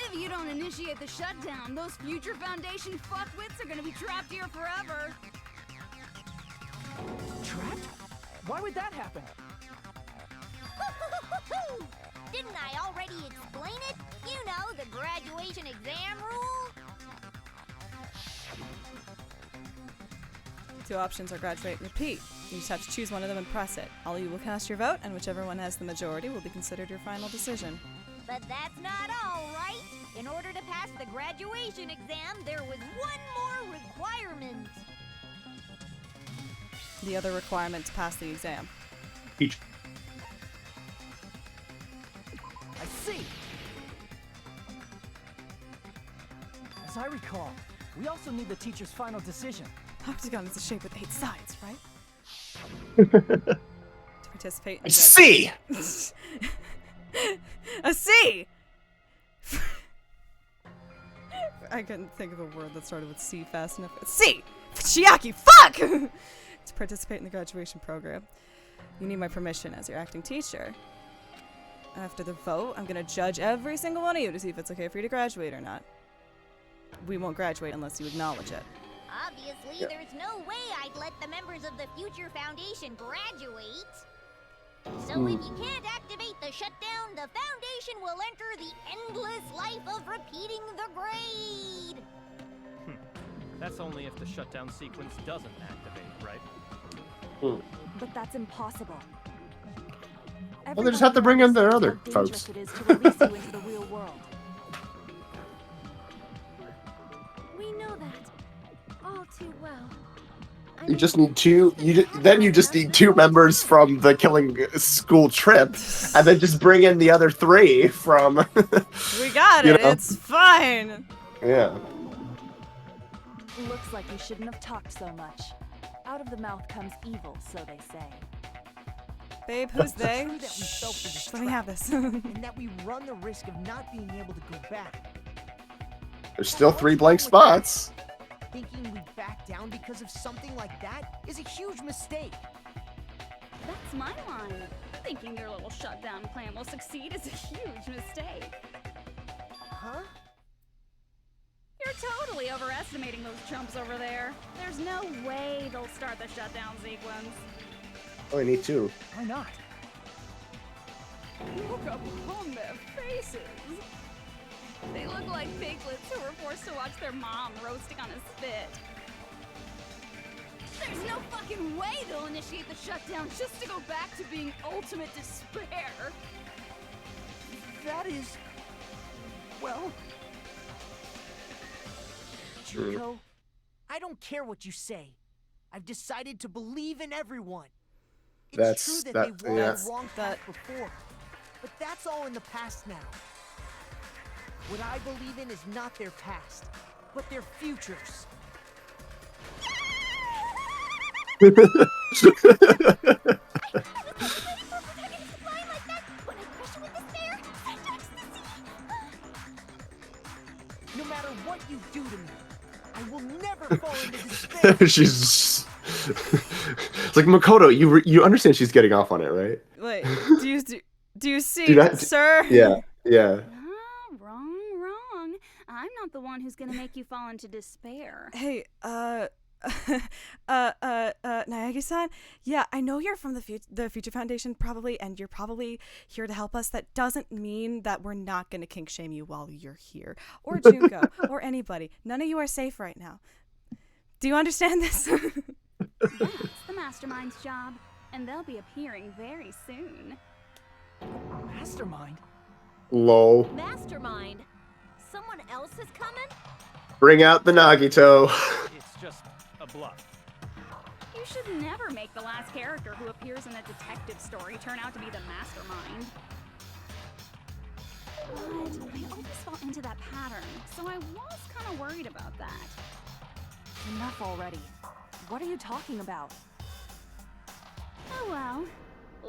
If you don't initiate the shutdown, those Future Foundation fuckwits are gonna be trapped here forever. Trapped? Why would that happen? Didn't I already explain it? You know, the graduation exam rule? Two options are graduate and repeat. You just have to choose one of them and press it. All of you will cast your vote, and whichever one has the majority will be considered your final decision. But that's not all, right? In order to pass the graduation exam, there was one more requirement. The other requirement to pass the exam. Each. I see! As I recall, we also need the teacher's final decision. Octagon is a shape with 8 sides, right? To participate in A C! A C! I couldn't think of a word that started with C fast enough. C! Chiaki, fuck! To participate in the graduation program. You need my permission as your acting teacher. After the vote, I'm gonna judge every single one of you to see if it's okay for you to graduate or not. We won't graduate unless you acknowledge it. Obviously, there's no way I'd let the members of the Future Foundation graduate. So if you can't activate the shutdown, the Foundation will enter the endless life of repeating the grade. That's only if the shutdown sequence doesn't activate, right? But that's impossible. Well, they just have to bring in their other how folks. dangerous it is to release you into the real world. We know that all too well. You just need two. Then you just need 2 members from the Killing School trip, and then just bring in the other 3 from. We got it. It's fine. Yeah. Looks like you shouldn't have talked so much. Out of the mouth comes evil, so they say. Babe, who's they? True that we fell for this Let me trap, have this. and that we run the risk of not being able to go back. There's still 3 blank spots. Thinking we back down because of something like that is a huge mistake. That's my line. Thinking your little shutdown plan will succeed is a huge mistake. Huh? You're totally overestimating those chumps over there. There's no way they'll start the shutdown sequence. Only need 2. Why not? Look upon their faces. They look like piglets who were forced to watch their mom roasting on a spit. There's no fucking way they'll initiate the shutdown just to go back to being ultimate despair. That is... well... True. Chico, I don't care what you say. I've decided to believe in everyone. It's true that they walked the wrong path before, but that's all in the past now. What I believe in is not their past, but their futures. No matter what you do to me, I will never fall into despair. She's it's like Makoto. You understand she's getting off on it, right? Wait, do you see, Do that- sir? Yeah. Wrong. I'm not the one who's gonna make you fall into despair. Hey, Nayagi-san? Yeah, I know you're from the Future Foundation, probably, and you're probably here to help us. That doesn't mean that we're not gonna kink shame you while you're here. Or Junko, or anybody. None of you are safe right now. Do you understand this? That's the Mastermind's job, and they'll be appearing very soon. Mastermind? Lol. Mastermind? Someone else is coming? Bring out the Nagito. It's just a bluff. You should never make the last character who appears in a detective story turn out to be the Mastermind. But I always fall into that pattern, so I was kind of worried about that. Enough already. What are you talking about? Oh well.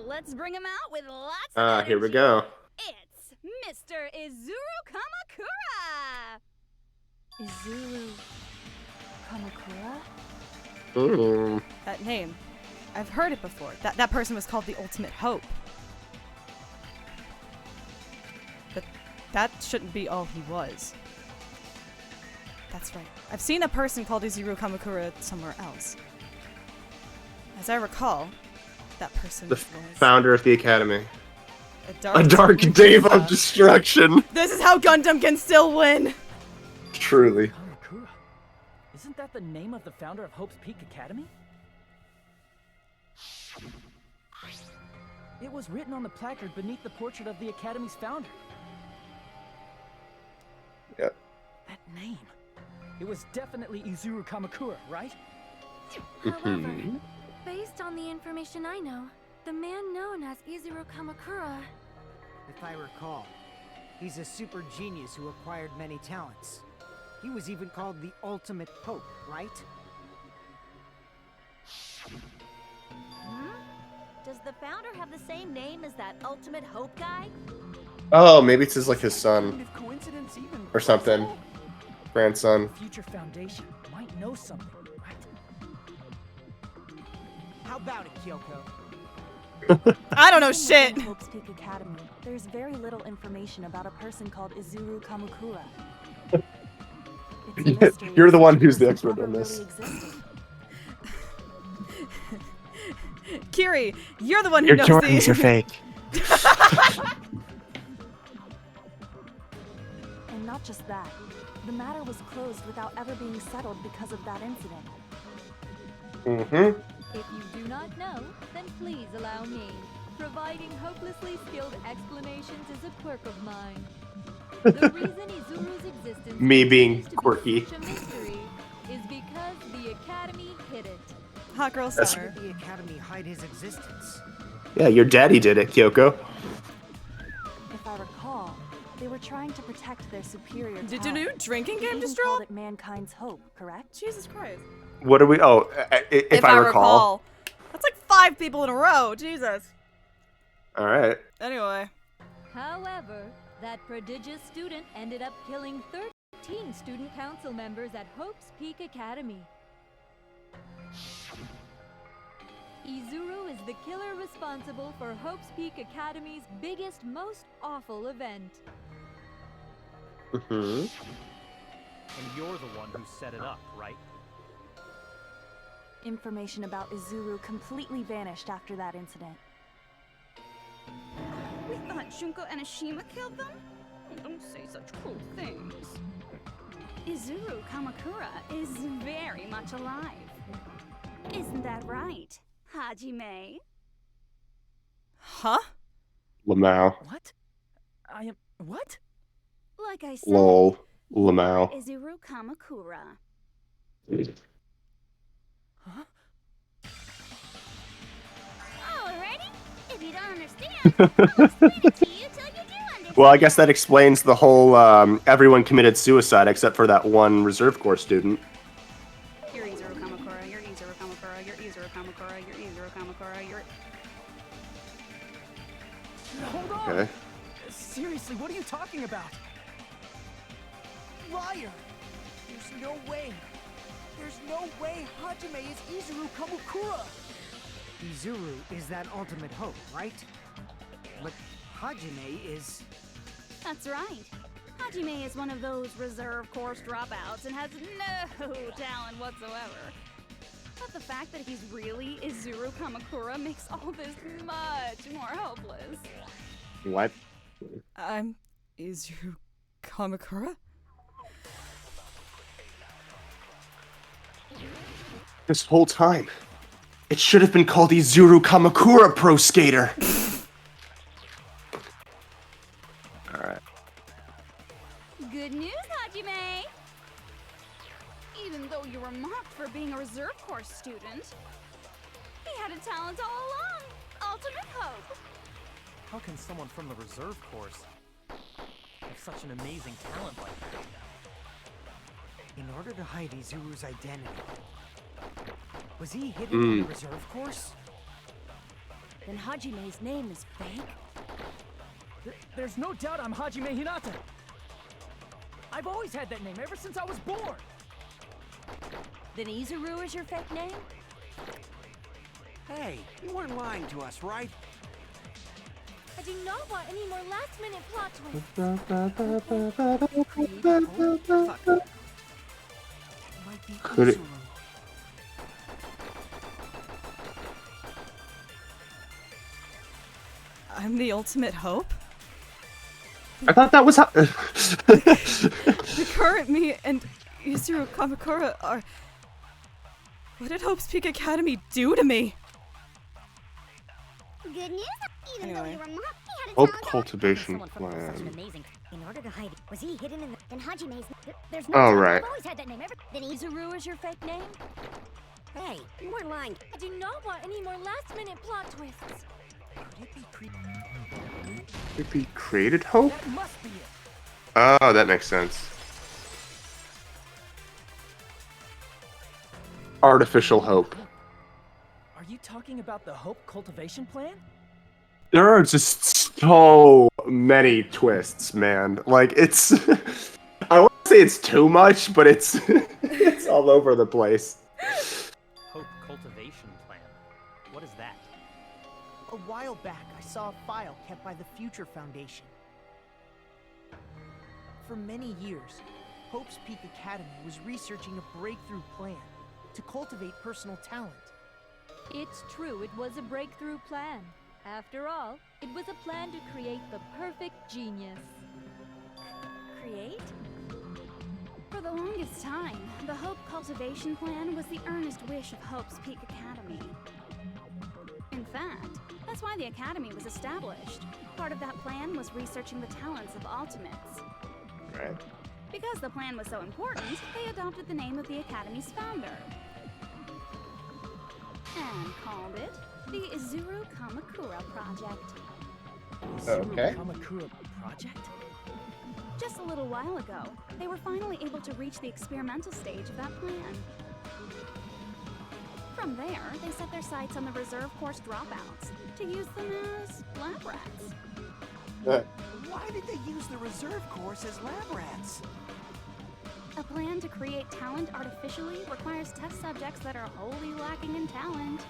Let's bring him out with lots of Here we go. It's Mr. Izuru Kamakura! Izuru Kamakura? That name. I've heard it before. That person was called the Ultimate Hope. But that shouldn't be all he was. That's right. I've seen a person called Izuru Kamakura somewhere else. As I recall, that person The was founder of the Academy. a A dark Dave of destruction. This is how Gundam can still win! Truly. Kamakura. Isn't that the name of the founder of Hope's Peak Academy? It was written on the placard beneath the portrait of the Academy's founder. Yep. That name. It was definitely Izuru Kamakura, right? However, based on the information I know, the man known as Izuru Kamakura... If I recall, he's a super genius who acquired many talents. He was even called the Ultimate Pope, right? Huh? Does the founder have the same name as that Ultimate Hope guy? Oh, maybe it's like his son If coincidence even or something. Grandson. Future Foundation might know something, right? How about it, Kyoko? I don't know shit. In Hope's Peak Academy, there's very little information about a person called Izuru Kamakura. It's a mystery You're the if one such a who's the person expert on ever this. really existed. Kiri, you're the one who Your knows Jordans are fake. And not just that, the matter was closed without ever being settled because of that incident. Mm-hmm. If you do not know, then please allow me. Providing hopelessly skilled explanations is a quirk of mine. The reason Izuru's existence Me being continues to be quirky. such a mystery is because the Academy hid it. Hot Girl That's- Summer. Did the Academy hide his existence? Yeah, your daddy did it, Kyoko. If I recall, they were trying to protect their superior Did talent. your new drinking They game even just called drop? it Mankind's Hope, correct? Jesus Christ. What are we? Oh, if I recall. That's like 5 people in a row. Jesus. All right. Anyway. However, that prodigious student ended up killing 13 student council members at Hope's Peak Academy. Izuru is the killer responsible for Hope's Peak Academy's biggest, most awful event. Mm-hmm. And you're the one who set it up, right? Information about Izuru completely vanished after that incident. We thought Junko and Ashima killed them? Oh, don't say such cruel things. Izuru Kamakura is very much alive. Isn't that right, Hajime? Huh? Lamau. What? I am. What? Like I said, Lol. Lamau. Izuru Kamakura. Huh? Alrighty? If you don't understand, I'll explain it to you till you do understand. Well, I guess that explains the whole everyone committed suicide except for that one reserve corps student. You're Izuru Kamakura, you're Izuru Kamakura, you're Izuru Kamakura, you're Izuru Kamakura, you're... Hold on! Okay. Seriously, what are you talking about? Liar! There's no way. There's no way Hajime is Izuru Kamakura. Izuru is that ultimate hope, right? But Hajime is... That's right. Hajime is one of those reserve course dropouts and has no talent whatsoever. But the fact that he's really Izuru Kamakura makes all this much more hopeless. What? I'm Izuru Kamakura? This whole time, it should have been called Izuru Kamakura Pro Skater. Alright. Good news, Hajime! Even though you were mocked for being a reserve course student, he had a talent all along. Ultimate hope. How can someone from the reserve course have such an amazing talent like that? In order to hide Izuru's identity, was he hidden in the reserve course? Then Hajime's name is fake? There's no doubt I'm Hajime Hinata. I've always had that name ever since I was born. Then Izuru is your fake name? Hey, you weren't lying to us, right? I do not want any more last-minute plot twists. Might be Could it- Izuru. I'm the ultimate hope? I thought that was how. The current me and Izuru Kamakura are... What did Hope's Peak Academy do to me? Good news. Even though Anyway. you were mocked, he had a Hope talent. cultivation Someone from such an plan. amazing. In order to hide it, was he hidden in the... Then Hajime's... There's no... Oh, doubt. right. I've always had that name ever... Then Izuru is your fake name? Hey, you weren't lying. I do not want any more last-minute plot twists. If he created Hope? That must be it. Oh, that makes sense. Artificial Hope. Are you talking about the Hope cultivation plan? There are just so many twists, man. Like, it's... I won't say it's too much, but it's it's all over the place. Hope cultivation plan. What is that? A while back, I saw a file kept by the Future Foundation. For many years, Hope's Peak Academy was researching a breakthrough plan to cultivate personal talent. It's true, it was a breakthrough plan. After all, it was a plan to create the perfect genius. Create? For the longest time, the Hope Cultivation Plan was the earnest wish of Hope's Peak Academy. In fact, that's why the Academy was established. Part of that plan was researching the talents of Ultimates. Right. Because the plan was so important, they adopted the name of the Academy's founder. And called it the Izuru Kamakura Project. Okay. Kamakura Project? Just a little while ago, they were finally able to reach the experimental stage of that plan. From there, they set their sights on the reserve course dropouts to use them as lab rats. Why did they use the reserve course as lab rats? A plan to create talent artificially requires test subjects that are wholly lacking in talent.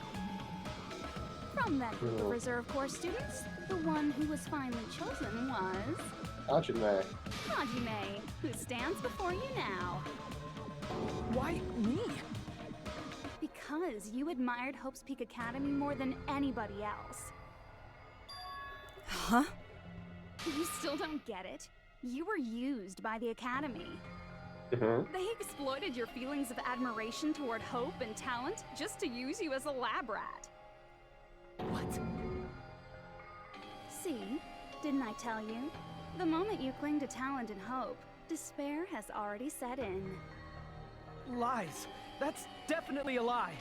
From that group of reserve course students, the one who was finally chosen was... Hajime, who stands before you now. Why me? Because you admired Hope's Peak Academy more than anybody else. Huh? You still don't get it? You were used by the Academy. They exploited your feelings of admiration toward hope and talent just to use you as a lab rat. What? See? Didn't I tell you? The moment you cling to talent and hope, despair has already set in. Lies. That's definitely a lie.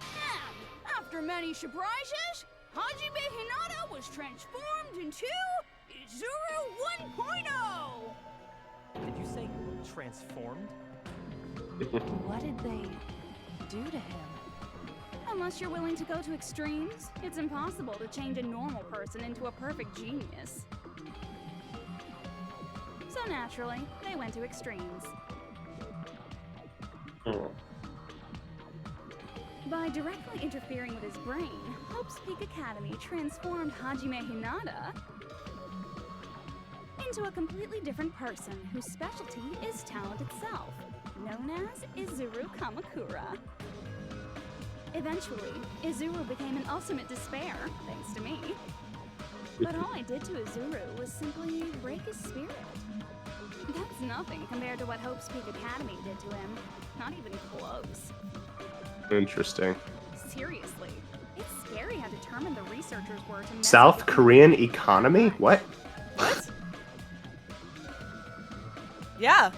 And after many surprises, Hajime Hinata was transformed into Izuru 1.0! Did you say transformed? What did they do to him? Unless you're willing to go to extremes, it's impossible to change a normal person into a perfect genius. So naturally, they went to extremes. By directly interfering with his brain, Hope's Peak Academy transformed Hajime Hinata into a completely different person whose specialty is talent itself, known as Izuru Kamakura. Eventually, Izuru became an ultimate despair, thanks to me. But all I did to Izuru was simply break his spirit. That's nothing compared to what Hope's Peak Academy did to him. Not even close. Interesting. Seriously, it's scary how determined the researchers were to mess South with Korean economy? What? What? Yeah.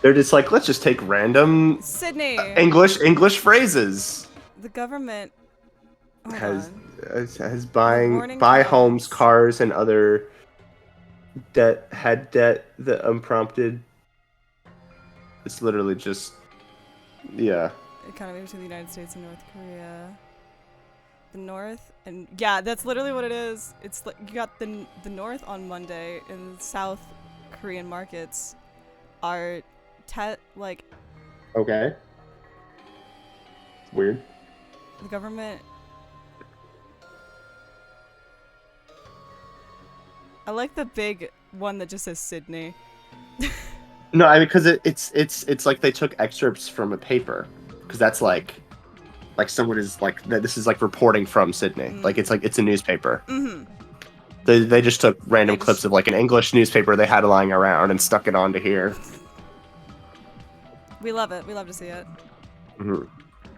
They're just like, let's just take random Sydney. English phrases. The government Has Morning buy calls. homes, cars, and other debt that unprompted. It's literally just, yeah. economy between the United States and North Korea. The North and yeah, that's literally what it is. It's like you got the North on Monday and South Korean markets are like Okay. It's weird. the government. I like the big one that just says Sydney. No, I mean, because it's like they took excerpts from a paper, because that's like someone is like this is like reporting from Sydney, like it's a newspaper. Mm-hmm. They just took random clips of like an English newspaper they had lying around and stuck it onto here. We love it. We love to see it. Mm-hmm.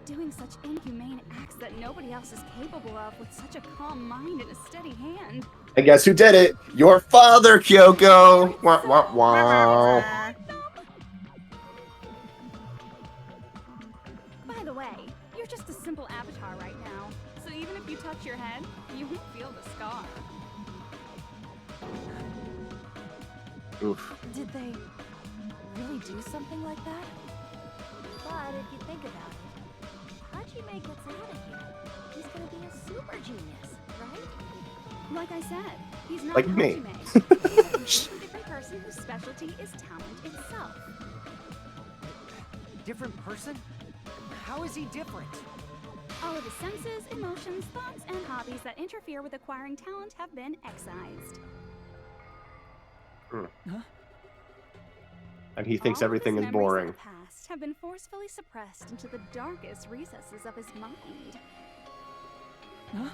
doing such inhumane acts that nobody else is capable of with such a calm mind and a steady hand. And guess who did it? Your father, Kyoko! Wah, wah, wah. By the way, you're just a simple avatar right now, so even if you touch your head, you won't feel the scar. Oof. Did they really do something like that? But if you think about it, Hajime gets out of here, he's gonna be a super genius, right? Like I said, he's not Like me. Hajime. He's a completely different person whose specialty is talent itself. Different person? How is he different? All of his senses, emotions, thoughts, and hobbies that interfere with acquiring talent have been excised. Huh? And he thinks All of everything his is memories boring. of the past have been forcefully suppressed into the darkest recesses of his mind. Huh?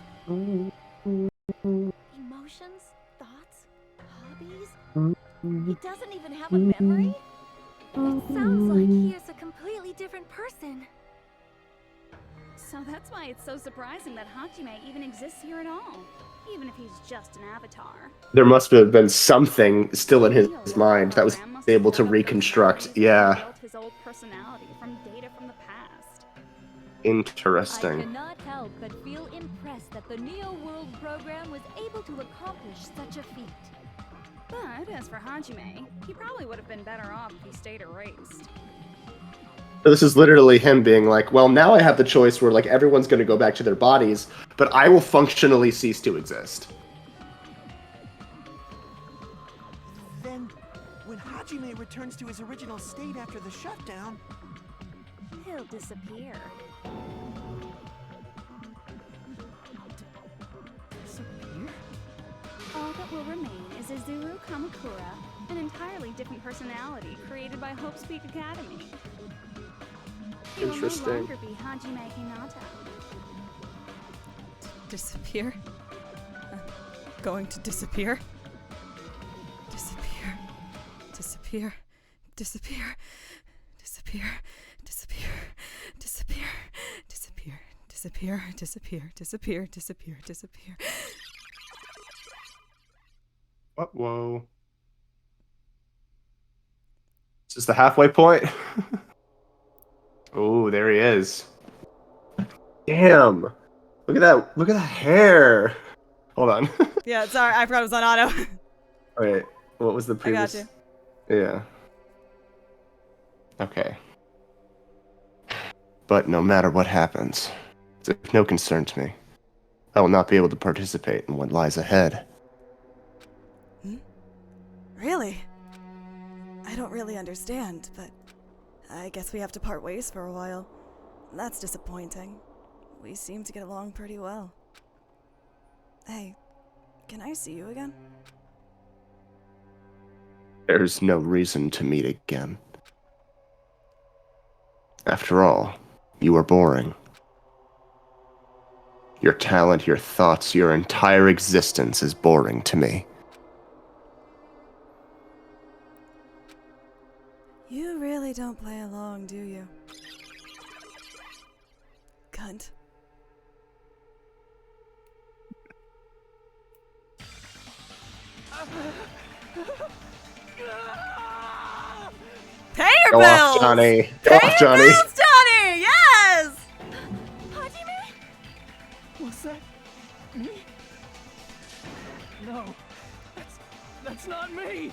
Emotions? Thoughts? Hobbies? He doesn't even have a memory? It sounds like he is a completely different person. So that's why it's so surprising that Hajime even exists here at all, even if he's just an avatar. There must have been something still in his mind that was able to reconstruct. Yeah. Built his old personality from data from the past. I Interesting. cannot help but feel impressed that the Neo World program was able to accomplish such a feat. But as for Hajime, he probably would have been better off if he stayed erased. So this is literally him being like, well, now I have the choice where like everyone's going to go back to their bodies, but I will functionally cease to exist. Then, when Hajime returns to his original state after the shutdown, He'll disappear. Disappear? All that will remain is Izuru Kamakura, an entirely different personality created by Hope's Peak Academy. He will no Interesting. longer be Hajime Hinata. Disappear? Going to disappear? Disappear. Disappear. Disappear. Disappear. Disappear. Disappear. Disappear. Disappear. Disappear. Disappear. Disappear. Disappear. What? Whoa. Is this the halfway point? Oh, there he is. Damn. Look at that. Look at that hair. Hold on. Yeah, sorry, I forgot it was on auto. Wait, what was the previous? I got Yeah. Okay. But no matter what happens, it's of no concern to me. I will not be able to participate in what lies ahead. Really? I don't really understand, but I guess we have to part ways for a while. That's disappointing. We seem to get along pretty well. Hey, can I see you again? There's no reason to meet again. After all, you are boring. Your talent, your thoughts, your entire existence is boring to me. You really don't play along, do you? Cunt. Pay your Go bills! off, Johnny. Go Pay off, your Johnny. bills, Johnny! Yes! Hajime? What's that? Me? No. That's not me!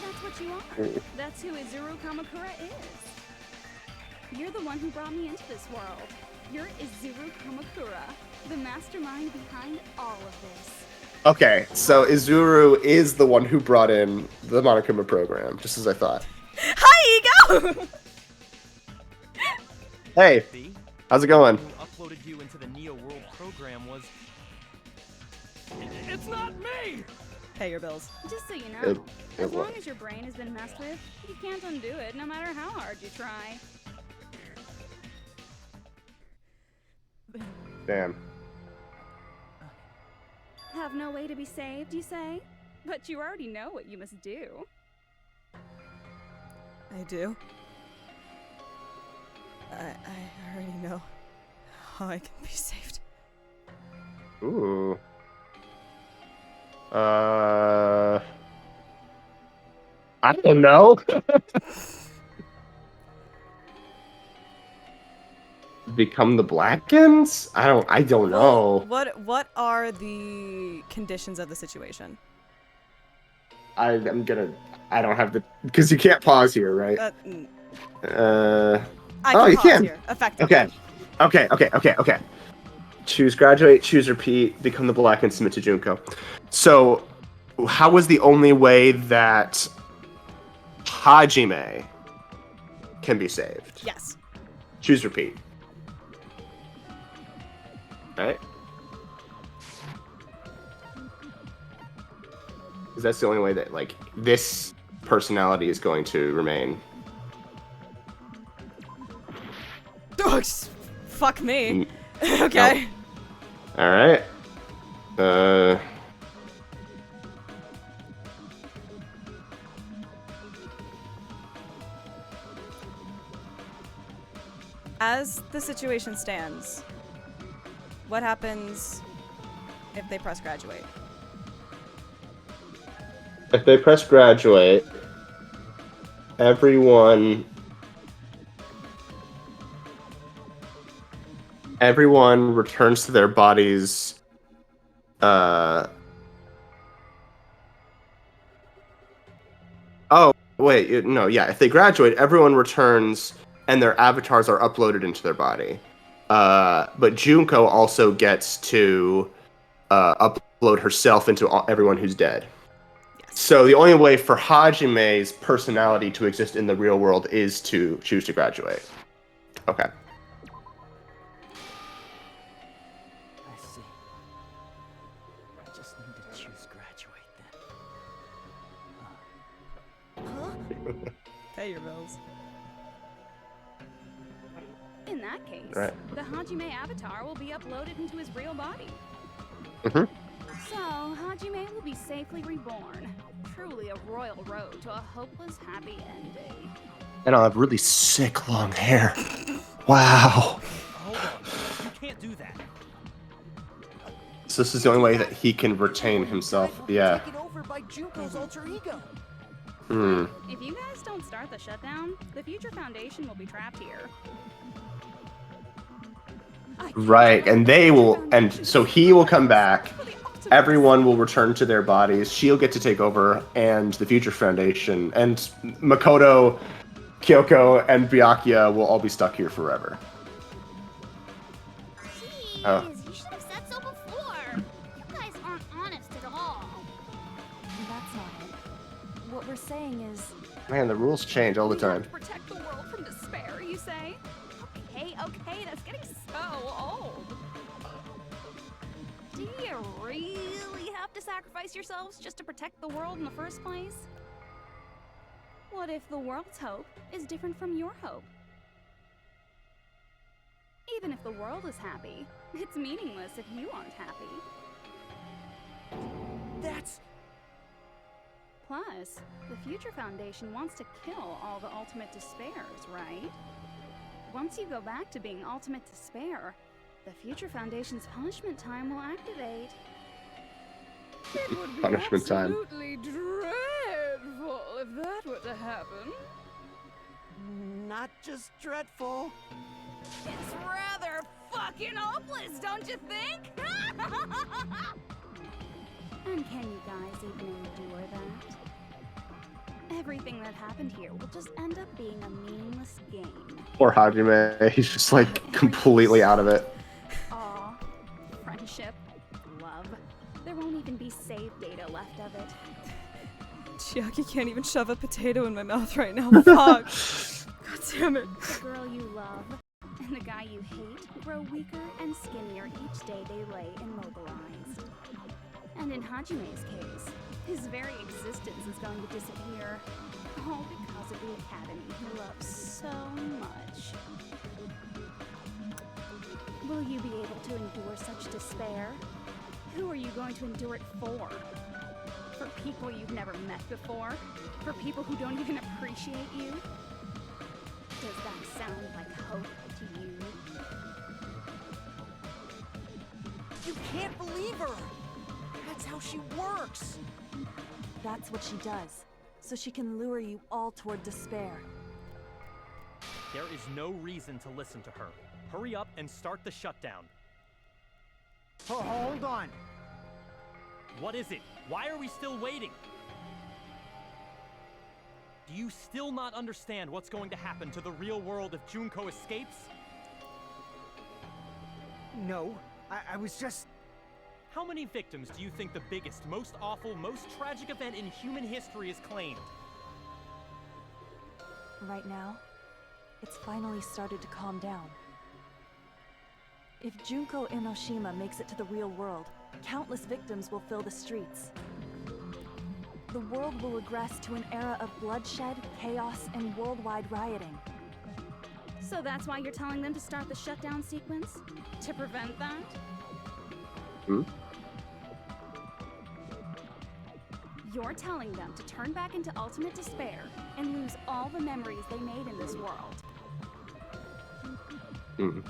That's what you are. That's who Izuru Kamakura is. You're the one who brought me into this world. You're Izuru Kamakura, the mastermind behind all of this. Okay, so Izuru is the one who brought in the Monokuma program, just as I thought. Hi, Ego! Hey, how's it going? Who uploaded you into the Neo World program was... It's not me! Pay your bills. Just so you know, It as long was. as your brain has been messed with, you can't undo it no matter how hard you try. Damn. Have no way to be saved, you say? But you already know what you must do. I do. I already know how I can be saved. Ooh. I don't know. Become the Blackens? I don't know. What are the conditions of the situation? I don't have the, because you can't pause here, right? I can you pause can. here, effectively. Okay. Okay. Choose graduate, choose repeat, become the black, and submit to Junko. So, how was the only way that Hajime can be saved? Yes. Choose repeat. Right? Because that's the only way that, like, this personality is going to remain. Oh, fuck me. Okay. No. Alright. As the situation stands, what happens if they press graduate? If they press graduate, everyone returns to their bodies. Oh, wait, no, yeah. If they graduate, everyone returns and their avatars are uploaded into their body. But Junko also gets to upload herself into everyone who's dead. Yes. So the only way for Hajime's personality to exist in the real world is to choose to graduate. Okay. I see. I just need to choose graduate then. Pay your bills. In that case, right. The Hajime avatar will be uploaded into his real body. Mm-hmm. So, Hajime will be safely reborn. Truly a royal road to a hopeless happy ending. And I'll have really sick long hair. Wow. Hold on. You can't do that. So this is the only way that he can retain himself. Yeah. Taken over by Junko's alter ego. If you guys don't start the shutdown, the Future Foundation will be trapped here. Right, and they will, and so he will come back. Everyone will return to their bodies. She'll get to take over, and the Future Foundation, and Makoto, Kyoko, and Byakuya will all be stuck here forever. Jeez, you should have said so before. You guys aren't honest at all. That's not it. What we're saying is... Man, the rules change all the time. Protect the world from despair, you say? Okay, that's getting so old. Do you really have to sacrifice yourselves just to protect the world in the first place? What if the world's hope is different from your hope? Even if the world is happy, it's meaningless if you aren't happy. That's... Plus, the Future Foundation wants to kill all the ultimate despairs, right? Once you go back to being ultimate despair, the Future Foundation's punishment time will activate. It would be Punishment time. absolutely dreadful if that were to happen. Not just dreadful. It's rather fucking hopeless, don't you think? And can you guys even endure that? Everything that happened here will just end up being a meaningless game. Poor Hajime, he's just like completely out of it. Aw, friendship, love. There won't even be save data left of it. Chiaki can't even shove a potato in my mouth right now. Fuck. God damn it. The girl you love and the guy you hate grow weaker and skinnier each day they lay immobilized. And in Hajime's case, his very existence is going to disappear. All because of the academy he loves so much. Will you be able to endure such despair? Who are you going to endure it for? For people you've never met before? For people who don't even appreciate you? Does that sound like hope to you? You can't believe her! That's how she works! That's what she does. So she can lure you all toward despair. There is no reason to listen to her. Hurry up and start the shutdown. Oh, hold on. What is it? Why are we still waiting? Do you still not understand what's going to happen to the real world if Junko escapes? No, I was just... How many victims do you think the biggest, most awful, most tragic event in human history has claimed? Right now, it's finally started to calm down. If Junko Enoshima makes it to the real world, countless victims will fill the streets. The world will regress to an era of bloodshed, chaos, and worldwide rioting. So that's why you're telling them to start the shutdown sequence? To prevent that? Hmm? You're telling them to turn back into ultimate despair and lose all the memories they made in this world. Hmm.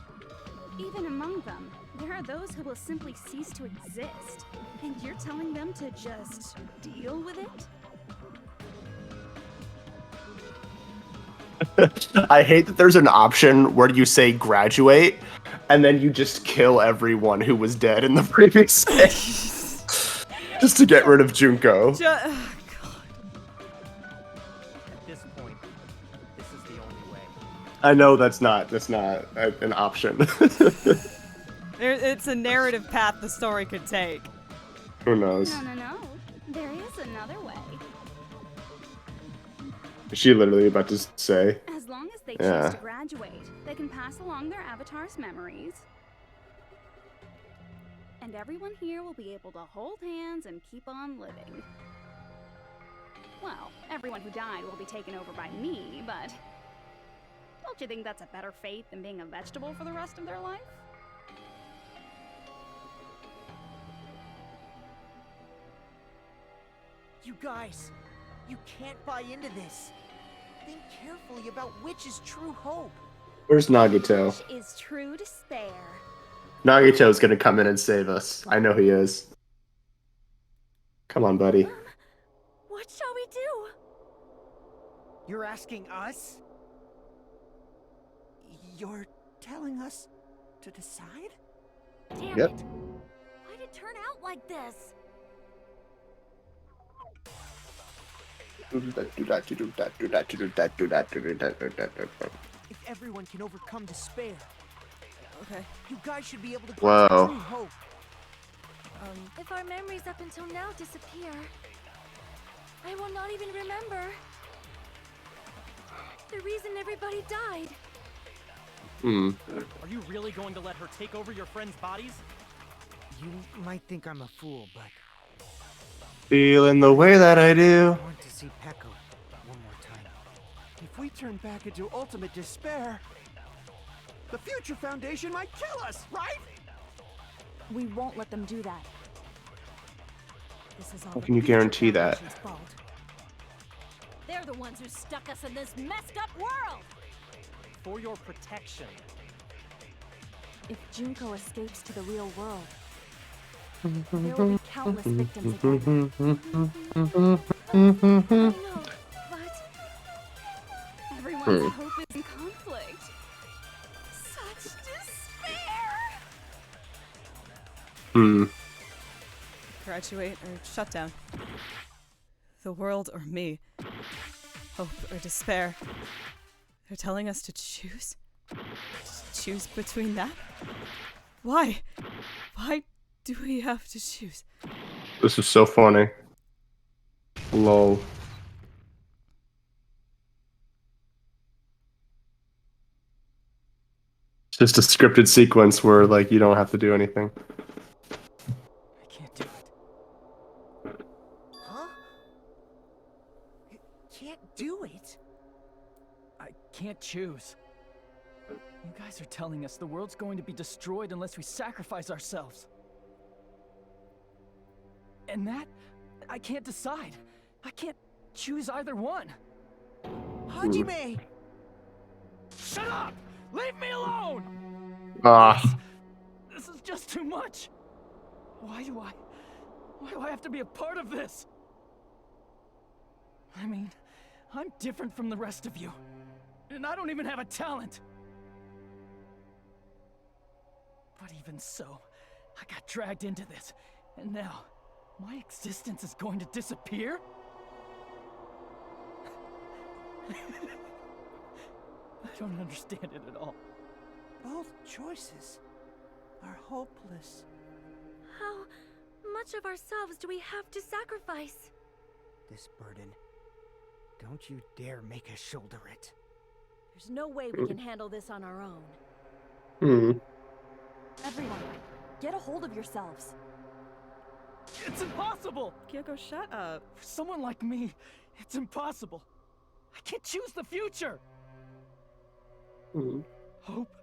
Even among them, there are those who will simply cease to exist. And you're telling them to just deal with it? I hate that there's an option where you say graduate, and then you just kill everyone who was dead in the previous game. Just to get rid of Junko. At this point, this is the only way. I know that's not an option. It's a narrative path the story could take. Who knows? No. There is another way. Is she literally about to say? As long as they Yeah. choose to graduate, they can pass along their avatar's memories. And everyone here will be able to hold hands and keep on living. Well, everyone who died will be taken over by me, but don't you think that's a better fate than being a vegetable for the rest of their life? You guys, you can't buy into this. Think carefully about which is true hope. Where's Nagito? Which is true despair. Nagito's gonna come in and save us. I know he is. Come on, buddy. What shall we do? You're asking us? You're telling us to decide? Damn Yep. it! Why'd it turn out like this? If everyone can overcome despair, Okay. you guys should be able to Whoa. grasp true hope. If our memories up until now disappear, I will not even remember the reason everybody died. Hmm. Are you really going to let her take over your friends' bodies? You might think I'm a fool, but Feeling the way that I do. I want to see Peko one more time. If we turn back into ultimate despair, the Future Foundation might kill us, right? We won't let them do that. This is all How the can you Future guarantee that? Foundation's fault. They're the ones who stuck us in this messed up world. For your protection. If Junko escapes to the real world, there will be countless victims again. I know, but Everyone's hope is in conflict. Such despair! Hmm. Graduate or shut down. The world or me. Hope or despair. They're telling us to choose? Choose between that? Why? Why do we have to choose? This is so funny. Lol. It's just a scripted sequence where like you don't have to do anything. I can't do it. Huh? You can't do it? I can't choose. You guys are telling us the world's going to be destroyed unless we sacrifice ourselves. And that, I can't decide. I can't choose either one. Hajime! Shut up! Leave me alone! Ah. This is just too much. Why do I have to be a part of this? I mean, I'm different from the rest of you. And I don't even have a talent. But even so, I got dragged into this. And now, my existence is going to disappear? I don't understand it at all. Both choices are hopeless. How much of ourselves do we have to sacrifice? This burden. Don't you dare make us shoulder it. There's no way we can handle this on our own. Hmm. Everyone, get a hold of yourselves. It's impossible! Kyoko, shut up. For someone like me, it's impossible. I can't choose the future! Hmm. Hope,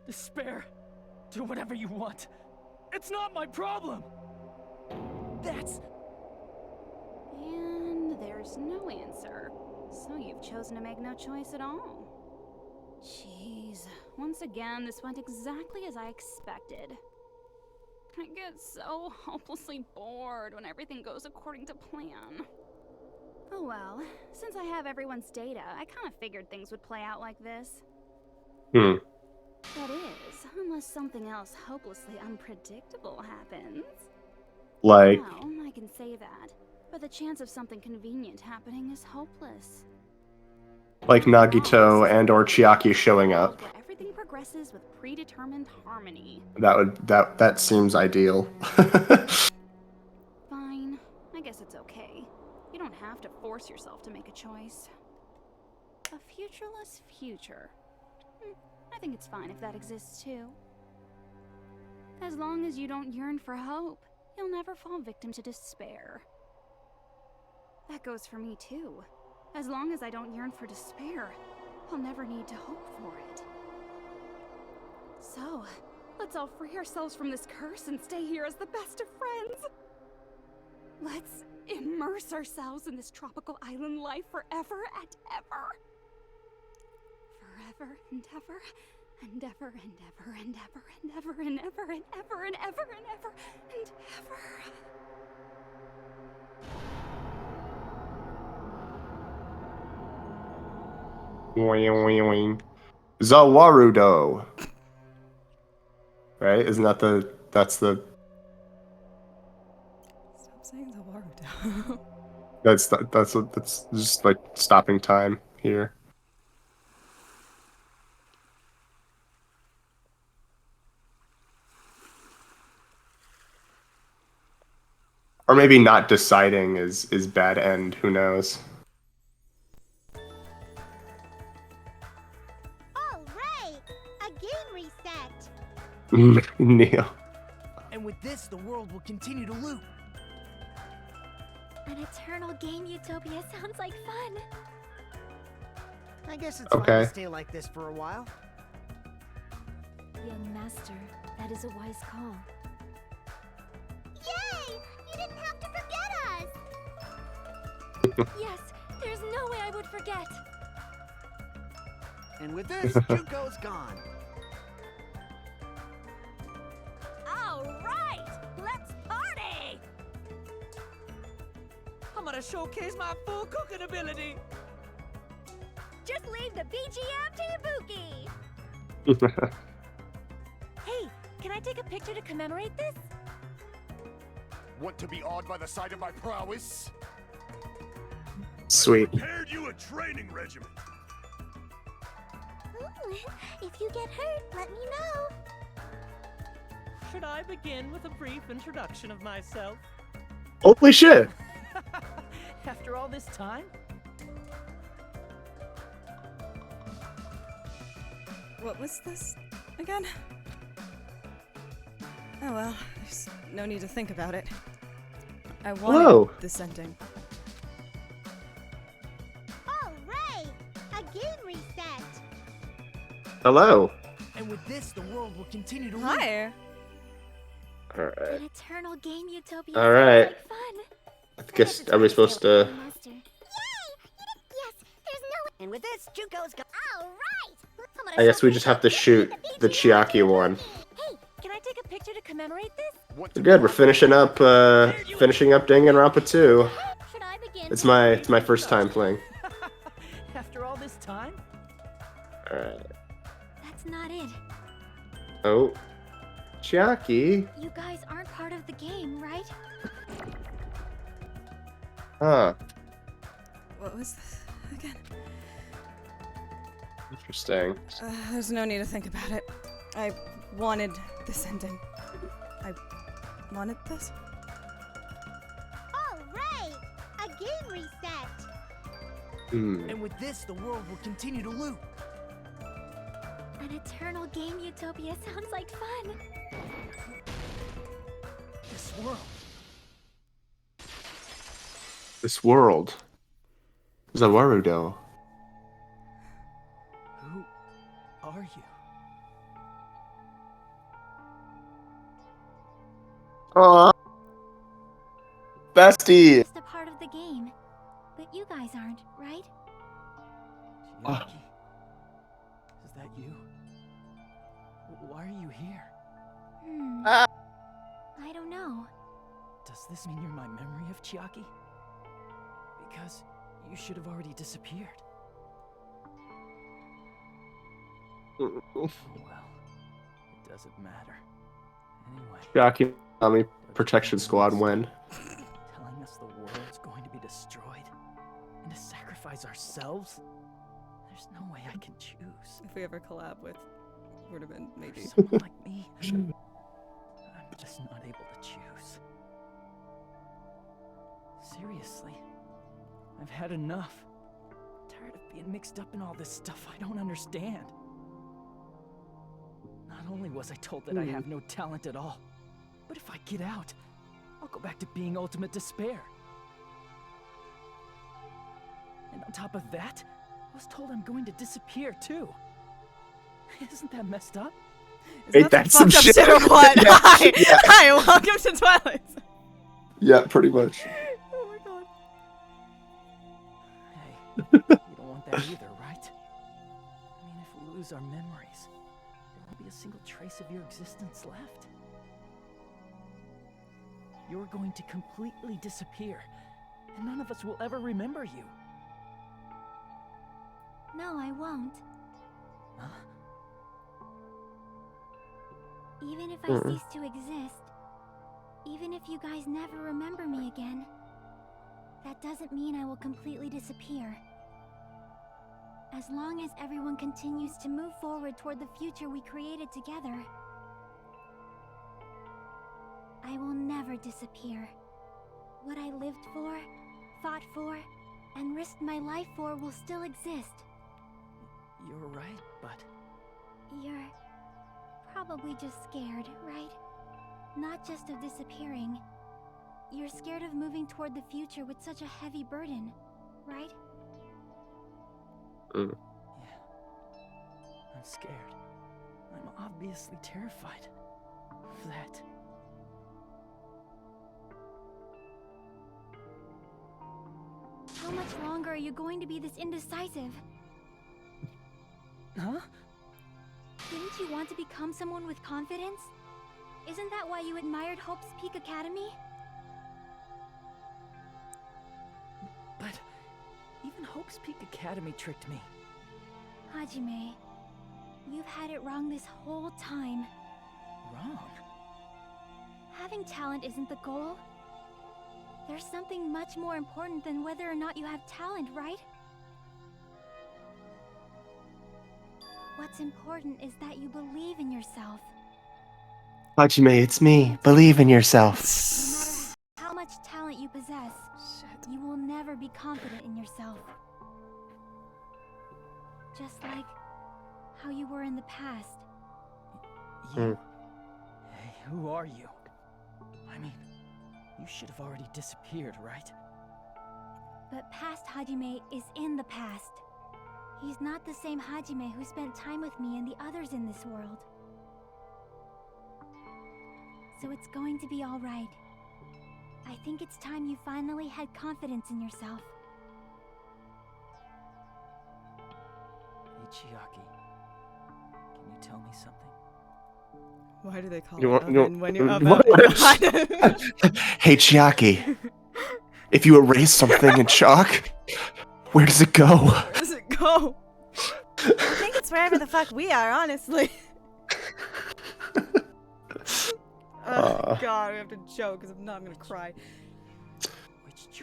despair, do whatever you want. It's not my problem! That's... And there's no answer. So you've chosen to make no choice at all. Jeez. Once again, this went exactly as I expected. I get so hopelessly bored when everything goes according to plan. Oh well, since I have everyone's data, I kind of figured things would play out like this. Hmm. That is, unless something else hopelessly unpredictable happens. Like. Well, I can say that, but the chance of something convenient happening is hopeless. Like Nagito and or Chiaki showing up. Where everything progresses with predetermined harmony. That seems ideal. Fine. I guess it's okay. You don't have to force yourself to make a choice. A futureless future. I think it's fine if that exists too. As long as you don't yearn for hope, you'll never fall victim to despair. That goes for me too. As long as I don't yearn for despair, I'll never need to hope for it. So, let's all free ourselves from this curse and stay here as the best of friends. Let's immerse ourselves in this tropical island life forever and ever. Forever and ever, and ever and ever and ever and ever and ever and ever and ever and ever and ever. Zawarudo. Right? Isn't that that's the... Stop saying the word. That's just like stopping time here. Or maybe not deciding is bad end, who knows. All right, a game reset. Neil. And with this, the world will continue to loop. An eternal game utopia sounds like fun. I guess it's Okay. fine to stay like this for a while. Young master, that is a wise call. Yay! You didn't have to forget us. Yes, there's no way I would forget. And with this, Junko's gone. All right, let's party! I'm gonna showcase my full cooking ability. Just leave the BGM to Ibuki. Hey, can I take a picture to commemorate this? Want to be awed by the sight of my prowess? Sweet. Prepared you a training regiment. If you get hurt, let me know. Should I begin with a brief introduction of myself? Holy shit! After all this time? What was this again? Oh well, there's no need to think about it. I wanted Hello. this ending. All right, a game reset. Hello. And with this, the world will continue to loop. Hi. Alright. An eternal game utopia All right. sounds like fun. I guess, are we supposed to... Master. Yes, there's no. And with this, Junko's gone. All right. I guess we just have to shoot the Chiaki one. Hey, can I take a picture to commemorate this? Want We're good, we're finishing up Danganronpa 2. Should I begin? It's my first time playing. After all this time? Alright. That's not it. Oh. Chiaki? You guys aren't part of the game, right? Huh. What was this again? Interesting. There's no need to think about it. I wanted this ending. I wanted this. All right, a game reset. And with this, the world will continue to loop. An eternal game utopia sounds like fun. This world. This world. Zawarudo. Who are you? Bestie! Just a part of the game. But you guys aren't, right? Chiaki? Is that you? Why are you here? I don't know. Does this mean you're my memory of Chiaki? Because you should have already disappeared. Oh well, it doesn't matter. Anyway. Jackie, Army Protection Squad when? Telling us the world's going to be destroyed and to sacrifice ourselves? There's no way I can choose. If we ever collab with, would have been maybe. Someone like me. I'm just not able to choose. Seriously, I've had enough. I'm tired of being mixed up in all this stuff I don't understand. Not only was I told that I have no talent at all, but if I get out, I'll go back to being ultimate despair. And on top of that, I was told I'm going to disappear too. Isn't that messed up? Ain't that some shit? Or what? Yeah, Hi, yeah. hi, welcome to Twilight. Yeah, pretty much. Oh my god. Hey, you don't want that either, right? I mean, if we lose our memories, there won't be a single trace of your existence left. You're going to completely disappear, and none of us will ever remember you. No, I won't. Huh? Even if I cease to exist, even if you guys never remember me again, that doesn't mean I will completely disappear. As long as everyone continues to move forward toward the future we created together, I will never disappear. What I lived for, fought for, and risked my life for will still exist. You're right, but... You're probably just scared, right? Not just of disappearing. You're scared of moving toward the future with such a heavy burden, right? Yeah. I'm scared. I'm obviously terrified of that. How much longer are you going to be this indecisive? Huh? Didn't you want to become someone with confidence? Isn't that why you admired Hope's Peak Academy? But even Hope's Peak Academy tricked me. Hajime, you've had it wrong this whole time. Wrong? Having talent isn't the goal. There's something much more important than whether or not you have talent, right? What's important is that you believe in yourself. Hajime, it's me. Believe in yourself. No matter how much talent you possess, you will never be confident in yourself. Just like how you were in the past. You? Hey, who are you? I mean, you should have already disappeared, right? But past Hajime is in the past. He's not the same Hajime who spent time with me and the others in this world. So it's going to be all right. I think it's time you finally had confidence in yourself. Hey, Chiaki. Can you tell me something? Why do they call You it want- oven you- when you what? Hey, Chiaki. If you erase something in chalk, where does it go? Where does it go? I think it's wherever the fuck we are, honestly. Oh god, we have to joke because if not, I'm gonna cry.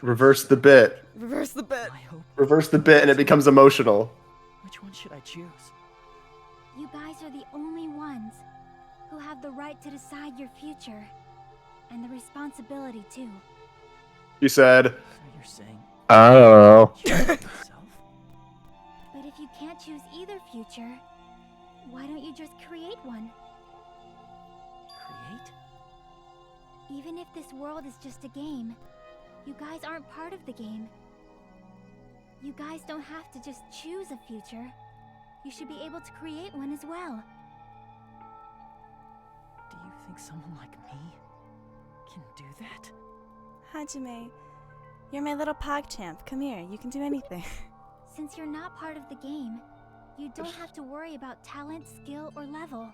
Reverse the bit. Reverse the bit. Reverse the bit and it becomes emotional. Which one should I choose? You guys are the only ones. who have the right to decide your future. And the responsibility, too. She said, So you're saying I don't know. But if you can't choose either future, why don't you just create one? Create? Even if this world is just a game, you guys aren't part of the game. You guys don't have to just choose a future. You should be able to create one as well. Do you think someone like me can do that? Hajime, you're my little PogChamp. Come here, you can do anything. Since you're not part of the game, you don't have to worry about talent, skill, or level.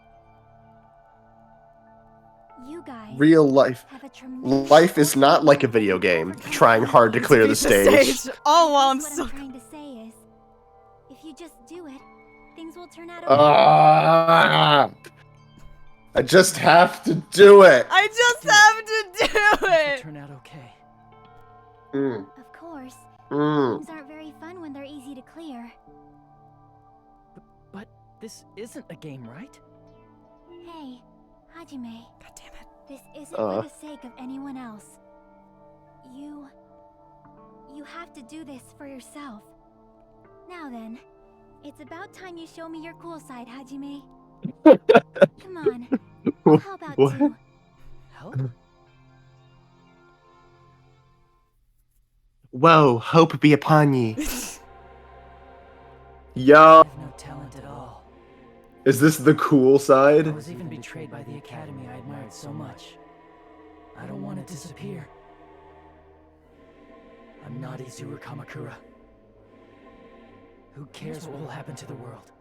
You guys Real life. have a tremendous Life is not like a video game, trying hard to clear the stage. Oh, well, I'm What so... I'm trying to say is, if you just do it, things will turn out okay. I just have to do it. I just have to do it! Turn out okay. Of course, Mm. things aren't very fun when they're easy to clear. But this isn't a game, right? Hey, Hajime. God damn it. This isn't for the sake of anyone else. You have to do this for yourself. Now then, it's about time you show me your cool side, Hajime. Come on. I'll help out What? too. Help? Whoa, hope be upon ye. Yo, I have no talent at all. is this the cool I side? was even betrayed by the academy I admired so much. I don't want to disappear. I'm not Izuru Kamakura. Who cares what will happen to the world?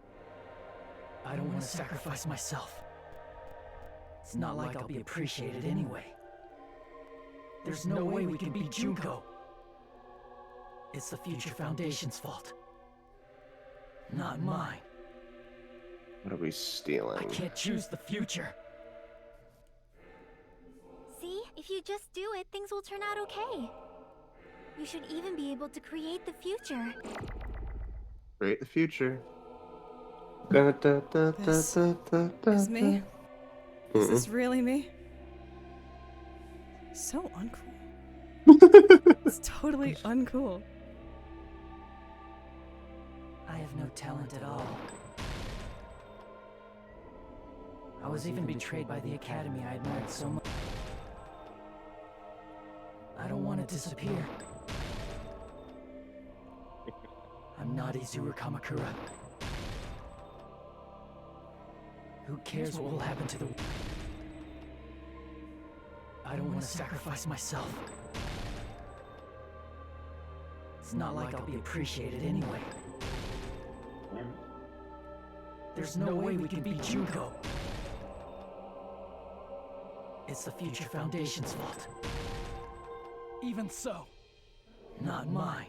I don't want to sacrifice myself. It's not like I'll be appreciated anyway. There's no way we can beat Junko. It's the Future Foundation's fault. Not mine. What are we stealing? I can't choose the future. See, if you just do it, things will turn out okay. You should even be able to create the future. Create the future. Da, da, da, da, This da, da, da, is me? Is Mm-mm. this really me? So uncool. It's totally uncool. I have no talent at all. I was even betrayed by the academy I admired so much. I don't want to disappear. I'm not Izuru Kamakura. Who cares what will happen to the... I don't want to sacrifice myself. It's not like I'll be appreciated anyway. There's no way we can beat Junko. It's the Future Foundation's fault. Even so. Not mine.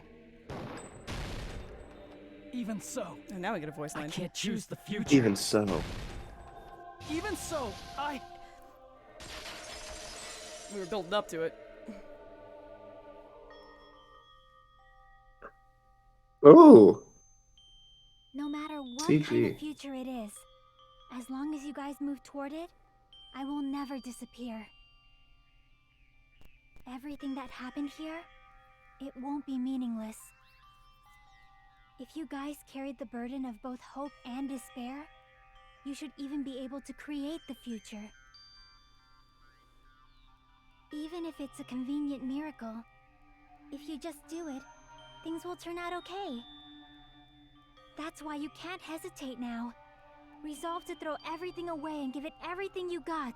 Even so. Oh, now we get a voice line. I can't choose the future. Even so. Even so, We were building up to it. Ooh. No matter what CG. kind of future it is, as long as you guys move toward it, I will never disappear. Everything that happened here, it won't be meaningless. If you guys carried the burden of both hope and despair, you should even be able to create the future. Even if it's a convenient miracle, if you just do it, things will turn out okay. That's why you can't hesitate now. Resolve to throw everything away and give it everything you got.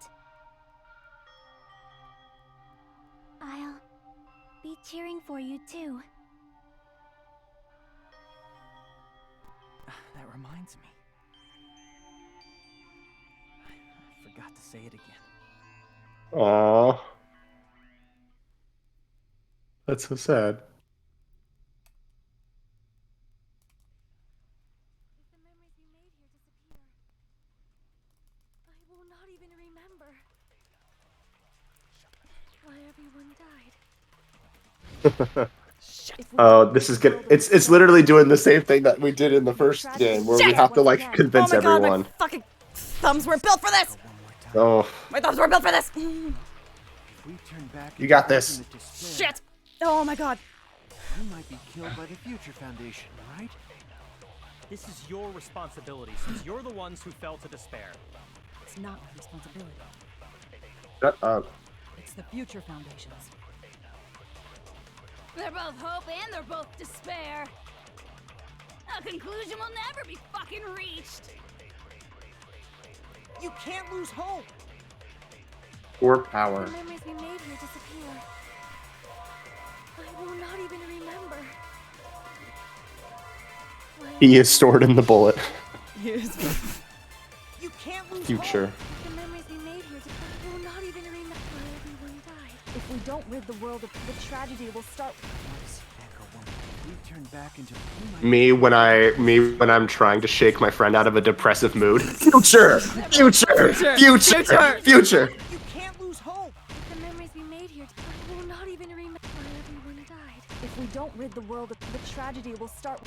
I'll be cheering for you too. That reminds me. I forgot to say it again. Aww. That's so sad. If the memories we made here disappear, I will not even remember why everyone died. Oh, this is good. It's literally doing the same thing that we did in the first game, where we have to like convince Oh my God, everyone. my fucking thumbs weren't built for this! Avatar. Oh, My thumbs were built for this. If we turn back you got into this. ultimate despair, Shit. Oh my god. we might be killed by the Future Foundation, right? This is your responsibility, since you're the ones who fell to despair. It's not my responsibility. Shut up. It's the Future Foundation's. They're both hope and they're both despair. A conclusion will never be fucking reached. You can't lose hope. Or power. The memories we made here disappear. I will not even remember. He is stored in the bullet. Yes. You can't lose Future. hope. The memories we made here I will not even remember why everyone died. If we don't rid the world of the tragedy, will start. We turn back into Me when I'm trying to shake my friend out of a depressive mood. Future, future, future, future. You can't lose hope. The memories we made here I will not even remember why everyone died. If we don't rid the world of the tragedy, will start.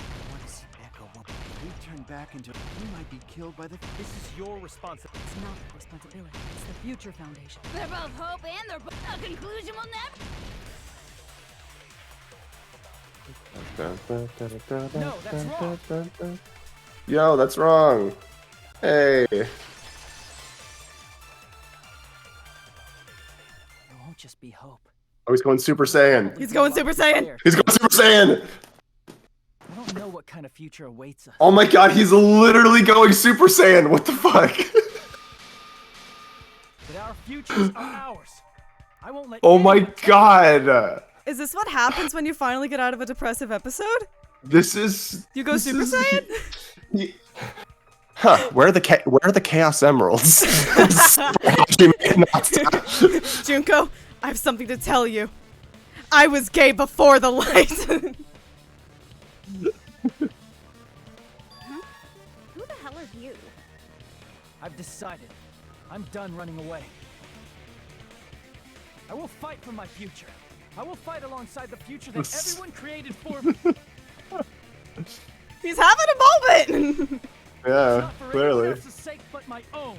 we turn back into we might be killed by the This is your responsibility. It's not my responsibility. It's the Future Foundation. They're both hope and they're both. A conclusion will never. No, that's wrong. Yo, that's wrong. Hey. It won't just be hope. Oh, he's going Super Saiyan. He's going Super Saiyan. He's going Super Saiyan. I don't know what kind of future awaits us. Oh my god, he's literally going Super Saiyan. What the fuck? But our futures are ours. I won't let. Oh my god. Is this what happens when you finally get out of a depressive episode? This is. You go Super Saiyan? Huh? Where are the Chaos Emeralds? Junko, I have something to tell you. I was gay before the light. Huh? Who the hell are you? I've decided. I'm done running away. I will fight for my future. I will fight alongside the future that everyone created for me. He's having a moment. Yeah, Not for anyone clearly. else's sake but my own.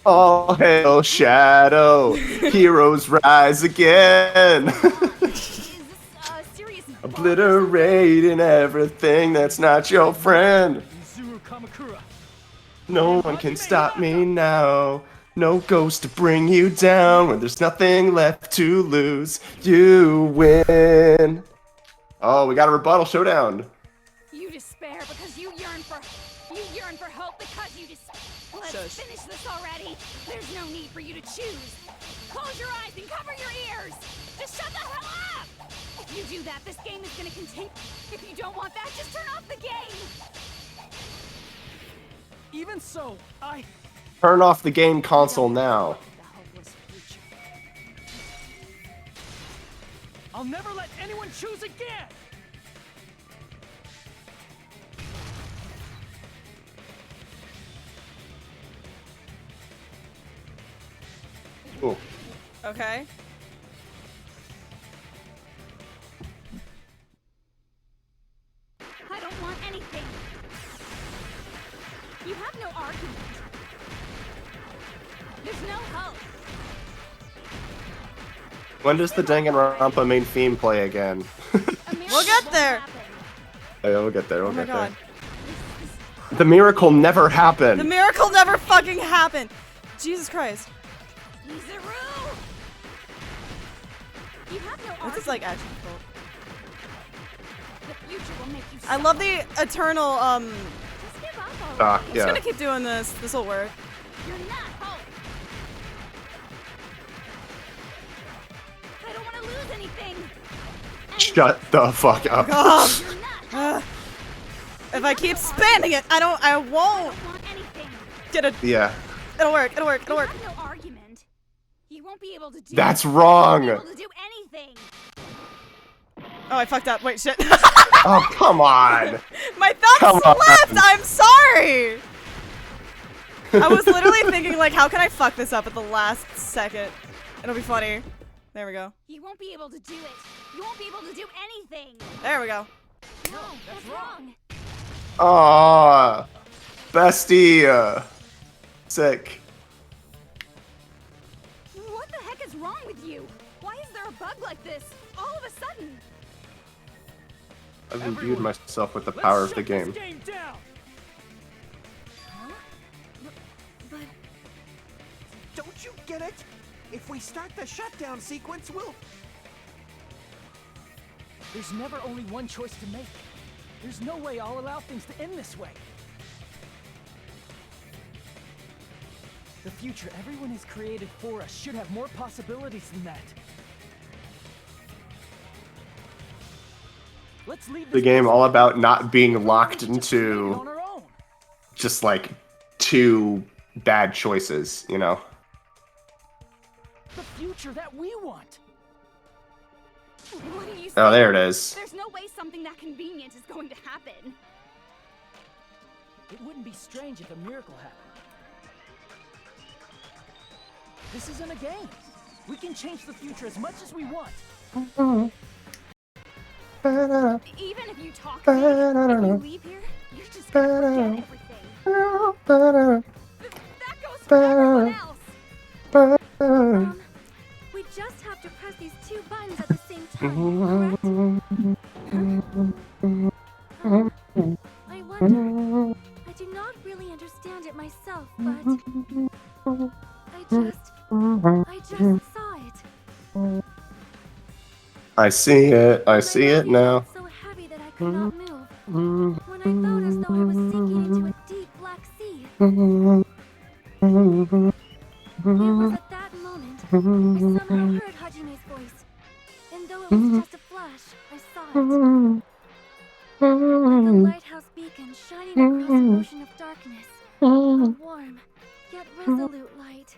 All hail Shadow, heroes rise again. Serious. Obliterating everything that's not your friend. Zuru Kamakura. No one can stop me now. No ghost to bring you down. When there's nothing left to lose, you win. Oh, we got a rebuttal showdown. You despair because you yearn for hope because you despair. Let's finish this already. There's no need for you to choose. Close your eyes and cover your ears. Just shut the hell up. If you do that, this game is gonna continue. If you don't want that, just turn off the game. Even so, I Turn off the game console now. I'll never let anyone choose again. Cool. Okay. I don't want anything. You have no argument. There's no hope. When does the Danganronpa main theme play again? We'll get there. Oh, yeah, we'll get there. We'll Oh my get god. there. The miracle never The happened. miracle never fucking happened. Jesus Christ. Zuru! You have no argument. This is like action control. The future will make you I love the eternal, Just give up already. Ah, I'm just yeah. gonna keep doing this. This will work. You're not hope. I don't want to lose anything. Shut the fuck up. Ugh. If I keep spamming it, I won't Want anything. get a. Yeah. It'll work. It'll work. It'll You work. have no argument. You won't be able to do. That's You wrong. won't be able to do anything. Oh, I fucked up. Wait, shit. Oh, come on. My thumb Come on. slipped. I'm sorry. I was literally thinking, like, how can I fuck this up at the last second? It'll be funny. There we go. You won't be able to do it. You won't be able to do anything. There we go. No, that's wrong. Aw. Bestie. Sick. What the heck is wrong with you? Why is there a bug like this all of a sudden? I've imbued myself with the power of the game. down. Huh? But Don't you get it? If we start the shutdown sequence, we'll... There's never only one choice to make. There's no way I'll allow things to end this way. The future everyone has created for us should have more possibilities than that. Let's leave The game all about not being locked into just like two bad choices, you know? The future that we want. what do you say? Oh, there it is. There's no way something that convenient is going to happen. It wouldn't be strange if a miracle happened. This isn't a game. We can change the future as much as we want. Even if you talk big, if you leave here, you're just gonna forget everything. That goes for everyone else. We just have to press these two buttons at the same time, correct? I wonder. I do not really understand it myself, but I just saw it. I see it. I see it now. So heavy that I could not move. When I felt as though I was sinking into a deep black sea. It was at that moment I somehow heard Hajime's voice. And though it was just a flash, I saw it. Like a lighthouse beacon shining across an ocean of darkness. A warm, yet resolute light.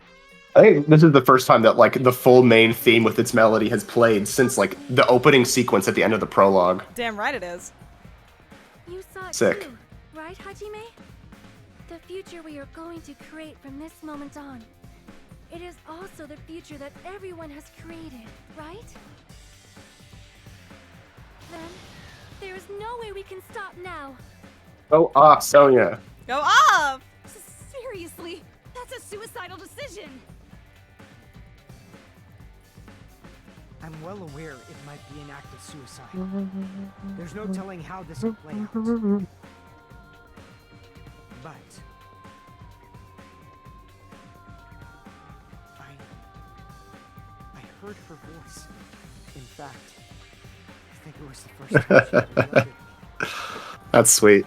I think this is the first time that like the full main theme with its melody has played since like the opening sequence at the end of the prologue. Damn right it is. You saw it Sick. too, right, Hajime? The future we are going to create from this moment on. It is also the future that everyone has created, right? Then, there is no way we can stop now. Go off, Sonia. Go off! Seriously, that's a suicidal decision. I'm well aware it might be an act of suicide. There's no telling how this will play out. But I heard her voice. In fact, I think it was the first time she ever uttered it. That's sweet.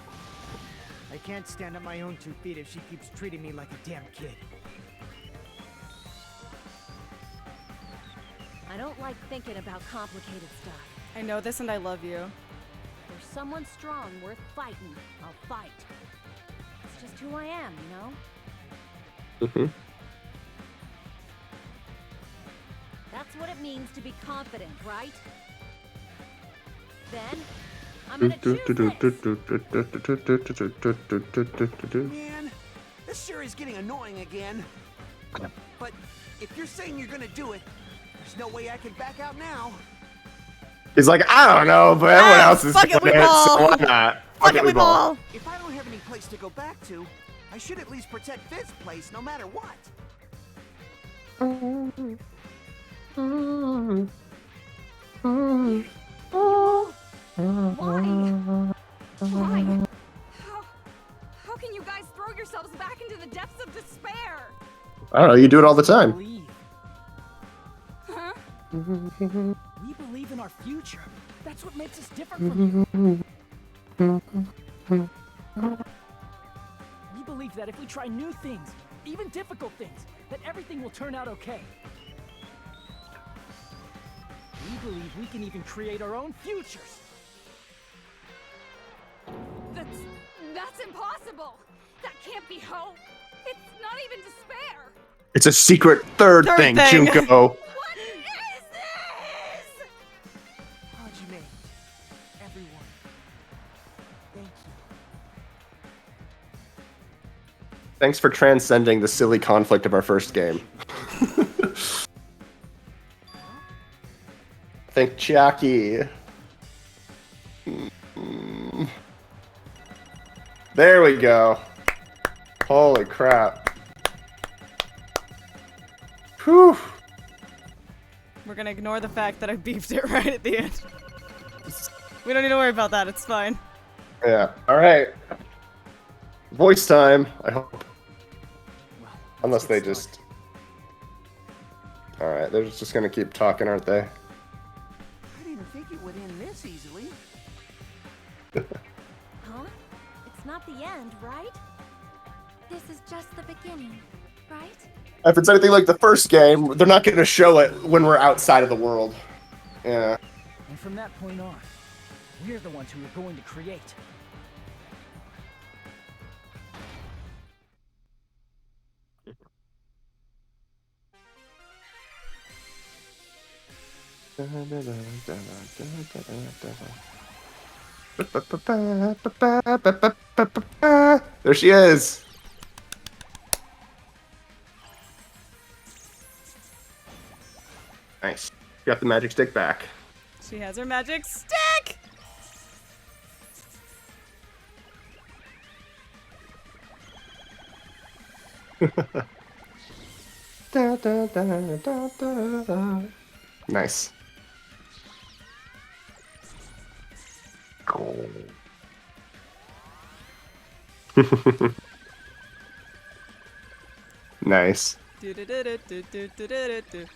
I can't stand on my own 2 feet if she keeps treating me like a damn kid. I don't like thinking about complicated stuff. I know this and I love you. If there's someone strong worth fighting, I'll fight. It's just who I am, you know? Mm-hmm. That's what it means to be confident, right? Then, I'm gonna choose this. Man, this sure is getting annoying again. But if you're saying you're gonna do it, there's no way I can back out now. He's like, I don't know, but everyone else is fuck it, doing we it, ball. so why not? Fuck it, we ball. If I don't have any place to go back to, I should at least protect this place no matter what. Why? Why? How can you guys throw yourselves back into the depths of despair? I don't know, you do it all the time. Huh? We believe in our future. That's what makes us different from you. We believe that if we try new things, even difficult things, that everything will turn out okay. We believe we can even create our own futures. That's impossible. That can't be hope. It's not even despair. It's a secret third thing, Junko. What is this? Hajime, everyone, thank you. Thanks for transcending the silly conflict of our first game. Thank Chiaki. There we go. Holy crap. Whew. We're gonna ignore the fact that I beefed it right at the end. We don't need to worry about that, it's fine. Yeah. Alright. Voice time, I hope. Unless they just... Alright, they're just gonna keep talking, aren't they? I didn't think it would end this easily. Huh? It's not the end, right? This is just the beginning, right? If it's anything like the first game, they're not gonna show it when we're outside of the world. Yeah. And from that point on, we're the ones who are going to create. There she is. Nice. Got the magic stick back. She has her magic stick! Da, da, da, da, da, da. Nice. Nice. Do-do-do-do-do-do-do-do-do.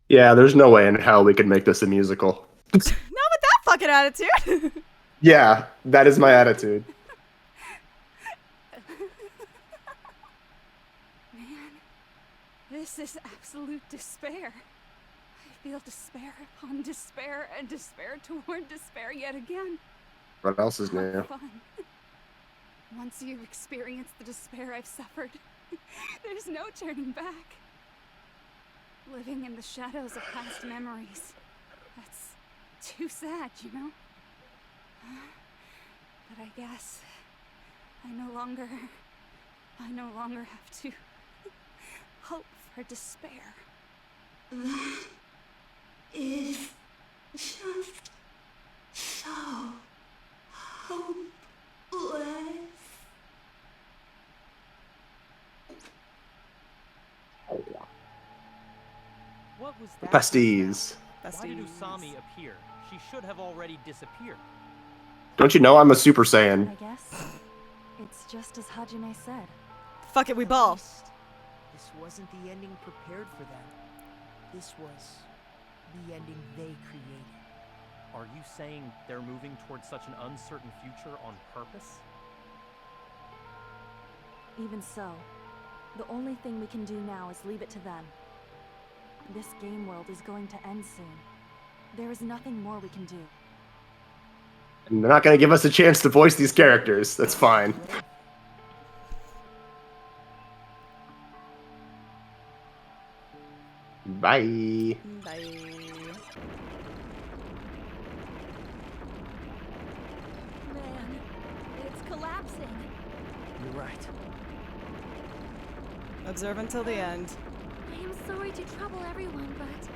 Yeah, there's no way in hell we could make this a musical. Not with that fucking attitude! Yeah, that is my attitude. Man, this is absolute despair. I feel despair upon despair and despair toward despair yet again. What else is new? Fun. Once you've experienced the despair I've suffered, there's no turning back. Living in the shadows of past memories. That's too sad, you know? But I guess I no longer have to hope for despair. That is just so hopeless. What was that? Besties. Why did Usami appear? She should have already disappeared. Don't you know I'm a Super Saiyan? I guess it's just as Hajime said. Fuck it, we ball. This wasn't the ending prepared for them. This was the ending they created. Are you saying they're moving towards such an uncertain future on purpose? Even so, the only thing we can do now is leave it to them. This game world is going to end soon. There is nothing more we can do. And they're not gonna give us a chance to voice these characters. That's fine. Bye. Bye. Man, it's collapsing. You're right. Observe until the end. I am sorry to trouble everyone, but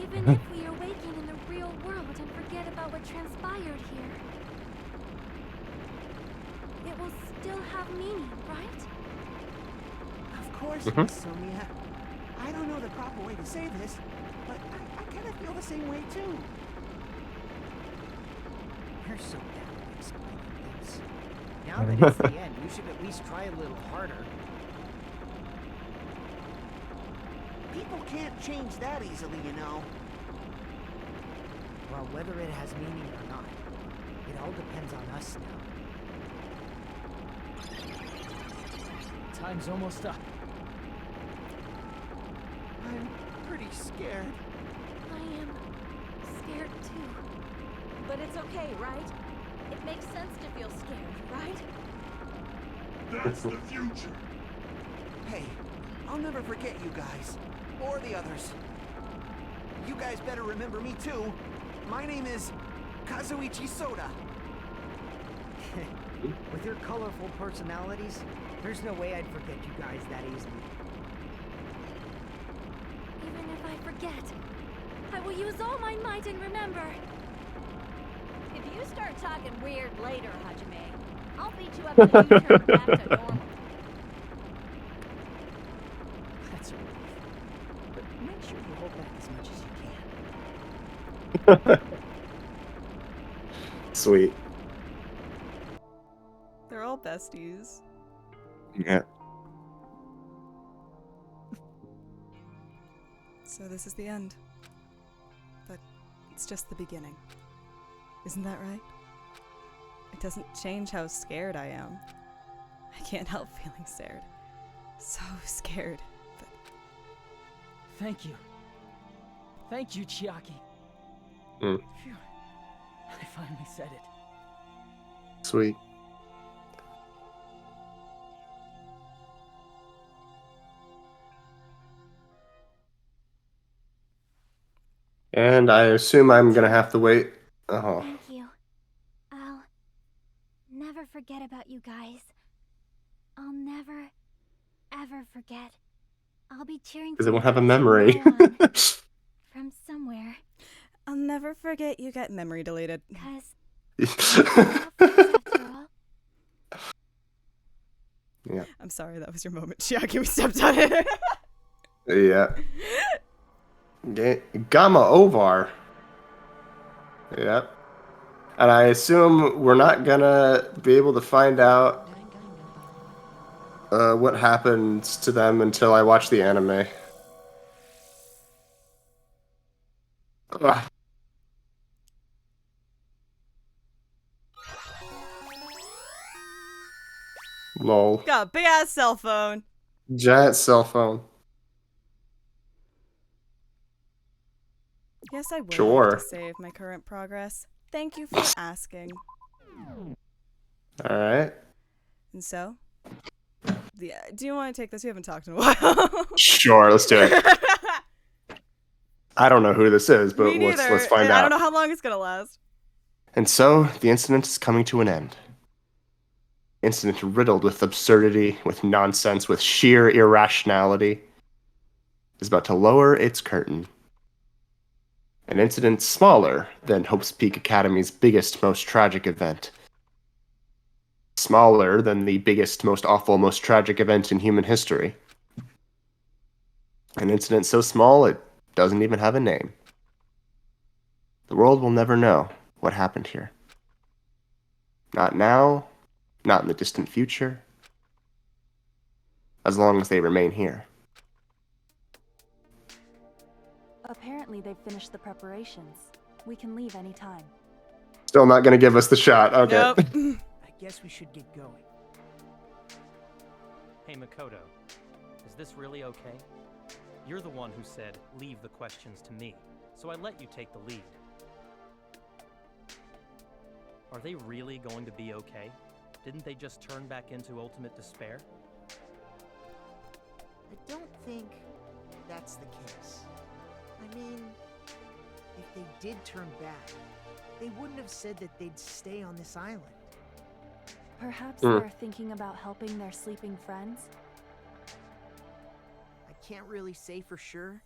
even if we awaken in the real world and forget about what transpired here, it will still have meaning, right? Of course, Mhm. Miss Sonia. I don't know the proper way to say this, but I kind of feel the same way too. You're so bad at explaining things. Now that it's the end, you should at least try a little harder. People can't change that easily, you know. Well, whether it has meaning or not, it all depends on us now. Time's almost up. I'm pretty scared. I am scared too. But it's okay, right? It makes sense to feel scared, right? That's the future. Hey, I'll never forget you guys. Or the others. You guys better remember me too. My name is Kazuichi Soda. With your colorful personalities, there's no way I'd forget you guys that easily. Even if I forget, I will use all my might and remember. If you start talking weird later, Hajime, I'll beat you up until you turn back to normal. That's a relief. But make sure you hold back as much as you can. Sweet. They're all besties. Yeah. So this is the end. But it's just the beginning. Isn't that right? It doesn't change how scared I am. I can't help feeling scared. So scared. But Thank you. Thank you, Chiaki. Mm. Phew. I finally said it. Sweet. And I assume I'm gonna have to wait. Oh. Thank you. I'll never forget about you guys. I'll never, ever forget. I'll be cheering Because for they won't you have a guys memory. from now on. From somewhere. I'll never forget you got memory deleted. Cause Yeah. I'm sorry, that was your moment, Chiaki. We stepped on it. Yeah. Gamma Ovar. Yep. And I assume we're not gonna be able to find out what happens to them until I watch the anime. Ugh. Lol. Got a big ass cell phone. Giant cell phone. Yes, I would Sure. like to save my current progress. Thank you for asking. Alright. And so, do you want to take this? We haven't talked in a while. Sure, let's do it. I don't know who this is, but Me neither. let's find and out. I don't know how long it's gonna last. And so, the incident is coming to an end. Incident riddled with absurdity, with nonsense, with sheer irrationality, is about to lower its curtain. An incident smaller than Hope's Peak Academy's biggest, most tragic event. Smaller than the biggest, most awful, most tragic event in human history. An incident so small it doesn't even have a name. The world will never know what happened here. Not now, not in the distant future, as long as they remain here. Apparently they've finished the preparations. We can leave anytime. Still not gonna give us the shot, okay. Nope. I guess we should get going. Hey, Makoto, is this really okay? You're the one who said, leave the questions to me, so I let you take the lead. Are they really going to be okay? Didn't they just turn back into ultimate despair? I don't think that's the case. I mean, if they did turn back, they wouldn't have said that they'd stay on this island. Perhaps they're thinking about helping their sleeping friends? I can't really say for sure,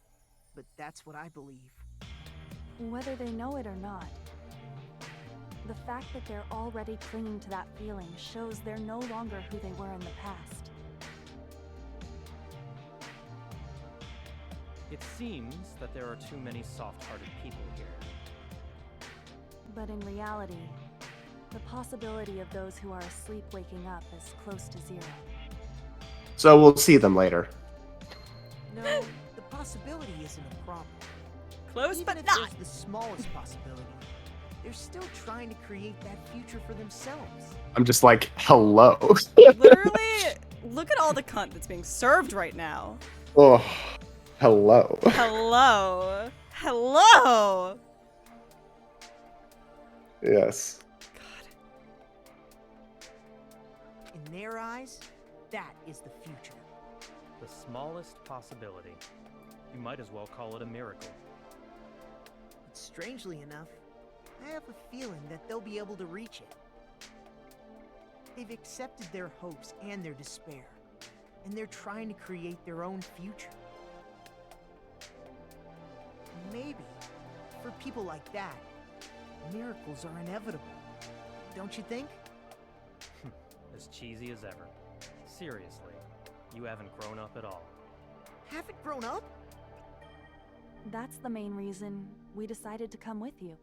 but that's what I believe. Whether they know it or not, the fact that they're already clinging to that feeling shows they're no longer who they were in the past. It seems that there are too many soft-hearted people here. But in reality, the possibility of those who are asleep waking up is close to zero. So we'll see them later. No, the possibility isn't a problem. Close, Even but if not. there's the smallest possibility, they're still trying to create that future for themselves. I'm just like, hello. Literally, look at all the cunt that's being served right now. Oh, hello. Hello. Hello. Yes. In their eyes, that is the future. The smallest possibility. You might as well call it a miracle. But strangely enough, I have a feeling that they'll be able to reach it. They've accepted their hopes and their despair, and they're trying to create their own future. Maybe, for people like that, miracles are inevitable. Don't you think? As cheesy as ever. Seriously, you haven't grown up at all. Haven't grown up? That's the main reason we decided to come with you.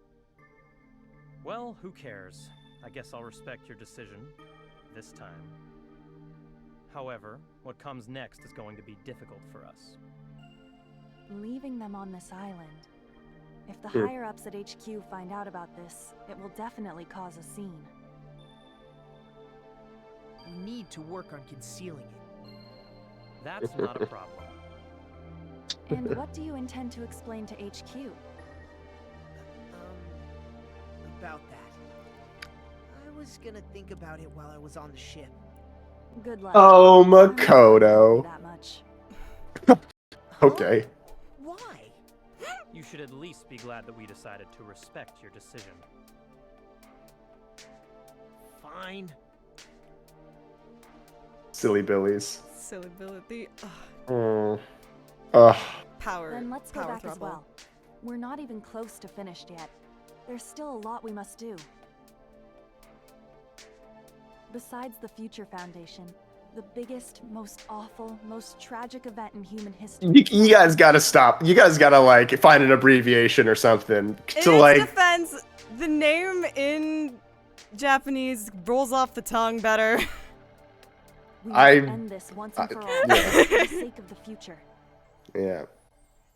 Well, who cares? I guess I'll respect your decision. This time. However, what comes next is going to be difficult for us. Leaving them on this island. If the Hmm. higher-ups at HQ find out about this, it will definitely cause a scene. We need to work on concealing it. That's not a problem. And what do you intend to explain to HQ? About that. I was gonna think about it while I was on the ship. Good luck. Oh, I'm not gonna Makoto. that much. Okay. Why? You should at least be glad that we decided to respect your decision. Fine. Silly Billies. Silly ability. Oh. Ugh. Power. Then let's go power back as throttle. well. We're not even close to finished yet. There's still a lot we must do. Besides the Future Foundation, the biggest, most awful, most tragic event in human history. You guys gotta stop. You guys gotta, like, find an abbreviation or something In to, its like... defense, the name in Japanese rolls off the tongue better. We must end this once and for all, for the sake of the future. Yeah.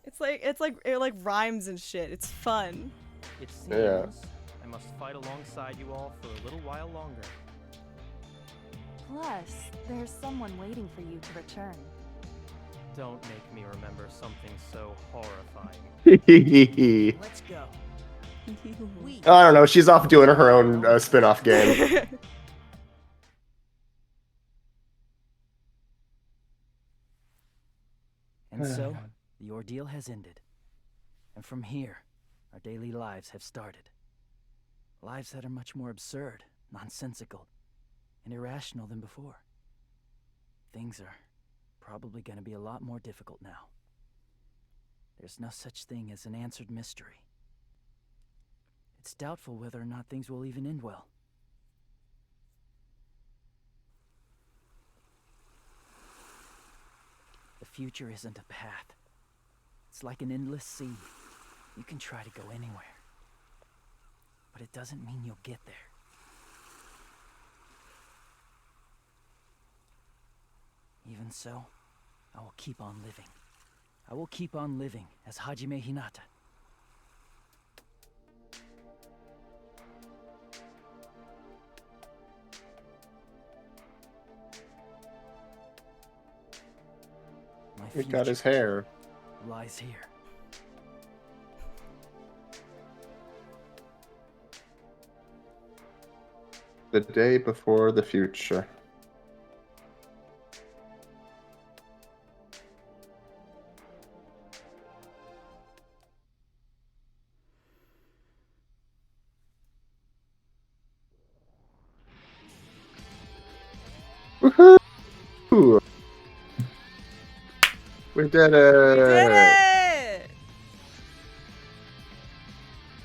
It like rhymes and shit. It's fun. It seems Yeah. I must fight alongside you all for a little while longer. Plus, there's someone waiting for you to return. Don't make me remember something so horrifying. Let's go. I don't know. She's off doing her own spin-off game. And so, the ordeal has ended. And from here, our daily lives have started. Lives that are much more absurd, nonsensical, and irrational than before. Things are probably going to be a lot more difficult now. There's no such thing as an answered mystery. It's doubtful whether or not things will even end well. The future isn't a path. It's like an endless sea. You can try to go anywhere, but it doesn't mean you'll get there. Even so, I will keep on living. I will keep on living as Hajime Hinata. My He got his future hair. lies here. The day before the future. Woohoo! We did it! We did it!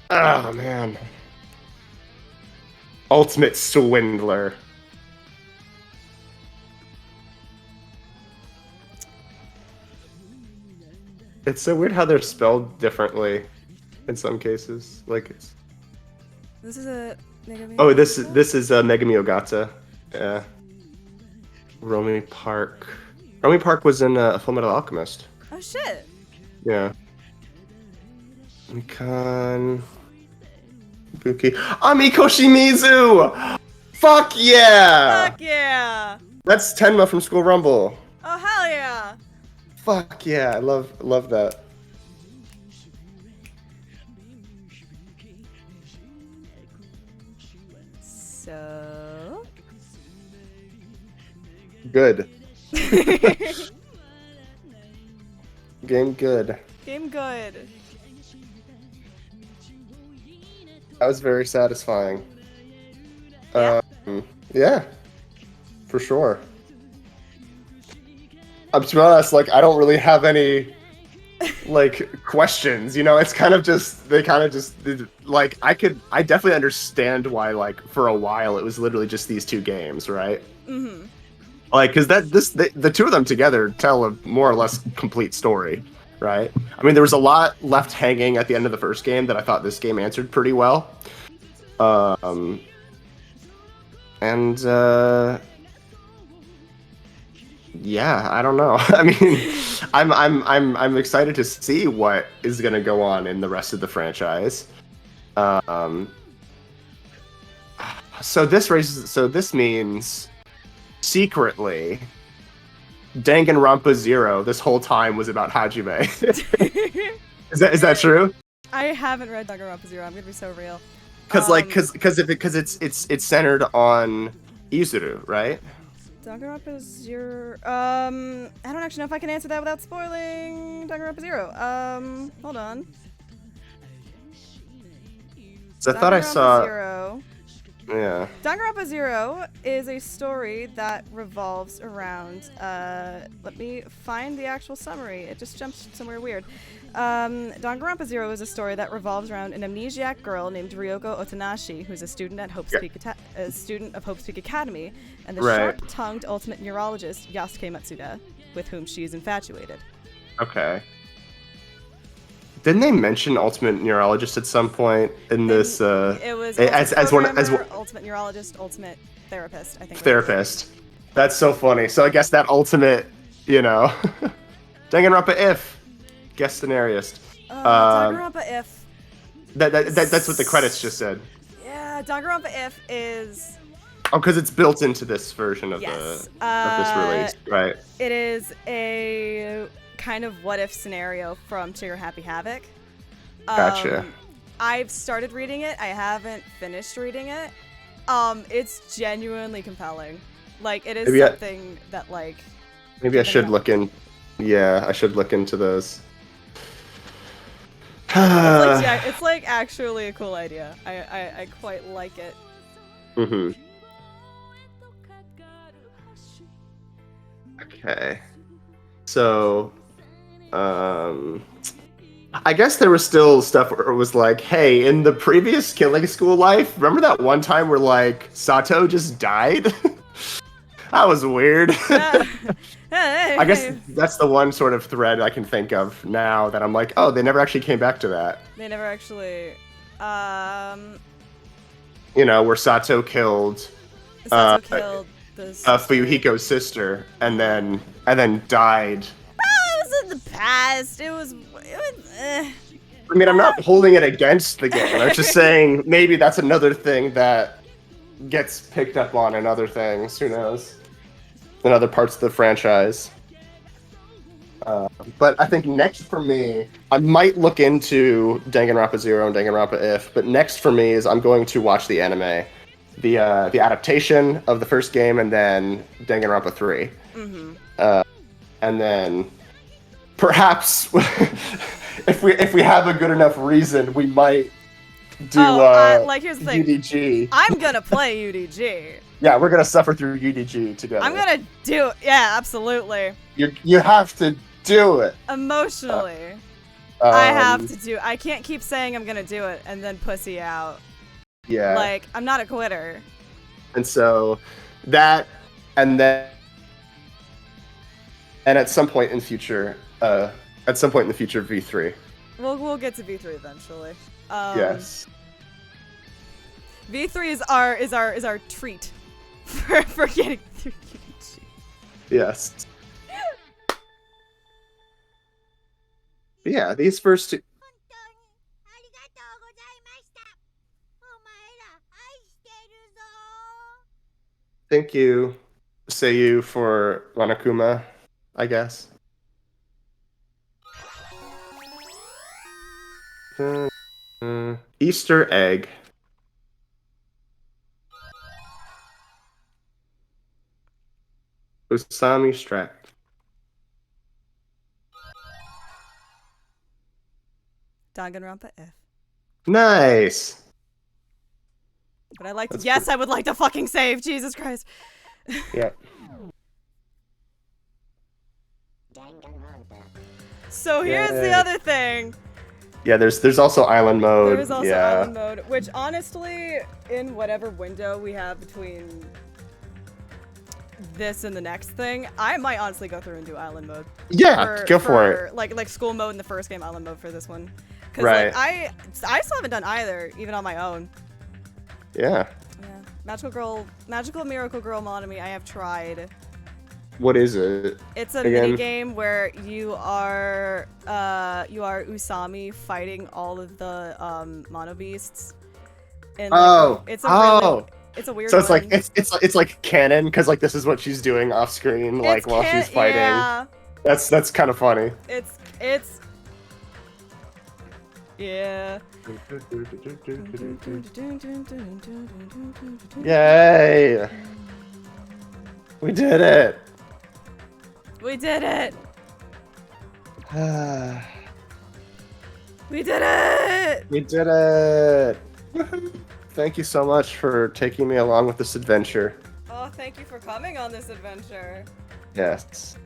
Oh man. Ultimate swindler. It's so weird how they're spelled differently in some cases. Like it's This is a Megami. Oh, this is Megami Ogata. Yeah. Romy Park. Romy Park was in Full Metal Alchemist. Oh shit. Yeah. Mikan. Buki. Amiko Shimizu! Fuck yeah! Fuck yeah! That's Tenma from School Rumble. Oh hell yeah! Fuck yeah, I love that. So Good. Game good. game good. That was very satisfying. Yeah? Yeah, for sure. To be honest, like, I don't really have any, like, questions, you know? It's kind of just, they kind of just, like, I definitely understand why, like, for a while it was literally just these two games, right? Mm-hmm. Like, because the two of them together tell a more or less complete story, right? I mean, there was a lot left hanging at the end of the first game that I thought this game answered pretty well. And yeah, I don't know. I mean, I'm excited to see what is going to go on in the rest of the franchise. So this means secretly Danganronpa 0 this whole time was about Hajime. Is that true? I haven't read Danganronpa 0. I'm gonna be so real. Because it's centered on Izuru, right? Danganronpa 0. I don't actually know if I can answer that without spoiling Danganronpa 0. Hold on. So I thought I saw. 0. Yeah. Danganronpa 0 is a story that revolves around. Let me find the actual summary. It just jumps somewhere weird. Danganronpa 0 is a story that revolves around an amnesiac girl named Ryoko Otanashi, who's a student at a student of Hope's Peak Academy, and the sharp-tongued ultimate neurologist Yasuke Matsuda, with whom she is infatuated. Okay. Didn't they mention ultimate neurologist at some point in this? It was as one ultimate neurologist, ultimate therapist. I think. Therapist. That's so funny. So I guess that ultimate, you know, Danganronpa if guest scenarist. Danganronpa if. That's what the credits just said. Yeah, Danganronpa if is. Oh, because it's built into this version of this release, right? It is a kind of what if scenario from Trigger Happy Havoc. Gotcha. I've started reading it. I haven't finished reading it. It's genuinely compelling. Like, it is something that, like... Maybe I should look in... Yeah, I should look into those. It's like actually a cool idea. I quite like it. Mm-hmm. Okay. So... I guess there was still stuff where it was like, hey, in the previous Killing School life, remember that one time where, like, Sato just died? That was weird. I guess that's the one sort of thread I can think of now that I'm like, oh, they never actually came back to that. They never actually, You know, where Sato killed... Fuyuhiko's sister, and then died. In the past, it was I mean, I'm not holding it against the game. I'm just saying maybe that's another thing that gets picked up on in other things. Who knows? In other parts of the franchise. But I think next for me, I might look into Danganronpa 0 and Danganronpa if, but next for me is I'm going to watch the anime. The adaptation of the first game, and then Danganronpa 3. Mm-hmm. And then... Perhaps, if we have a good enough reason, we might do like here's the thing. UDG. I'm gonna play UDG. Yeah, we're gonna suffer through UDG together. I'm gonna do it. Yeah, absolutely. You have to do it. Emotionally, I have to do. I can't keep saying I'm gonna do it and then pussy out. Yeah. Like, I'm not a quitter. And so that, and then, and at some point in future. V3. We'll get to V3 eventually. Yes. V3 is our treat for getting through UDG. Yes. Yeah, these first two. Thank you, Seiyu, for Ranakuma, I guess. Easter egg. Usami Strat. Danganronpa F. Nice. But I like to. That's Yes, I would like to fucking save. Jesus Christ. Yeah. So here's the Yay. other thing. Yeah, there's also island mode. There's also yeah. island mode, which honestly, in whatever window we have between this and the next thing, I might honestly go through and do island mode. Yeah, go for it. Like school mode in the first game, island mode for this one. Cause Right. like I still haven't done either, even on my own. Yeah. Yeah. Magical Miracle Girl Monomy, I have tried. What is it? It's a again? mini game where you are Usami fighting all of the mono beasts. And like, it's a weird So it's one. like it's like canon because like this is what she's doing off screen like while she's fighting. Yeah. That's kind of funny. It's yeah. Yay! We did it. We did it. We did it. We did it. Thank you so much for taking me along with this adventure. Oh, thank you for coming on this adventure. Yes.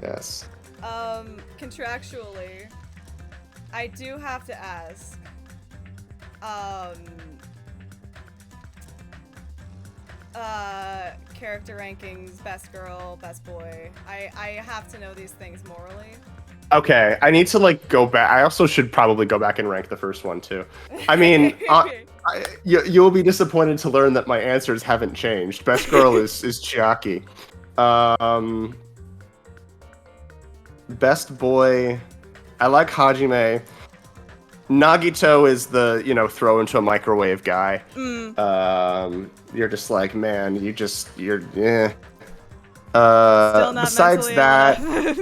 Yes. Contractually, I do have to ask. Character rankings, best girl, best boy. I have to know these things morally. Okay, I need to like go back. I also should probably go back and rank the first one too. I mean, you'll be disappointed to learn that my answers haven't changed. Best girl is Chiaki. Best boy, I like Hajime. Nagito is the throw into a microwave guy. You're just like, man, you're yeah. Still not Besides mentally that. enough.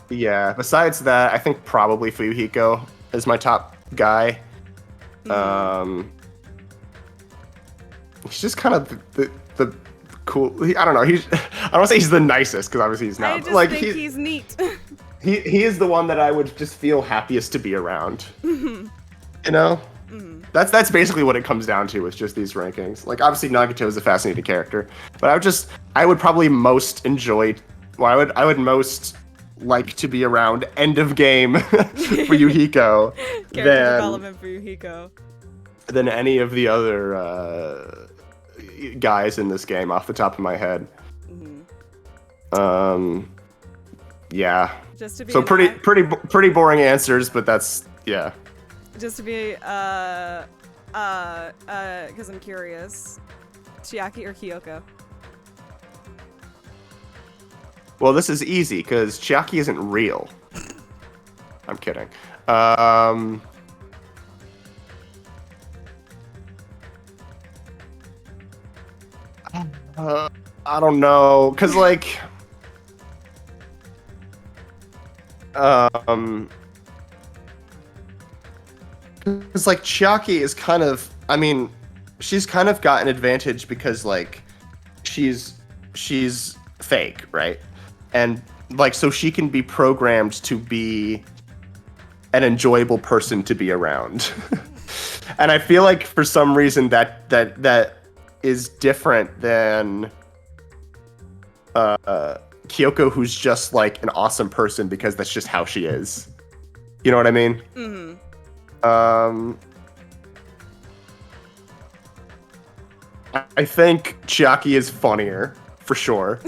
Yeah, besides that, I think probably Fuyuhiko is my top guy. He's just kind of the cool. I don't know. I don't want to say he's the nicest because obviously he's not. I just like think he's neat. he is the one that I would just feel happiest to be around. You know? That's basically what it comes down to. It's just these rankings. Like obviously Nagito is a fascinating character, but I would probably most enjoy. Well, I would most like to be around end of game for Yuhiko Development for Yuhiko than any of the other guys in this game off the top of my head. Yeah. Just to be so pretty boring answers, but that's yeah. Just to be because I'm curious, Chiaki or Kyoko? Well, this is easy because Chiaki isn't real. I'm kidding. I don't know, cause like, cause like Chiaki is kind of, I mean, she's kind of got an advantage because like, she's fake, right? And like, so she can be programmed to be an enjoyable person to be around. And I feel like for some reason that is different than Kyoko, who's just like an awesome person because that's just how she is. You know what I mean? I think Chiaki is funnier for sure.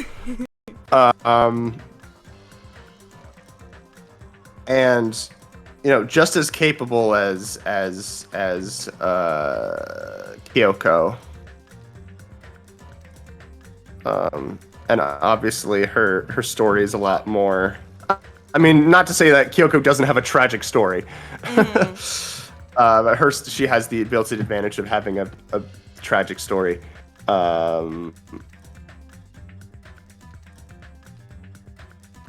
And just as capable as Kyoko. And obviously her story is a lot more. I mean, not to say that Kyoko doesn't have a tragic story, but she has the built-in advantage of having a tragic story.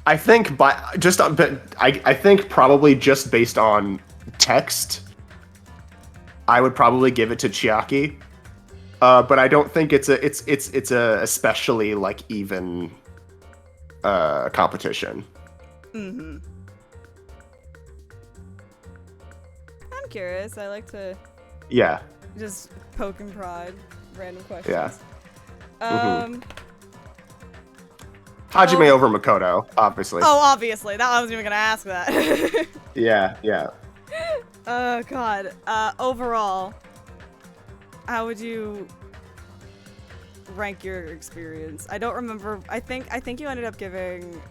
I think I think probably just based on text, I would probably give it to Chiaki. But I don't think it's a especially like even competition. I'm curious. I like to Yeah. Just poking pride, random questions. Yeah. Oh. Hajime over Makoto, obviously. Oh, obviously. That I wasn't even gonna ask that. Yeah. Oh god. Overall, how would you rank your experience? I don't remember. I think you ended up giving.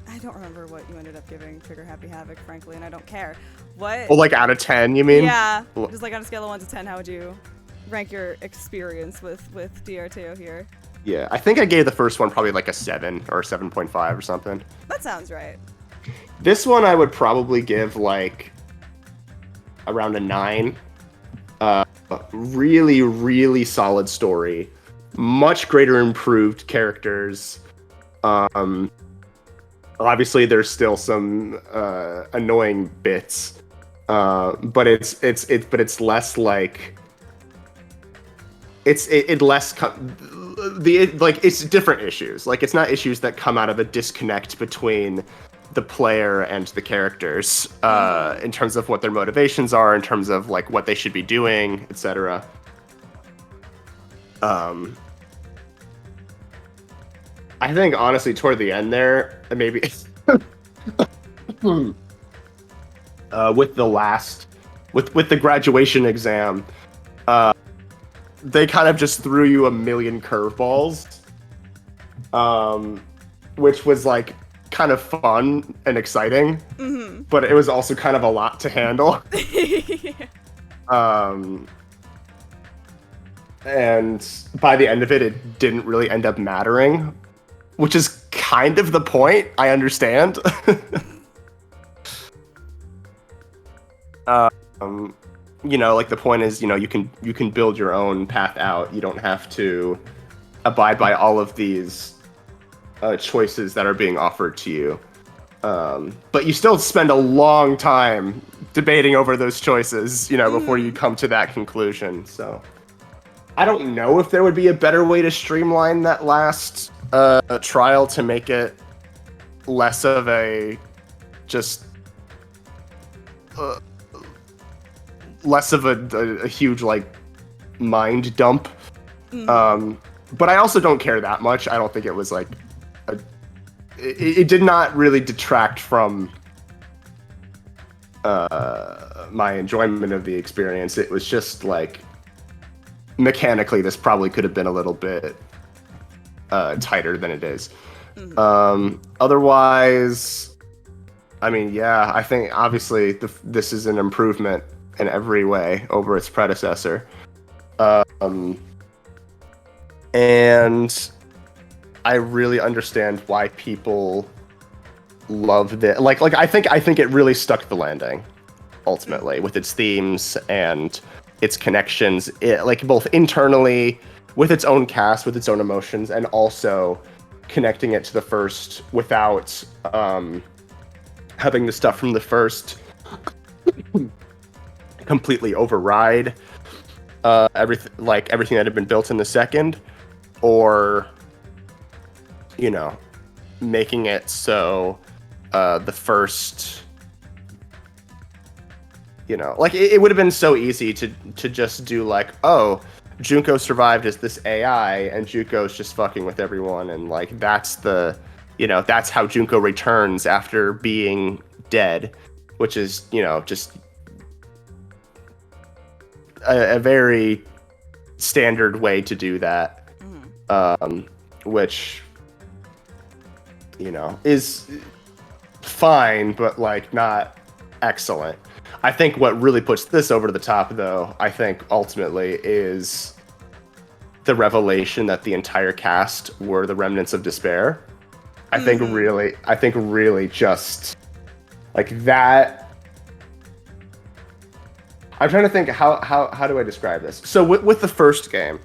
I don't remember what you ended up giving Trigger Happy Havoc, frankly, and I don't care. What? Oh, like out of 10, you mean? Yeah. Just like on a scale of 1 to 10, how would you rank your experience with DRTO here? Yeah, I think I gave the first one probably like a 7 or 7.5 or something. That sounds right. This one I would probably give like around a 9. Really, really solid story. Much greater improved characters. Obviously there's still some annoying bits. But it's less like it's different issues. Like it's not issues that come out of a disconnect between the player and the characters in terms of what their motivations are, in terms of like what they should be doing, etc. I think honestly toward the end there, maybe with the graduation exam, they kind of just threw you a million curveballs, which was like kind of fun and exciting, but it was also kind of a lot to handle. And by the end of it, it didn't really end up mattering, which is kind of the point. I understand. Like the point is, you can build your own path out. You don't have to abide by all of these choices that are being offered to you. But you still spend a long time debating over those choices, before you come to that conclusion. So I don't know if there would be a better way to streamline that last trial to make it less of a less of a huge like mind dump. But I also don't care that much. I don't think it was like it did not really detract from my enjoyment of the experience. It was just like mechanically this probably could have been a little bit tighter than it is. Otherwise, I mean, yeah, I think obviously this is an improvement in every way over its predecessor. And I really understand why people loved it. Like I think it really stuck the landing ultimately with its themes and its connections, like both internally with its own cast, with its own emotions, and also connecting it to the first without having the stuff from the first completely override everything that had been built in the second, or making it so the first, like it would have been so easy to just do like, oh, Junko survived as this AI and Junko's just fucking with everyone, and like that's that's how Junko returns after being dead, which is just a very standard way to do that, which is fine, but like not excellent. I think what really puts this over the top, though, I think ultimately is the revelation that the entire cast were the remnants of despair. I think really just like that. I'm trying to think how do I describe this? So with the first game,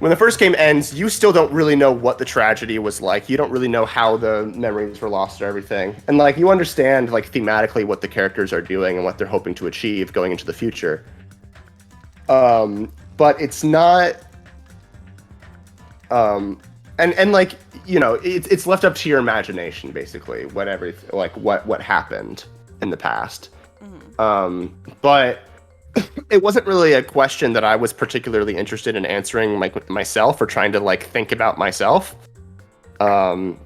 when the first game ends, you still don't really know what the tragedy was like. You don't really know how the memories were lost or everything. And like you understand like thematically what the characters are doing and what they're hoping to achieve going into the future. But it's not and like, it's left up to your imagination basically, what happened in the past. But it wasn't really a question that I was particularly interested in answering myself or trying to like think about myself. I'm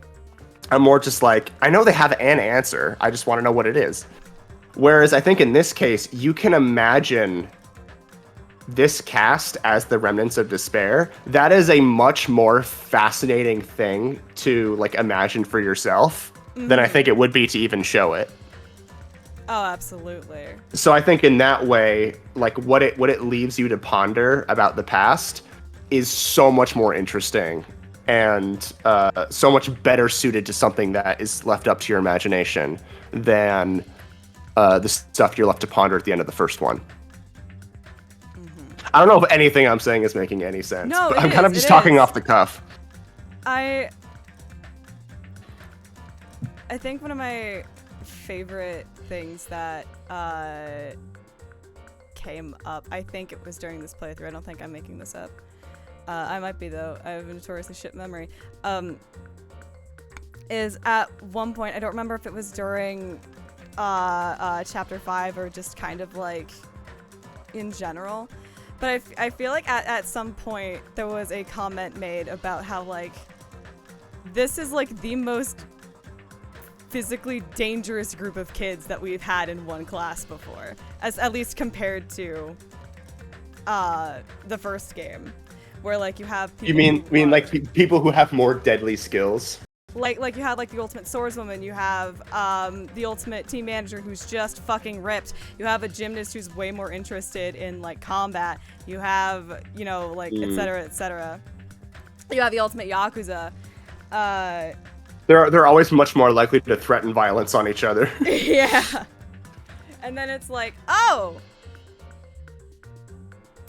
more just like, I know they have an answer. I just want to know what it is. Whereas I think in this case, you can imagine this cast as the Remnants of Despair. That is a much more fascinating thing to like imagine for yourself than I think it would be to even show it. Oh, absolutely. So I think in that way, like what it leaves you to ponder about the past is so much more interesting and so much better suited to something that is left up to your imagination than the stuff you're left to ponder at the end of the first one. I don't know if anything I'm saying is making any sense. No, but I'm kind of just talking off the cuff. I think one of my favorite things that came up, I think it was during this playthrough, I don't think I'm making this up. I might be though, I have a notoriously shit memory. Is at one point, I don't remember if it was during chapter 5 or just kind of like in general, but I feel like at some point there was a comment made about how like this is like the most physically dangerous group of kids that we've had in one class before, as at least compared to the first game, where like you have people You mean like people who have more deadly skills? Like you had like the ultimate swordswoman, you have the ultimate team manager who's just fucking ripped, you have a gymnast who's way more interested in like combat, you have, you know, like etc, etc. You have the ultimate yakuza. They're always much more likely to threaten violence on each other. Yeah. And then it's like, oh,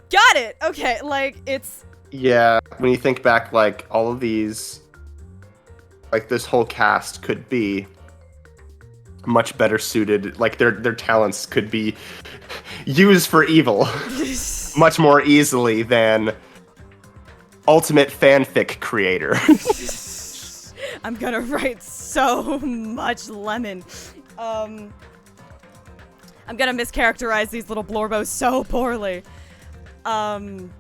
got it. Okay, like it's. Yeah, when you think back, like all of these, like this whole cast could be much better suited. Like their talents could be used for evil much more easily than ultimate fanfic creator. I'm gonna write so much lemon. I'm gonna mischaracterize these little blorbos so poorly. I'm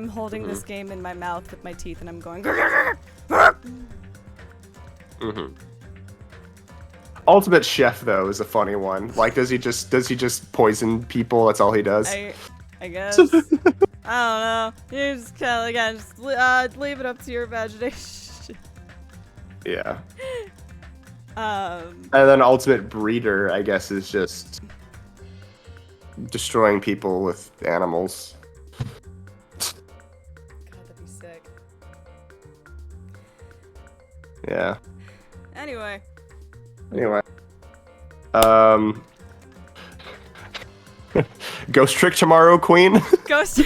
holding this game in my mouth with my teeth and I'm going. Ultimate Chef though is a funny one. Like, does he just poison people? That's all he does. I guess. I don't know. You just kind of again just leave it up to your imagination. Yeah. And then Ultimate Breeder, I guess, is just destroying people with animals. God, that'd be sick. Yeah. Anyway. Ghost Trick Tomorrow, Queen. Ghost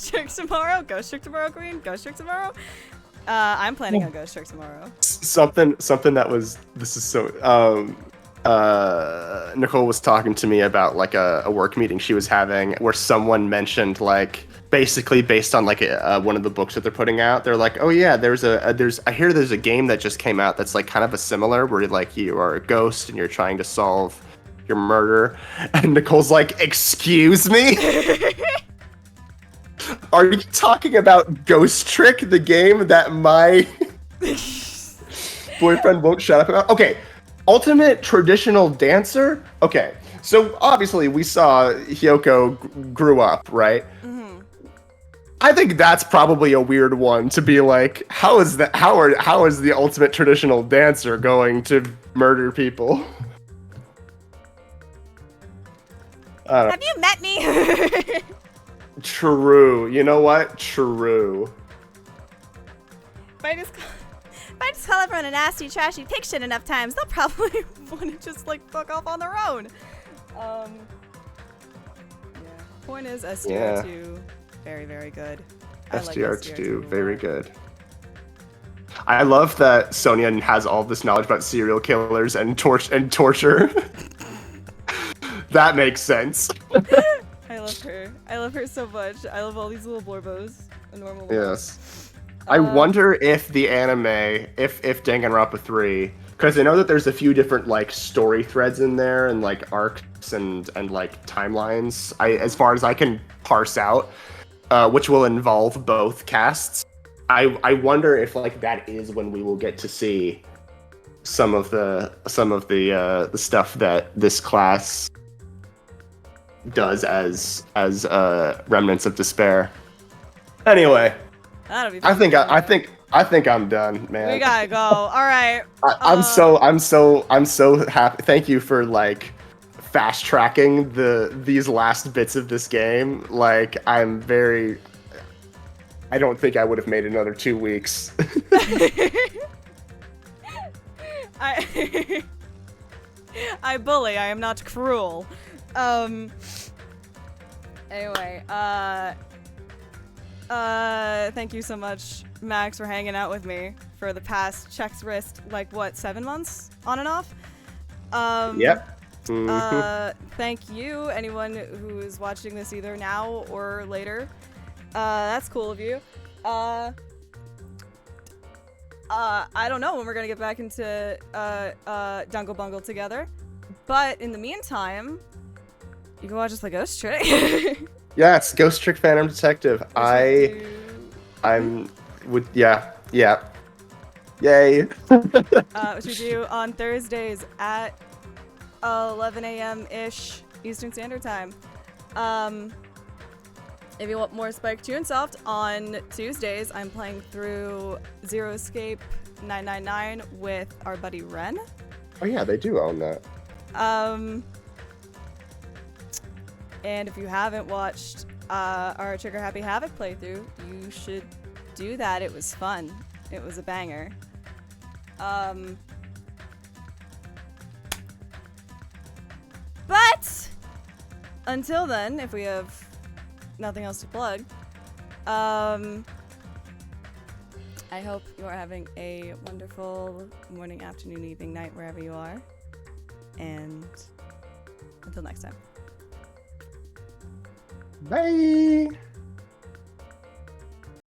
Trick tomorrow. Ghost Trick tomorrow, Queen. Ghost Trick tomorrow. I'm planning on Ghost Trick tomorrow. Something that was. This is so. Nicole was talking to me about like a work meeting she was having where someone mentioned like basically based on like one of the books that they're putting out. They're like, oh yeah, I hear there's a game that just came out that's like kind of a similar where like you are a ghost and you're trying to solve your murder. And Nicole's like, excuse me? Are you talking about Ghost Trick, the game that my boyfriend won't shut up about? Okay, Ultimate Traditional Dancer? Okay, so obviously we saw Hyoko grew up, right? I think that's probably a weird one to be like, how is the Ultimate Traditional Dancer going to murder people? Have you met me? True. You know what? True. If I just call everyone a nasty, trashy pig shit enough times, they'll probably want to just like fuck off on their own. Yeah. Point is, SDR2, very, very good. SDR2, very good. I love that Sonia has all this knowledge about serial killers and torture. That makes sense. I love her. I love her so much. I love all these little blorbos. Yes. I wonder if the anime, if Danganronpa 3, because I know that there's a few different like story threads in there and like arcs and like timelines. As far as I can parse out, which will involve both casts. I wonder if like that is when we will get to see some of the stuff that this class does as remnants of despair. Anyway, that'll be I think I'm done, man. We gotta go. All right. I'm so happy. Thank you for like fast tracking these last bits of this game. Like I don't think I would have made another 2 weeks. I bully. I am not cruel. Anyway, thank you so much, Max, for hanging out with me for the past check's wrist, like what, 7 months on and off? Yep. Thank you, anyone who is watching this either now or later. That's cool of you. I don't know when we're gonna get back into Dungle Bungle together, but in the meantime, you can watch us play Ghost Trick. Yeah, it's Ghost Trick Phantom Detective. Yeah. Yay. Which we do on Thursdays at 11 a.m.-ish Eastern Standard Time. If you want more Spike Chunsoft, on Tuesdays, I'm playing through Zero Escape 999 with our buddy Ren. Oh yeah, they do own that. And if you haven't watched our Trigger Happy Havoc playthrough, you should do that. It was fun. It was a banger. But until then, if we have nothing else to plug, I hope you are having a wonderful morning, afternoon, evening, night, wherever you are. And until next time. Bye.